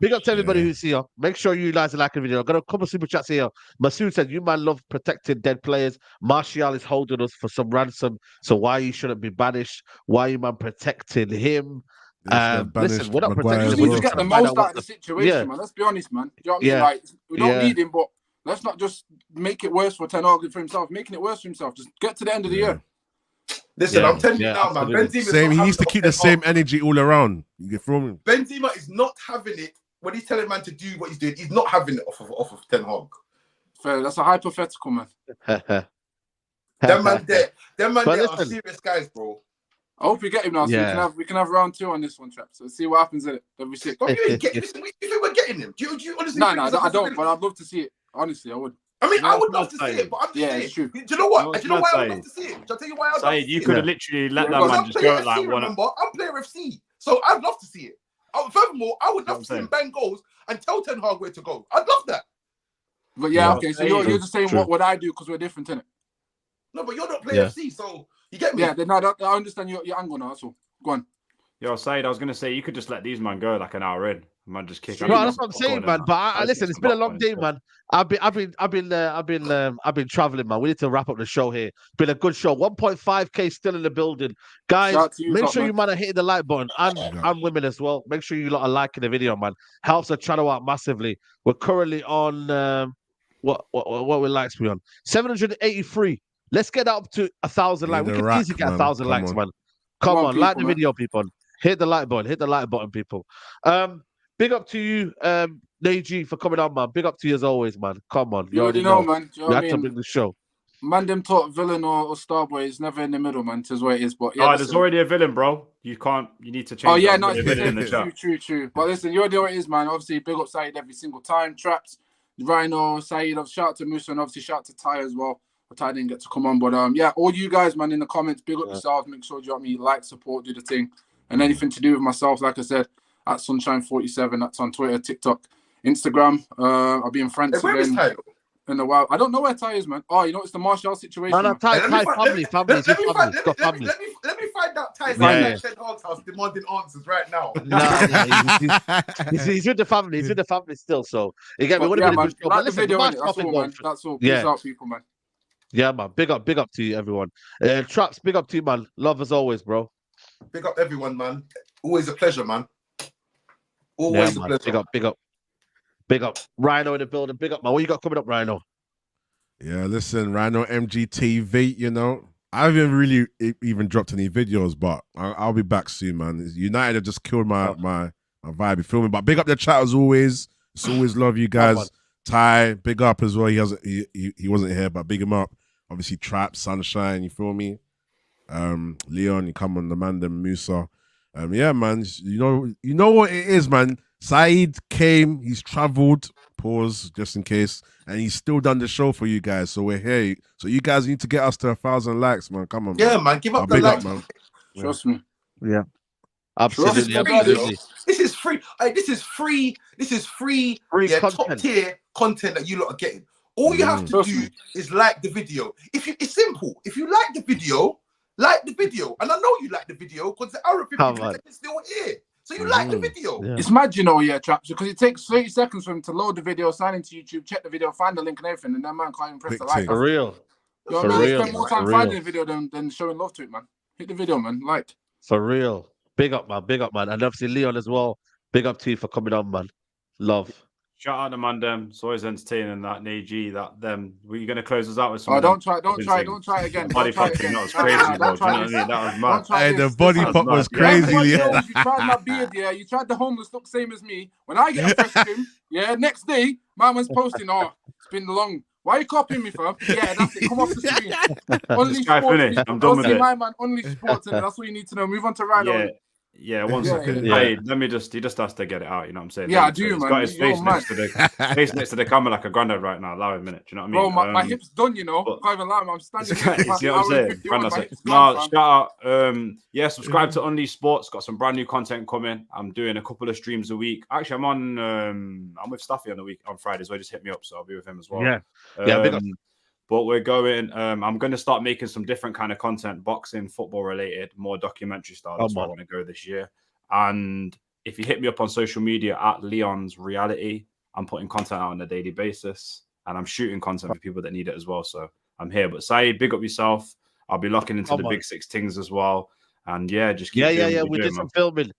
Big up to everybody who's here. Make sure you guys like the video. I've got a couple of super chats here. Masood said, "You man love protecting dead players. Martial is holding us for some ransom. So why you shouldn't be banished? Why you man protecting him?" Listen, we're not protecting him. We need to get the most out of the situation, man. Let's be honest, man. Do you know what I mean? Like, we don't need him, but let's not just make it worse for Ten Hag for himself. Making it worse for himself. Just get to the end of the year. Listen, I'm telling you now, man. Benzema he needs to keep the same energy all around. You get from him. Benzema is not having it when he's telling man to do what he's doing. He's not having it off of Ten Hag. Fair. That's a hypothetical, man. Them man are serious guys, bro. I hope we get him now, so we can have round 2 on this one, Trap. So see what happens in it. Every six. You ain't getting. Listen, if we're getting him, do you honestly? No, I don't. But I'd love to see it. Honestly, I would. I mean, I would love to see it, but I'm just saying. It's true. Do you know what? Do you know why I would love to see it? Shall I tell you why I'd love to see it? You could have literally let that man just go like one. I'm player FC, so I'd love to see it. Furthermore, I would love to see him bang goals and tell Ten Hag where to go. I'd love that. But okay, so you're just saying what I do because we're different, innit? No, but you're not player FC, so you get me. Yeah, I understand your angle now. So go on. Yo, Said, I was gonna say you could just let these man go like an hour in. Man, just kick. Bro, that's what I'm saying, man. But listen, it's been a long day, man. I've been traveling, man. We need to wrap up the show here. Been a good show. 1.5K still in the building, guys. Make sure you man are hitting the like button and women as well. Make sure you lot are liking the video, man. Helps the channel out massively. We're currently on what we likes we on 783. Let's get up to 1,000 likes. We can easily get 1,000 likes, man. Come on, like the video, people. Hit the like button. Hit the like button, people. Big up to you, NAJEE, for coming on, man. Big up to you as always, man. Come on. You already know, man. You had to bring the show. Mandem taught villain or Starboy is never in the middle, man. It is what it is. But there's already a villain, bro. You need to change. Oh yeah, no, it's true. But listen, you already know what it is, man. Obviously, big up Saeed every single time. Traps, Rhino, Saeed. Shout out to Musa and obviously shout out to Ty as well. But Ty didn't get to come on, but all you guys, man, in the comments, big up yourselves. Make sure you like, support, do the thing, and anything to do with myself, like I said. At Sunshine47, that's on Twitter, TikTok, Instagram. I'll be in France again in a while. I don't know where Ty is, man. Oh, you know, it's the Martial situation. No, Ty family. Let me find out Ty's at Ten Hag's house demanding answers right now. He's with the family. He's with the family still. So you get me. What man. Like the video, that's all, man. That's all. Peace out, people, man. Yeah, man. Big up to you, everyone. Traps, big up to you, man. Love as always, bro. Big up everyone, man. Always a pleasure, man. Always a pleasure. Big up. Rhino in the building. Big up, man. What you got coming up, Rhino? Yeah, listen, Rhino MGTV, you know, I haven't really even dropped any videos, but I'll be back soon, man. United have just killed my vibe, you feel me? But big up the chat as always. It's always love you guys. Ty, big up as well. He wasn't here, but big him up. Obviously, Trap, Sunshine, you feel me? Leon, you come on the Mandem, Musa. Yeah, man. You know what it is, man. Saeed came, he's traveled, pause, just in case, and he's still done the show for you guys. So we're here. So you guys need to get us to 1,000 likes, man. Come on, man. Man. Give up the likes, man. Trust me. Yeah. Absolutely. This is free. This is free. Content. Top tier content that you lot are getting. All you have to do is like the video. It's simple. If you like the video, and I know you like the video because the hour 50 minutes is still here. So you like the video. Yeah. It's mad, you know, Traps, because it takes 30 seconds for him to load the video, sign into YouTube, check the video, find the link and everything, and that man can't even press the like. For real. You know what I mean? Spend more time finding the video than showing love to it, man. Hit the video, man. Like. For real. Big up, man. And obviously Leon as well. Big up to you for coming on, man. Love. Shout out to Mandem. It's always entertaining, that NAJEE, them. Were you going to close us out with some? Oh, don't try again. Body fucking, that was crazy, bro. Do you know what I mean? That was mad. Hey, the body pop was crazy. You tried my beard, you tried the homeless look same as me. When I get a fresh trim, next day, my man's posting, it's been long. Why are you copying me, fam? Yeah, that's it. Come off the screen. Only sports. I'm done with it. My man, only sports, and that's what you need to know. Move on to Rhino. Yeah, one Yeah, second. yeah. Hey, he just has to get it out. You know what I'm saying? Yeah, I Let him do, He's man. got his You're face next to the camera like a granddad right now. Allow him a minute. Do you know what I bro, mean? my hip's done, you know. but- Can't even lie, man. I'm standing You see what I'm hour and saying? 51, Granddad my said, hip's no, gone, fam. shout out. Yeah, subscribe to Unleashed Sports. Got some brand new content coming. I'm doing a couple of streams a week. Actually, I'm with Staffy on Friday, so just hit me up. So I'll be with him as well. Yeah. Yeah, big up. But we're going. I'm going to start making some different kind of content, boxing, football related, more documentary style. That's where I want to go this year. And if you hit me up on social media at Leon's Reality, I'm putting content out on a daily basis, and I'm shooting content for people that need it as well. So I'm here. But Saeed, big up yourself. I'll be locking into the big six things as well. And yeah, just keep doing what We you're did doing, some man. filming.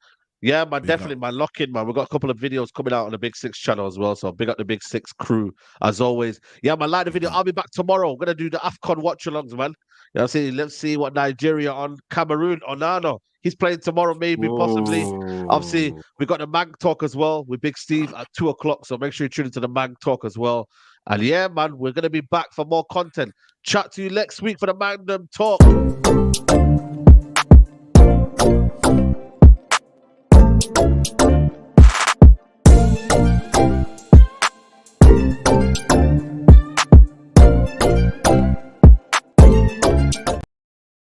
Yeah, man, Big definitely, up. man. Lock in, man. We've got a couple of videos coming out on the Big Six channel as well. So big up the Big Six crew as always. Yeah, man, like the video. I'll be back tomorrow. We're gonna do the AFCON watch-alongs, man. You know what I'm saying? Let's see what Nigeria on Cameroon. ONANA. He's playing tomorrow, maybe, possibly. Obviously, we got the Mag Talk as well with Big Steve at 2:00. So make sure you tune into the Mag Talk as well. And yeah, man, we're gonna be back for more content. Chat to you next week for the Mandem Talk.